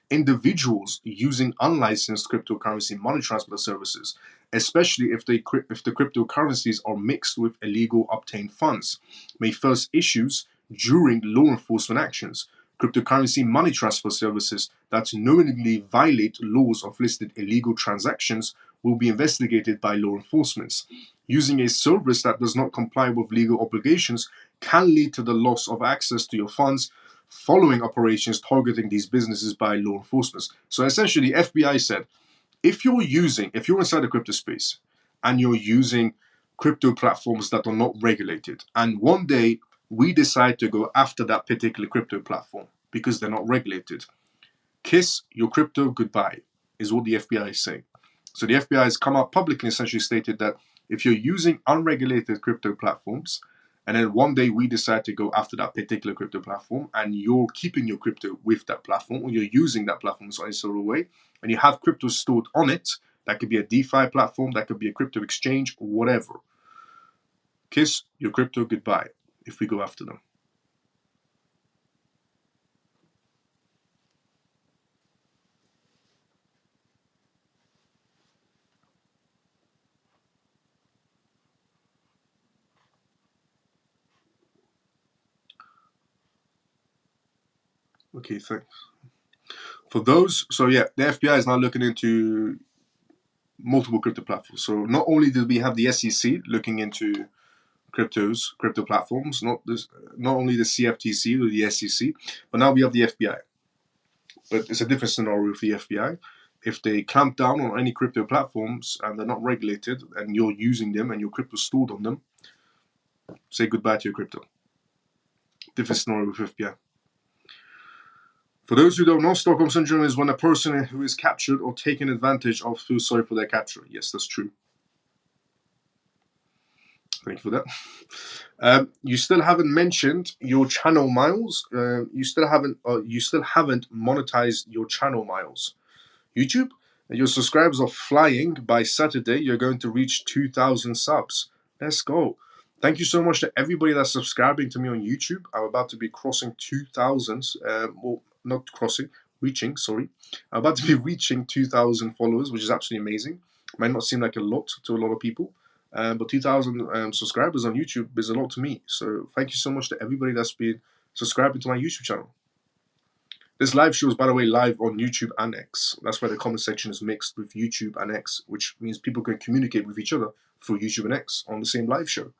Individuals using unlicensed cryptocurrency money transfer services, especially if the cryptocurrencies are mixed with illegal obtained funds, may face issues during law enforcement actions. Cryptocurrency money transfer services that knowingly violate laws of listed illegal transactions will be investigated by law enforcement. Using a service that does not comply with legal obligations can lead to the loss of access to your funds following operations targeting these businesses by law enforcement. So essentially, the FBI said, if you're inside the crypto space and you're using crypto platforms that are not regulated, and one day we decide to go after that particular crypto platform because they're not regulated, kiss your crypto goodbye, is what the FBI is saying. So the FBI has come out publicly and essentially stated that if you're using unregulated crypto platforms and then one day we decide to go after that particular crypto platform, and you're keeping your crypto with that platform, or you're using that platform in some sort of way, and you have crypto stored on it. That could be a DeFi platform, that could be a crypto exchange, whatever. Kiss your crypto goodbye if we go after them. Okay, thanks. For those, so yeah, the FBI is now looking into multiple crypto platforms. So not only did we have the SEC looking into crypto platforms, not only the CFTC or the SEC, but now we have the FBI. But it's a different scenario with the FBI. If they clamp down on any crypto platforms and they're not regulated, and you're using them and your crypto stored on them, say goodbye to your crypto. Different scenario with FBI. For those who don't know, Stockholm Syndrome is when a person who is captured or taken advantage of feels sorry for their capture. Yes, that's true. Thank you for that. You still haven't mentioned your channel miles. You still haven't monetized your channel miles. YouTube, your subscribers are flying. By Saturday, you're going to reach 2,000 subs. Let's go. Thank you so much to everybody that's subscribing to me on YouTube. I'm about to be crossing 2,000. Well, not crossing, reaching, sorry. I'm about to be reaching 2,000 followers, which is absolutely amazing. Might not seem like a lot to a lot of people, but 2,000 subscribers on YouTube is a lot to me. So thank you so much to everybody that's been subscribing to my YouTube channel. This live show is, by the way, live on YouTube and X. That's why the comment section is mixed with YouTube and X, which means people can communicate with each other through YouTube and X on the same live show.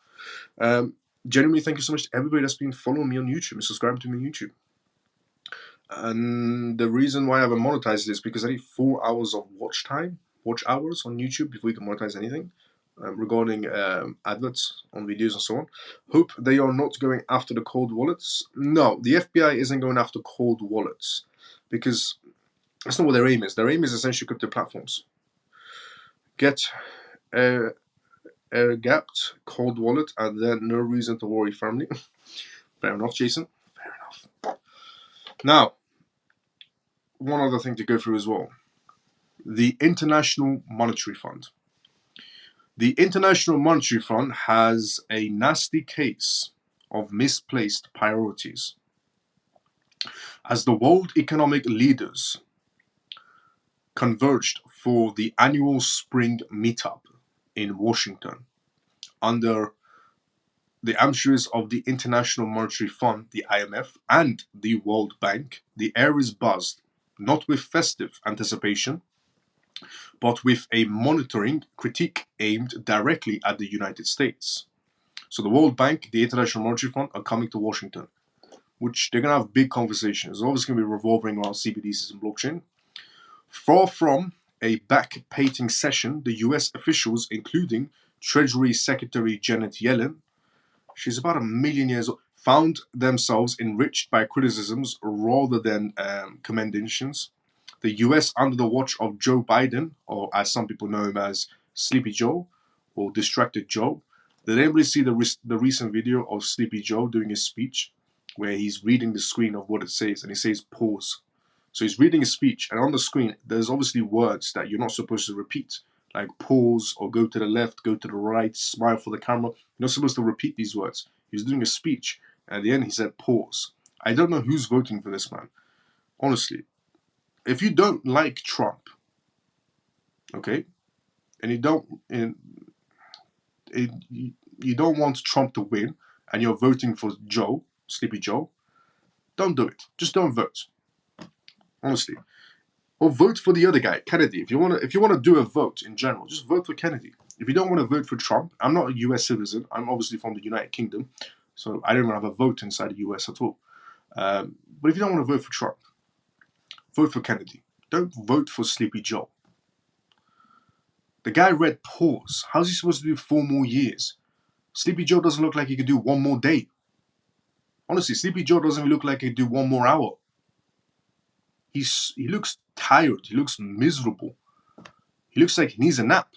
Genuinely, thank you so much to everybody that's been following me on YouTube and subscribing to me on YouTube. And the reason why I haven't monetized this is because I need 4 hours of watch hours on YouTube before you can monetize anything regarding adverts on videos and so on. Hope they are not going after the cold wallets. No, the FBI isn't going after cold wallets because that's not what their aim is. Their aim is essentially crypto platforms. Get air-gapped, cold wallet, and then no reason to worry, family. Fair enough, Jason. Fair enough. Now, one other thing to go through as well. The International Monetary Fund. The International Monetary Fund has a nasty case of misplaced priorities. As the world economic leaders converged for the annual spring meetup in Washington under the auspices of the International Monetary Fund, the IMF, and the World Bank, the air is buzzed, not with festive anticipation, but with a monitoring critique aimed directly at the United States. So the World Bank, the International Monetary Fund are coming to Washington, which they're going to have big conversations. It's always going to be revolving around CBDCs and blockchain. Far from a back-pating session, the US officials, including Treasury Secretary Janet Yellen, she's about 1 million years old, found themselves enriched by criticisms rather than commendations. The US, under the watch of Joe Biden, or as some people know him as Sleepy Joe or Distracted Joe, did anybody see the recent video of Sleepy Joe doing his speech where he's reading the screen of what it says and he says pause? So he's reading a speech, and on the screen there's obviously words that you're not supposed to repeat, like pause or go to the left, go to the right, smile for the camera. You're not supposed to repeat these words. He was doing a speech, and at the end he said pause. I don't know who's voting for this man. Honestly, if you don't like Trump, okay, and you don't want Trump to win, and you're voting for Joe, Sleepy Joe, don't do it. Just don't vote. Honestly. Or vote for the other guy, Kennedy. If you wanna do a vote in general, just vote for Kennedy. If you don't want to vote for Trump, I'm not a US citizen. I'm obviously from the United Kingdom, so I don't even have a vote inside the US at all. But if you don't want to vote for Trump, vote for Kennedy. Don't vote for Sleepy Joe. The guy read pause. How's he supposed to do 4 more years? Sleepy Joe doesn't look like he could do 1 more day. Honestly, Sleepy Joe doesn't even look like he could do 1 more hour. He looks tired. He looks miserable. He looks like he needs a nap.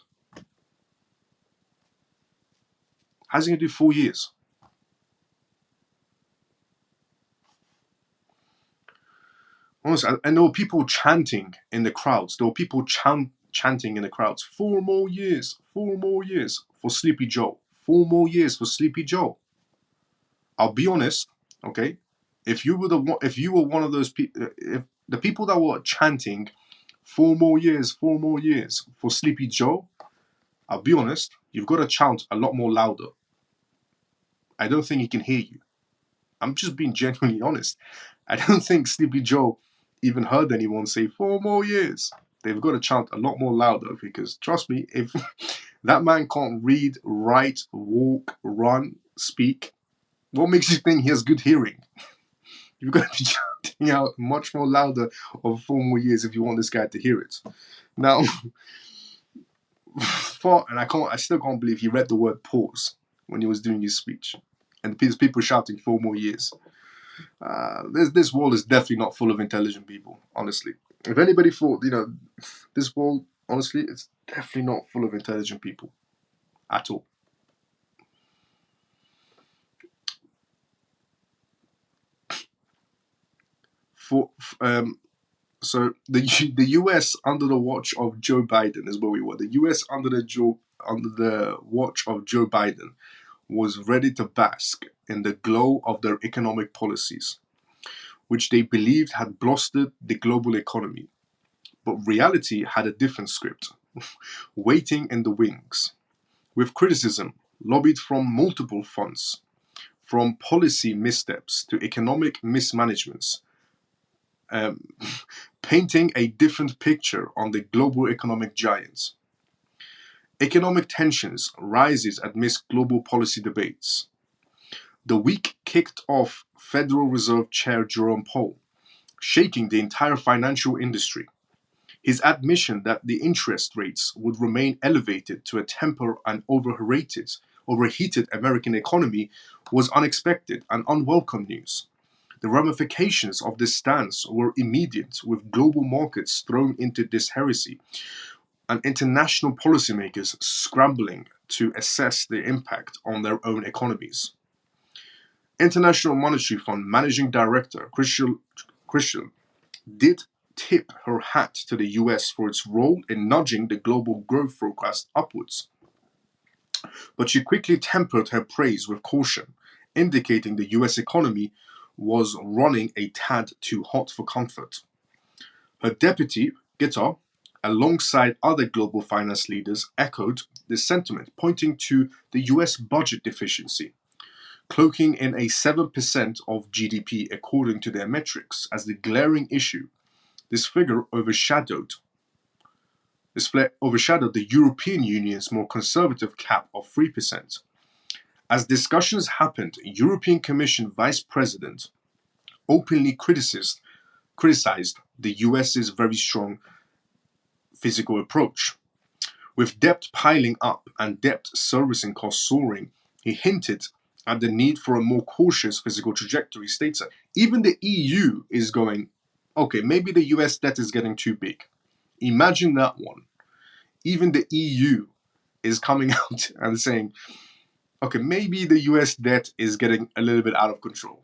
How's he going to do 4 years? Honestly, and there were people chanting in the crowds. There were people chanting in the crowds. 4 more years, 4 more years for Sleepy Joe. 4 more years for Sleepy Joe. I'll be honest, okay. If you were one of those people, if the people that were chanting 4 more years, 4 more years for Sleepy Joe, I'll be honest, you've got to chant a lot more louder. I don't think he can hear you. I'm just being genuinely honest. I don't think Sleepy Joe even heard anyone say 4 more years. They've got to chant a lot more louder because, trust me, if that man can't read, write, walk, run, speak, what makes you think he has good hearing? You've got to be chanting out much more louder of 4 more years if you want this guy to hear it. Now, I still can't believe he read the word pause when he was doing his speech, and there's people shouting 4 more years. This world is definitely not full of intelligent people, honestly. If anybody thought, this world, honestly, it's definitely not full of intelligent people at all. So the U.S. under the watch of Joe Biden is where we were. The U.S. under the watch of Joe Biden was ready to bask in the glow of their economic policies, which they believed had blustered the global economy. But reality had a different script, waiting in the wings, with criticism lobbied from multiple fronts, from policy missteps to economic mismanagements, um, painting a different picture on the global economic giants. Economic tensions rises amidst global policy debates. The week kicked off Federal Reserve Chair Jerome Powell, shaking the entire financial industry. His admission that the interest rates would remain elevated to temper an overheated American economy was unexpected and unwelcome news. The ramifications of this stance were immediate, with global markets thrown into this heresy and international policymakers scrambling to assess the impact on their own economies. International Monetary Fund Managing Director Christian did tip her hat to the US for its role in nudging the global growth forecast upwards, but she quickly tempered her praise with caution, indicating the US economy was running a tad too hot for comfort. Her deputy, Gitter, alongside other global finance leaders, echoed this sentiment, pointing to the US budget deficiency, cloaking in a 7% of GDP according to their metrics as the glaring issue. This figure overshadowed the European Union's more conservative cap of 3%. As discussions happened, European Commission Vice President openly criticized the US's very strong fiscal approach. With debt piling up and debt servicing costs soaring, he hinted at the need for a more cautious fiscal trajectory, states that even the EU is going, okay, maybe the US debt is getting too big. Imagine that one. Even the EU is coming out and saying, okay, maybe the US debt is getting a little bit out of control.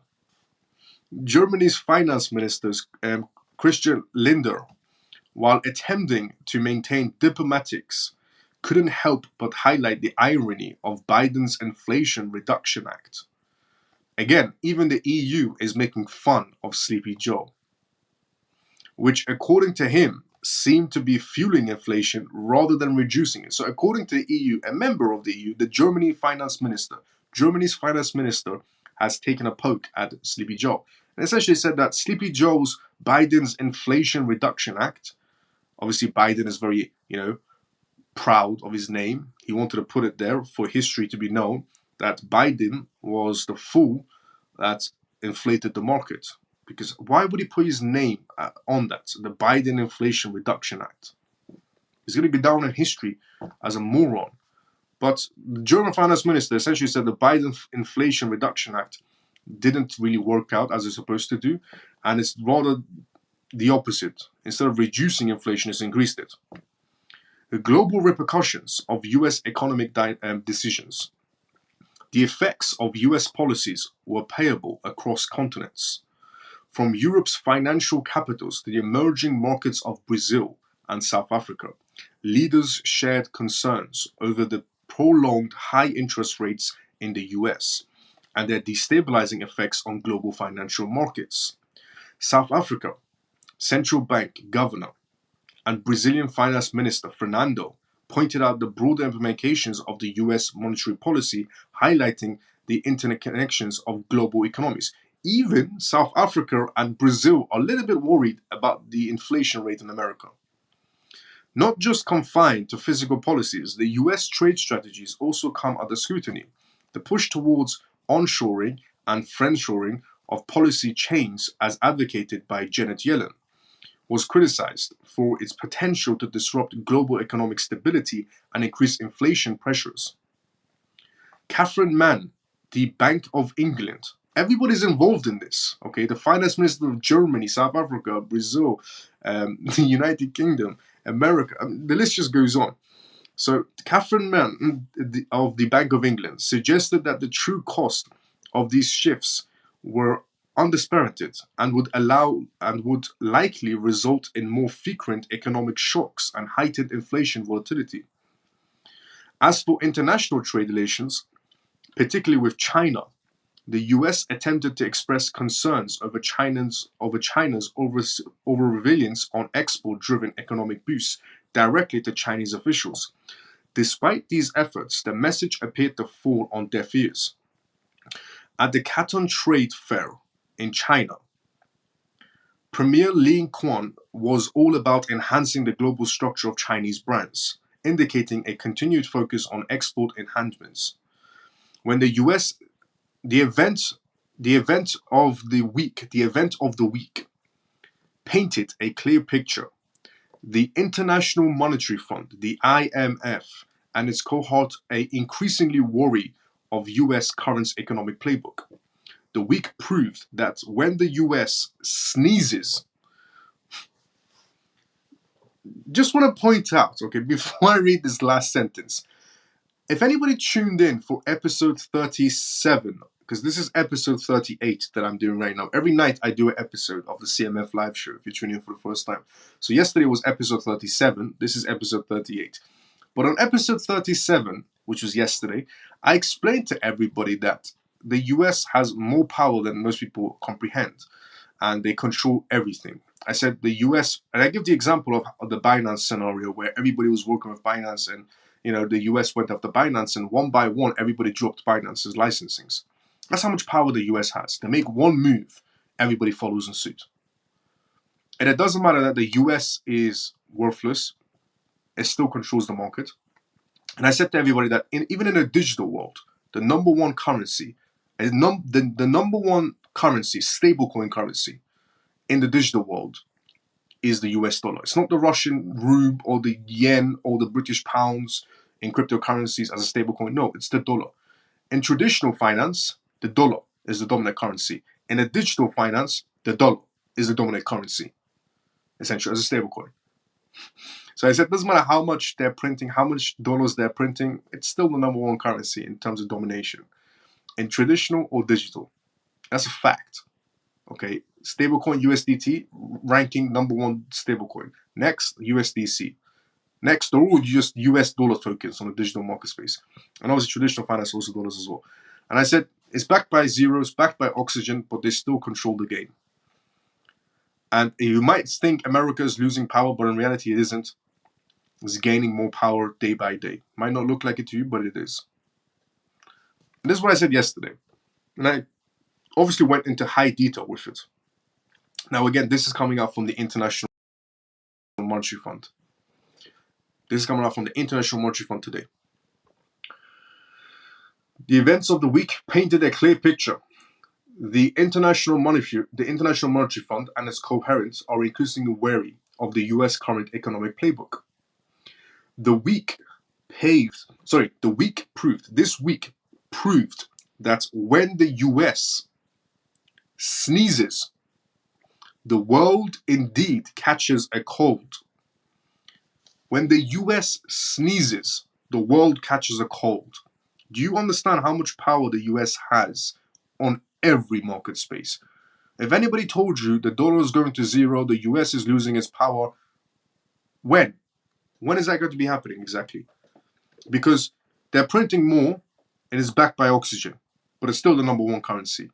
Germany's finance minister, Christian Lindner, while attempting to maintain diplomatics, couldn't help but highlight the irony of Biden's Inflation Reduction Act. Again, even the EU is making fun of Sleepy Joe, which, according to him, seemed to be fueling inflation rather than reducing it. So, according to the EU, a member of the EU, Germany's finance minister has taken a poke at Sleepy Joe and essentially said that Sleepy Joe's Biden's Inflation Reduction Act, obviously Biden is very, proud of his name. He wanted to put it there for history to be known that Biden was the fool that inflated the market. Because why would he put his name on that? The Biden Inflation Reduction Act. He's going to go down in history as a moron. But the German finance minister essentially said the Biden Inflation Reduction Act didn't really work out as it's supposed to do, and it's rather the opposite. Instead of reducing inflation, it's increased it. The global repercussions of US economic decisions. The effects of US policies were payable across continents. From Europe's financial capitals to the emerging markets of Brazil and South Africa, leaders shared concerns over the prolonged high interest rates in the US and their destabilizing effects on global financial markets. South Africa, central bank governor, and Brazilian Finance Minister Fernando pointed out the broader implications of the US monetary policy, highlighting the interconnections of global economies. Even South Africa and Brazil are a little bit worried about the inflation rate in America. Not just confined to physical policies, the US trade strategies also come under scrutiny. The push towards onshoring and friendshoring of policy chains, as advocated by Janet Yellen, was criticized for its potential to disrupt global economic stability and increase inflation pressures. Catherine Mann, the Bank of England, everybody's involved in this. Okay, the finance minister of Germany, South Africa, Brazil, the United Kingdom, America. The list just goes on. So Catherine Mann of the Bank of England suggested that the true cost of these shifts were undispirited and would likely result in more frequent economic shocks and heightened inflation volatility. As for international trade relations, particularly with China, the US attempted to express concerns over China's over-reliance on export-driven economic boosts directly to Chinese officials. Despite these efforts, the message appeared to fall on deaf ears. At the Canton Trade Fair in China, Premier Li Qiang was all about enhancing the global structure of Chinese brands, indicating a continued focus on export enhancements. When the US, the event of the week painted a clear picture. The International Monetary Fund, the IMF, and its cohort are increasingly wary of US current economic playbook. The week proved that when the US sneezes, just want to point out, okay, before I read this last sentence, if anybody tuned in for episode 37, because this is episode 38 that I'm doing right now. Every night I do an episode of the CMF live show if you're tuning in for the first time. So yesterday was episode 37. This is episode 38. But on episode 37, which was yesterday, I explained to everybody that the US has more power than most people comprehend, and they control everything. I said the US, and I give the example of the Binance scenario where everybody was working with Binance and the US went after Binance, and one by one, everybody dropped Binance's licensings. That's how much power the US has. They make one move, everybody follows in suit. And it doesn't matter that the US is worthless, it still controls the market. And I said to everybody that even in a digital world, the number one currency, the number one currency, stablecoin currency in the digital world is the US dollar. It's not the Russian ruble or the yen or the British pounds in cryptocurrencies as a stablecoin. No, it's the dollar. In traditional finance, the dollar is the dominant currency. In a digital finance, the dollar is the dominant currency, essentially, as a stablecoin. So I said, it doesn't matter how much they're printing, how much dollars they're printing, it's still the number one currency in terms of domination, in traditional or digital. That's a fact. Okay, stablecoin USDT ranking number one stablecoin. Next, USDC. Next, they're all just US dollar tokens on the digital market space. And obviously, traditional finance also dollars as well. And I said, it's backed by zeros, backed by oxygen, but they still control the game. And you might think America is losing power, but in reality, it isn't. It's gaining more power day by day. Might not look like it to you, but it is. And this is what I said yesterday. And I obviously went into high detail with it. Now, again, this is coming out from the International Monetary Fund. This is coming out from the International Monetary Fund today. The events of the week painted a clear picture. The International Monetary Fund and its coherents are increasingly wary of the US current economic playbook. This week proved that when the US sneezes, the world indeed catches a cold. When the US sneezes, the world catches a cold. Do you understand how much power the US has on every market space? If anybody told you the dollar is going to zero, the US is losing its power, when? When is that going to be happening exactly? Because they're printing more and it's backed by oxygen, but it's still the number one currency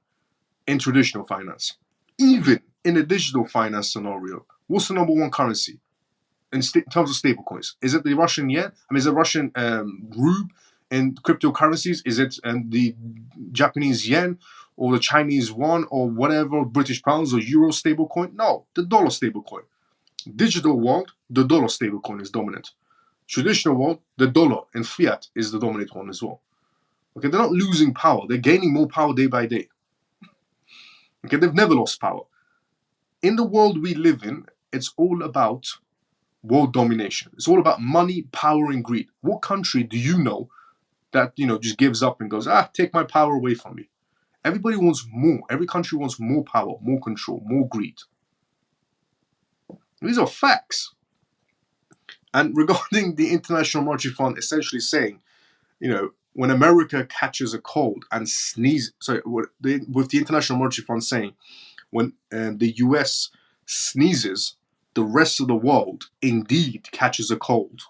in traditional finance. Even in a digital finance scenario, what's the number one currency in terms of stablecoins? Is it the Russian yen? I mean, is it Russian ruble in cryptocurrencies? Is it the Japanese yen or the Chinese yuan or whatever, British pounds or euro stablecoin? No, the dollar stablecoin. Digital world, the dollar stablecoin is dominant. Traditional world, the dollar and fiat is the dominant one as well. Okay, they're not losing power. They're gaining more power day by day. Okay, they've never lost power. In the world we live in, it's all about world domination. It's all about money, power, and greed. What country do you know that just gives up and goes, take my power away from me? Everybody wants more. Every country wants more power, more control, more greed. These are facts. And regarding the International Monetary Fund essentially saying, when America catches a cold and sneezes, with the International Monetary Fund saying, when the US sneezes, the rest of the world indeed catches a cold.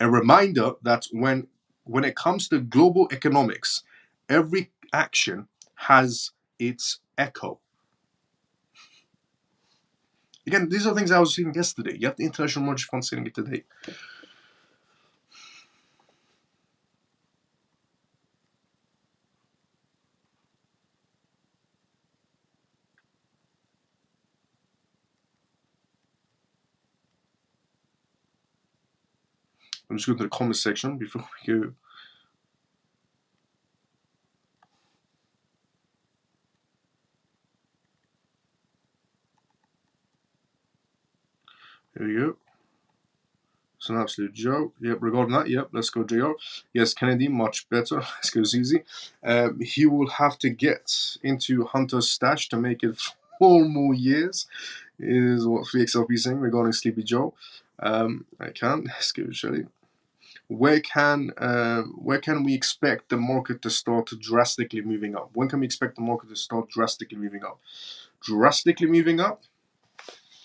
A reminder that when it comes to global economics, every action has its echo. Again, these are things I was seeing yesterday. You have the International Monetary Fund saying it today. I'm just going to the comment section before we go. Here we go. It's an absolute joke. Yep, regarding that, yep, let's go JR. Yes, Kennedy, much better. Let's go Zizi. He will have to get into Hunter's stash to make it 4 more years, is what VXLP is saying regarding Sleepy Joe. I can. Let's go Shelly. Where can we expect the market to start drastically moving up? When can we expect the market to start drastically moving up? Drastically moving up?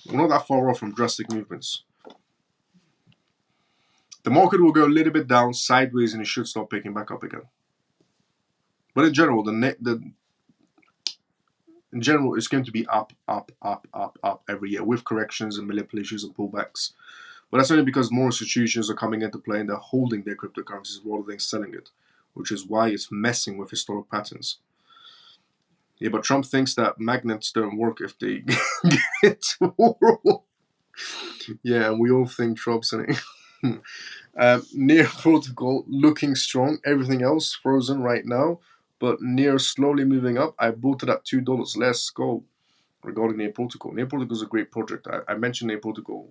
We're not that far off from drastic movements. The market will go a little bit down sideways and it should start picking back up again. But in general, it's going to be up, up, up, up, up every year with corrections and manipulations and pullbacks. But that's only because more institutions are coming into play and they're holding their cryptocurrencies rather than selling it, which is why it's messing with historic patterns. Yeah, but Trump thinks that magnets don't work if they get horrible. Yeah, and we all think Trump's in it. Near protocol looking strong. Everything else frozen right now, but near slowly moving up. I bought it at $2. Let's go. Regarding Near Protocol, Near Protocol is a great project. I mentioned Near Protocol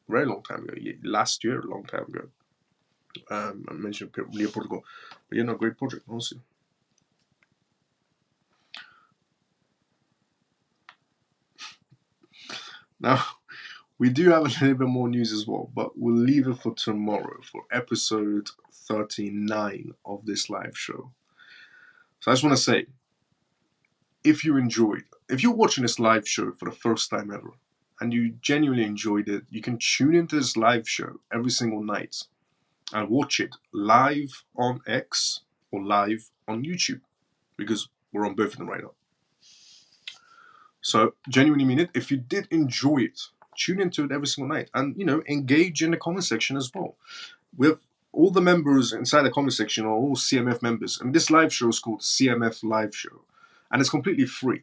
a very long time ago. Last year, a long time ago. I mentioned Near Protocol, but great project, honestly. Now, we do have a little bit more news as well, but we'll leave it for tomorrow for episode 39 of this live show. So I just want to say, if you're watching this live show for the first time ever, and you genuinely enjoyed it, you can tune into this live show every single night and watch it live on X or live on YouTube, because we're on both of them right now. So genuinely mean it. If you did enjoy it, tune into it every single night and engage in the comment section as well. With all the members inside the comment section are all CMF members, and this live show is called CMF Live Show, and it's completely free.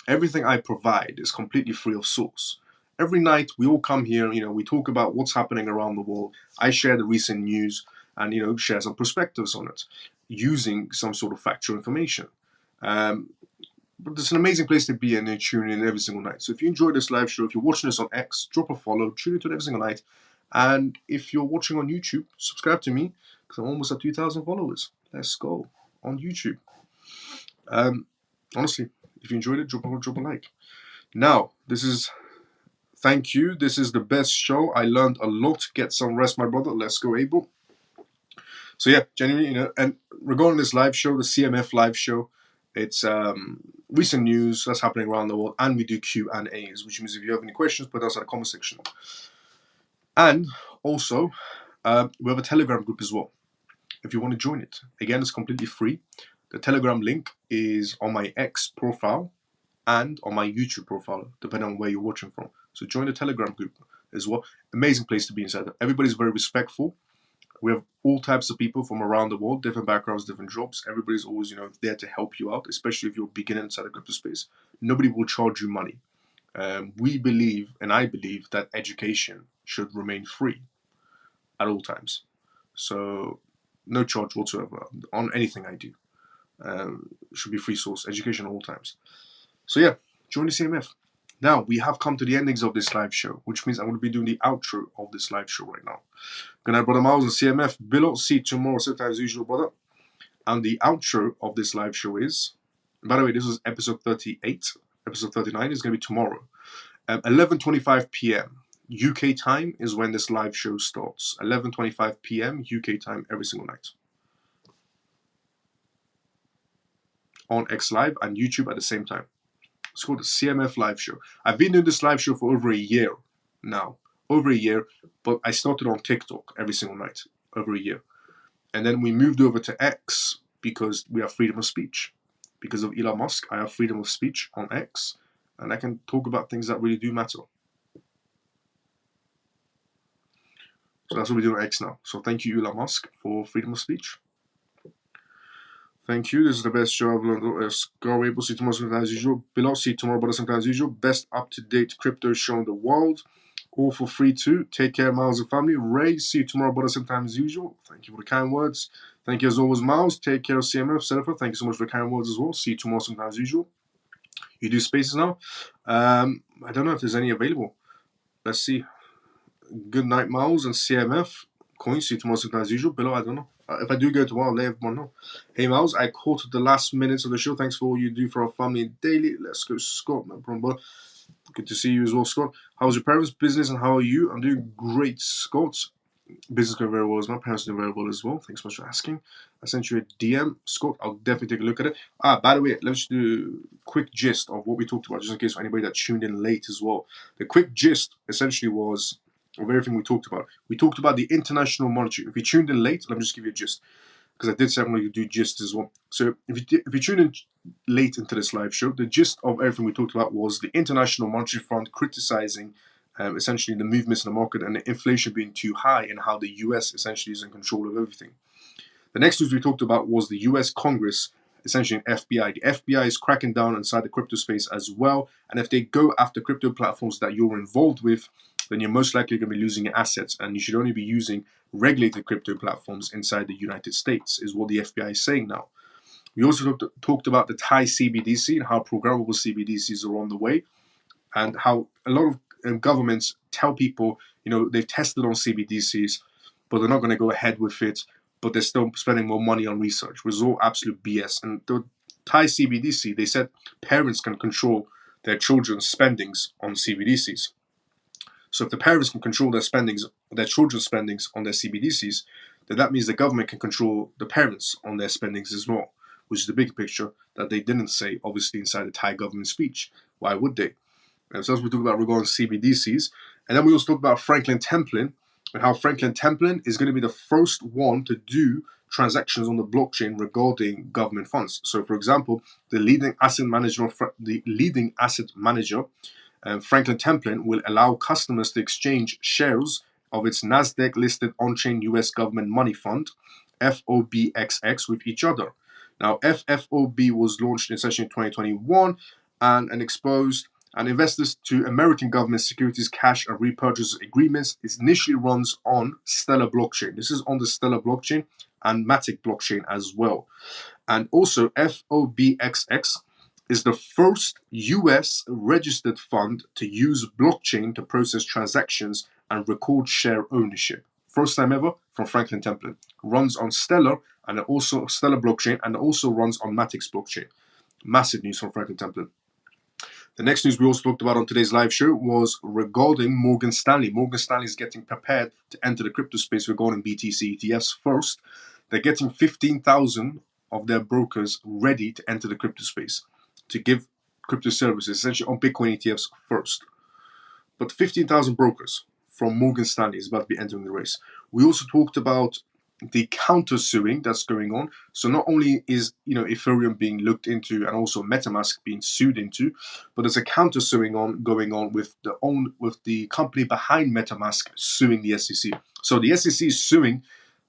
Everything I provide is completely free of source. Every night we all come here, we talk about what's happening around the world. I share the recent news and share some perspectives on it using some sort of factual information. But it's an amazing place to be and tune in every single night. So if you enjoy this live show, if you're watching this on X, drop a follow, tune into it every single night. And if you're watching on YouTube, subscribe to me because I'm almost at 2,000 followers. Let's go on YouTube. Honestly, if you enjoyed it, drop a like. Now, thank you. This is the best show. I learned a lot. Get some rest, my brother. Let's go, Abel. So yeah, genuinely, and regarding this live show, the CMF live show, It's recent news that's happening around the world, and we do Q&As, which means if you have any questions, put those in the comment section. And also, we have a Telegram group as well, if you want to join it. Again, it's completely free. The Telegram link is on my X profile and on my YouTube profile, depending on where you're watching from. So join the Telegram group as well. Amazing place to be inside. Everybody's very respectful. We have all types of people from around the world, different backgrounds, different jobs. Everybody's always, there to help you out, especially if you're beginning inside the crypto space. Nobody will charge you money. We believe, and I believe, that education should remain free at all times. So no charge whatsoever on anything I do. Should be free source education at all times. So yeah, join the CMF. Now we have come to the endings of this live show, which means I'm going to be doing the outro of this live show right now. Good night, brother Miles and CMF. Below, see you tomorrow, same time as usual, brother. And the outro of this live show is, by the way, this is episode 38. Episode 39 is going to be tomorrow. 11:25 p.m. UK time is when this live show starts. 11:25 p.m. UK time every single night. On X Live and YouTube at the same time. It's called the CMF live show. I've been doing this live show for over a year now. Over a year, but I started on TikTok every single night. Over a year. And then we moved over to X because we have freedom of speech. Because of Elon Musk, I have freedom of speech on X. And I can talk about things that really do matter. So that's what we do on X now. So thank you, Elon Musk, for freedom of speech. Thank you. This is the best show I've learned. Scar We'll see you tomorrow sometime as usual. Below, see you tomorrow, but sometimes as usual. Best up-to-date crypto show in the world. All for free too. Take care, Miles and family. Ray, see you tomorrow, but sometimes as usual. Thank you for the kind words. Thank you as always, Miles. Take care of CMF. Senator, thank you so much for the kind words as well. See you tomorrow sometime as usual. You do spaces now. I don't know if there's any available. Let's see. Good night, Miles and CMF. Coin, see you tomorrow sometime as usual. Below, I don't know. If I do go tomorrow, I'll let everyone know. Hey, Miles, I caught the last minutes of the show. Thanks for all you do for our family daily. Let's go, Scott. No problem, brother. Good to see you as well, Scott. How's your parents' business and how are you? I'm doing great, Scott. Business going very well as well. Parents doing very well as well. Thanks so much for asking. I sent you a DM, Scott. I'll definitely take a look at it. By the way, let's do a quick gist of what we talked about, just in case for anybody that tuned in late as well. The quick gist essentially was of everything we talked about. We talked about the international monetary. If you tuned in late, let me just give you a gist, because I did say I'm going to do gist as well. So if you tune in late into this live show, the gist of everything we talked about was the International Monetary Fund criticizing essentially the movements in the market and the inflation being too high and how the US essentially is in control of everything. The next news we talked about was the US Congress, essentially an FBI. The FBI is cracking down inside the crypto space as well. And if they go after crypto platforms that you're involved with, then you're most likely going to be losing your assets. And you should only be using regulated crypto platforms inside the United States, is what the FBI is saying now. We also talked about the Thai CBDC and how programmable CBDCs are on the way, and how a lot of governments tell people, they've tested on CBDCs, but they're not going to go ahead with it, but they're still spending more money on research, which is all absolute BS. And the Thai CBDC, they said parents can control their children's spendings on CBDCs. So if the parents can control their children's spendings on their CBDCs, then that means the government can control the parents on their spendings as well, which is the big picture that they didn't say, obviously, inside the Thai government speech. Why would they? And so as we talk about regarding CBDCs, and then we also talk about Franklin Templeton, and how Franklin Templeton is going to be the first one to do transactions on the blockchain regarding government funds. So, for example, the leading asset manager, Franklin Templeton, will allow customers to exchange shares of its Nasdaq-listed on-chain U.S. government money fund, FOBXX, with each other. Now, FFOB was launched in session 2021 and exposed and investors to American government securities cash and repurchase agreements. It initially runs on Stellar blockchain. This is on the Stellar blockchain and Matic blockchain as well. And also, FOBXX is the first US registered fund to use blockchain to process transactions and record share ownership. First time ever from Franklin Templeton. Runs on Stellar and also Stellar blockchain, and also runs on Matic's blockchain. Massive news from Franklin Templeton. The next news we also talked about on today's live show was regarding Morgan Stanley. Morgan Stanley is getting prepared to enter the crypto space regarding BTC ETFs first. They're getting 15,000 of their brokers ready to enter the crypto space, to give crypto services, essentially on Bitcoin ETFs first. But 15,000 brokers from Morgan Stanley is about to be entering the race. We also talked about the countersuing that's going on. So not only is Ethereum being looked into and also MetaMask being sued into, but there's a countersuing going on with the company behind MetaMask suing the SEC. So the SEC is suing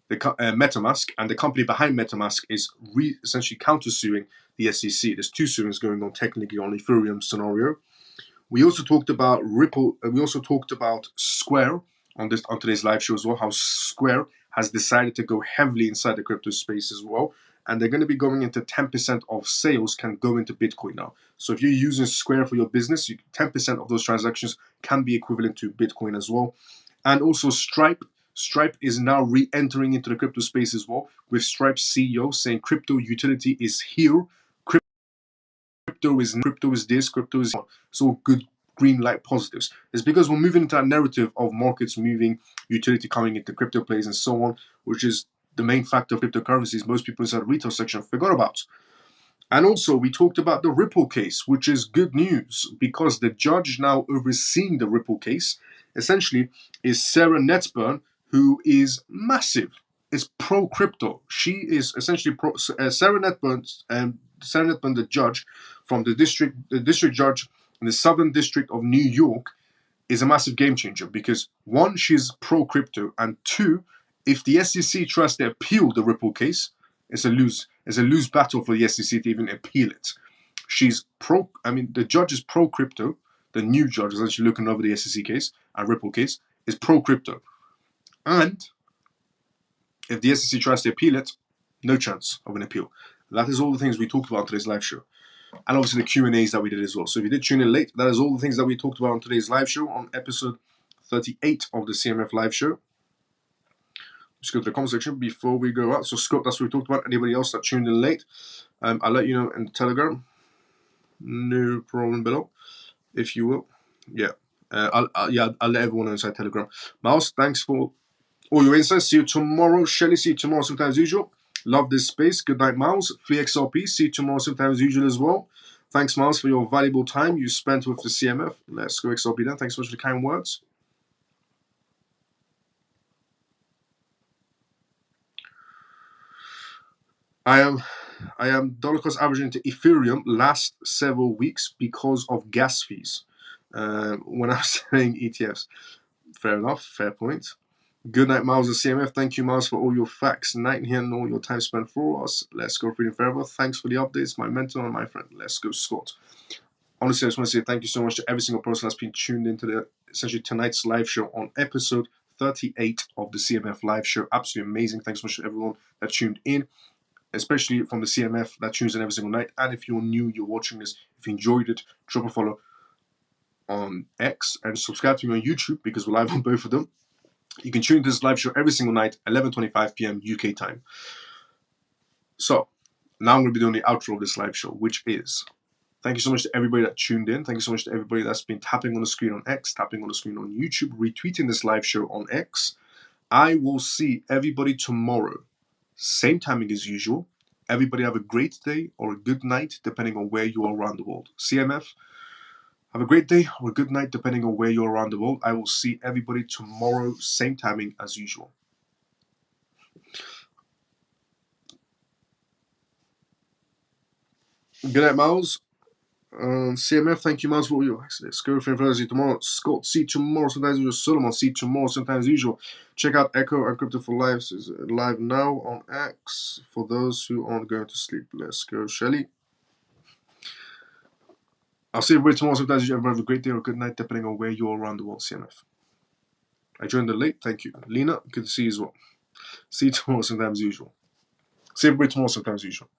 the MetaMask, and the company behind MetaMask is essentially countersuing the SEC. There's two suings going on technically on Ethereum scenario. We also talked about Ripple, and we also talked about Square on today's live show as well, how Square has decided to go heavily inside the crypto space as well. And they're going to be going into 10% of sales can go into Bitcoin now. So if you're using Square for your business, 10% of those transactions can be equivalent to Bitcoin as well. And also Stripe. Stripe is now re-entering into the crypto space as well, with Stripe's CEO saying crypto utility is here. Crypto is this, crypto is so good, green light positives. It's because we're moving into that narrative of markets moving, utility coming into crypto plays and so on, which is the main factor of cryptocurrencies most people inside the retail section forgot about. And also, we talked about the Ripple case, which is good news because the judge now overseeing the Ripple case essentially is Sarah Netburn, who is massive. Is pro crypto. She is essentially pro. Sarah Netburn, the judge from the district judge in the Southern District of New York, is a massive game changer because one, she's pro crypto, and two, if the SEC tries to appeal the Ripple case, it's a lose battle for the SEC to even appeal it. The judge is pro crypto. The new judge is actually looking over the SEC case and Ripple case is pro crypto, and if the SEC tries to appeal it, no chance of an appeal. That is all the things we talked about on today's live show. And obviously the Q&As that we did as well. So if you did tune in late, that is all the things that we talked about on today's live show on episode 38 of the CMF live show. Just go to the comment section before we go out. So Scott, that's what we talked about. Anybody else that tuned in late, I'll let you know in the Telegram. No problem below, if you will. Yeah. I'll let everyone know inside Telegram. Miles, thanks for all your insights. See you tomorrow. Shelly, see you tomorrow sometimes usual. Love this space. Good night, Miles. Flea XRP, see you tomorrow sometimes usual as well. Thanks, Miles, for your valuable time you spent with the CMF. Let's go XRP then. Thanks so much for the kind words. I am dollar cost averaging to Ethereum last several weeks because of gas fees. When I was saying ETFs, fair enough, fair point. Good night, Miles of CMF. Thank you, Miles, for all your facts, night here, and all your time spent for us. Let's go freedom forever. Thanks for the updates, my mentor and my friend. Let's go, Scott. Honestly, I just want to say thank you so much to every single person that's been tuned into the essentially tonight's live show on episode 38 of the CMF live show. Absolutely amazing. Thanks so much to everyone that tuned in, especially from the CMF that tunes in every single night. And if you're new, you're watching this, if you enjoyed it, drop a follow on X and subscribe to me on YouTube because we're live on both of them. You can tune into this live show every single night, 11:25 p.m. UK time. So, now I'm going to be doing the outro of this live show, which is, thank you so much to everybody that tuned in. Thank you so much to everybody that's been tapping on the screen on X, tapping on the screen on YouTube, retweeting this live show on X. I will see everybody tomorrow, same timing as usual. Everybody have a great day or a good night, depending on where you are around the world. CMF, have a great day or a good night, depending on where you're around the world. I will see everybody tomorrow, same timing as usual. Good night, Miles. CMF, thank you, Miles, for all your access. Go for Thursday tomorrow. Scott, see you tomorrow, sometimes usual. Solomon, see you tomorrow, sometimes usual. Check out Echo and Crypto for Life. Is live now on X for those who aren't going to sleep. Let's go, Shelly. I'll see everybody tomorrow, sometimes usual. Everyone have a great day or a good night, depending on where you're around the world, CMF. I joined the late, thank you. Lena, good to see you as well. See you tomorrow, sometimes usual. See everybody tomorrow, sometimes usual.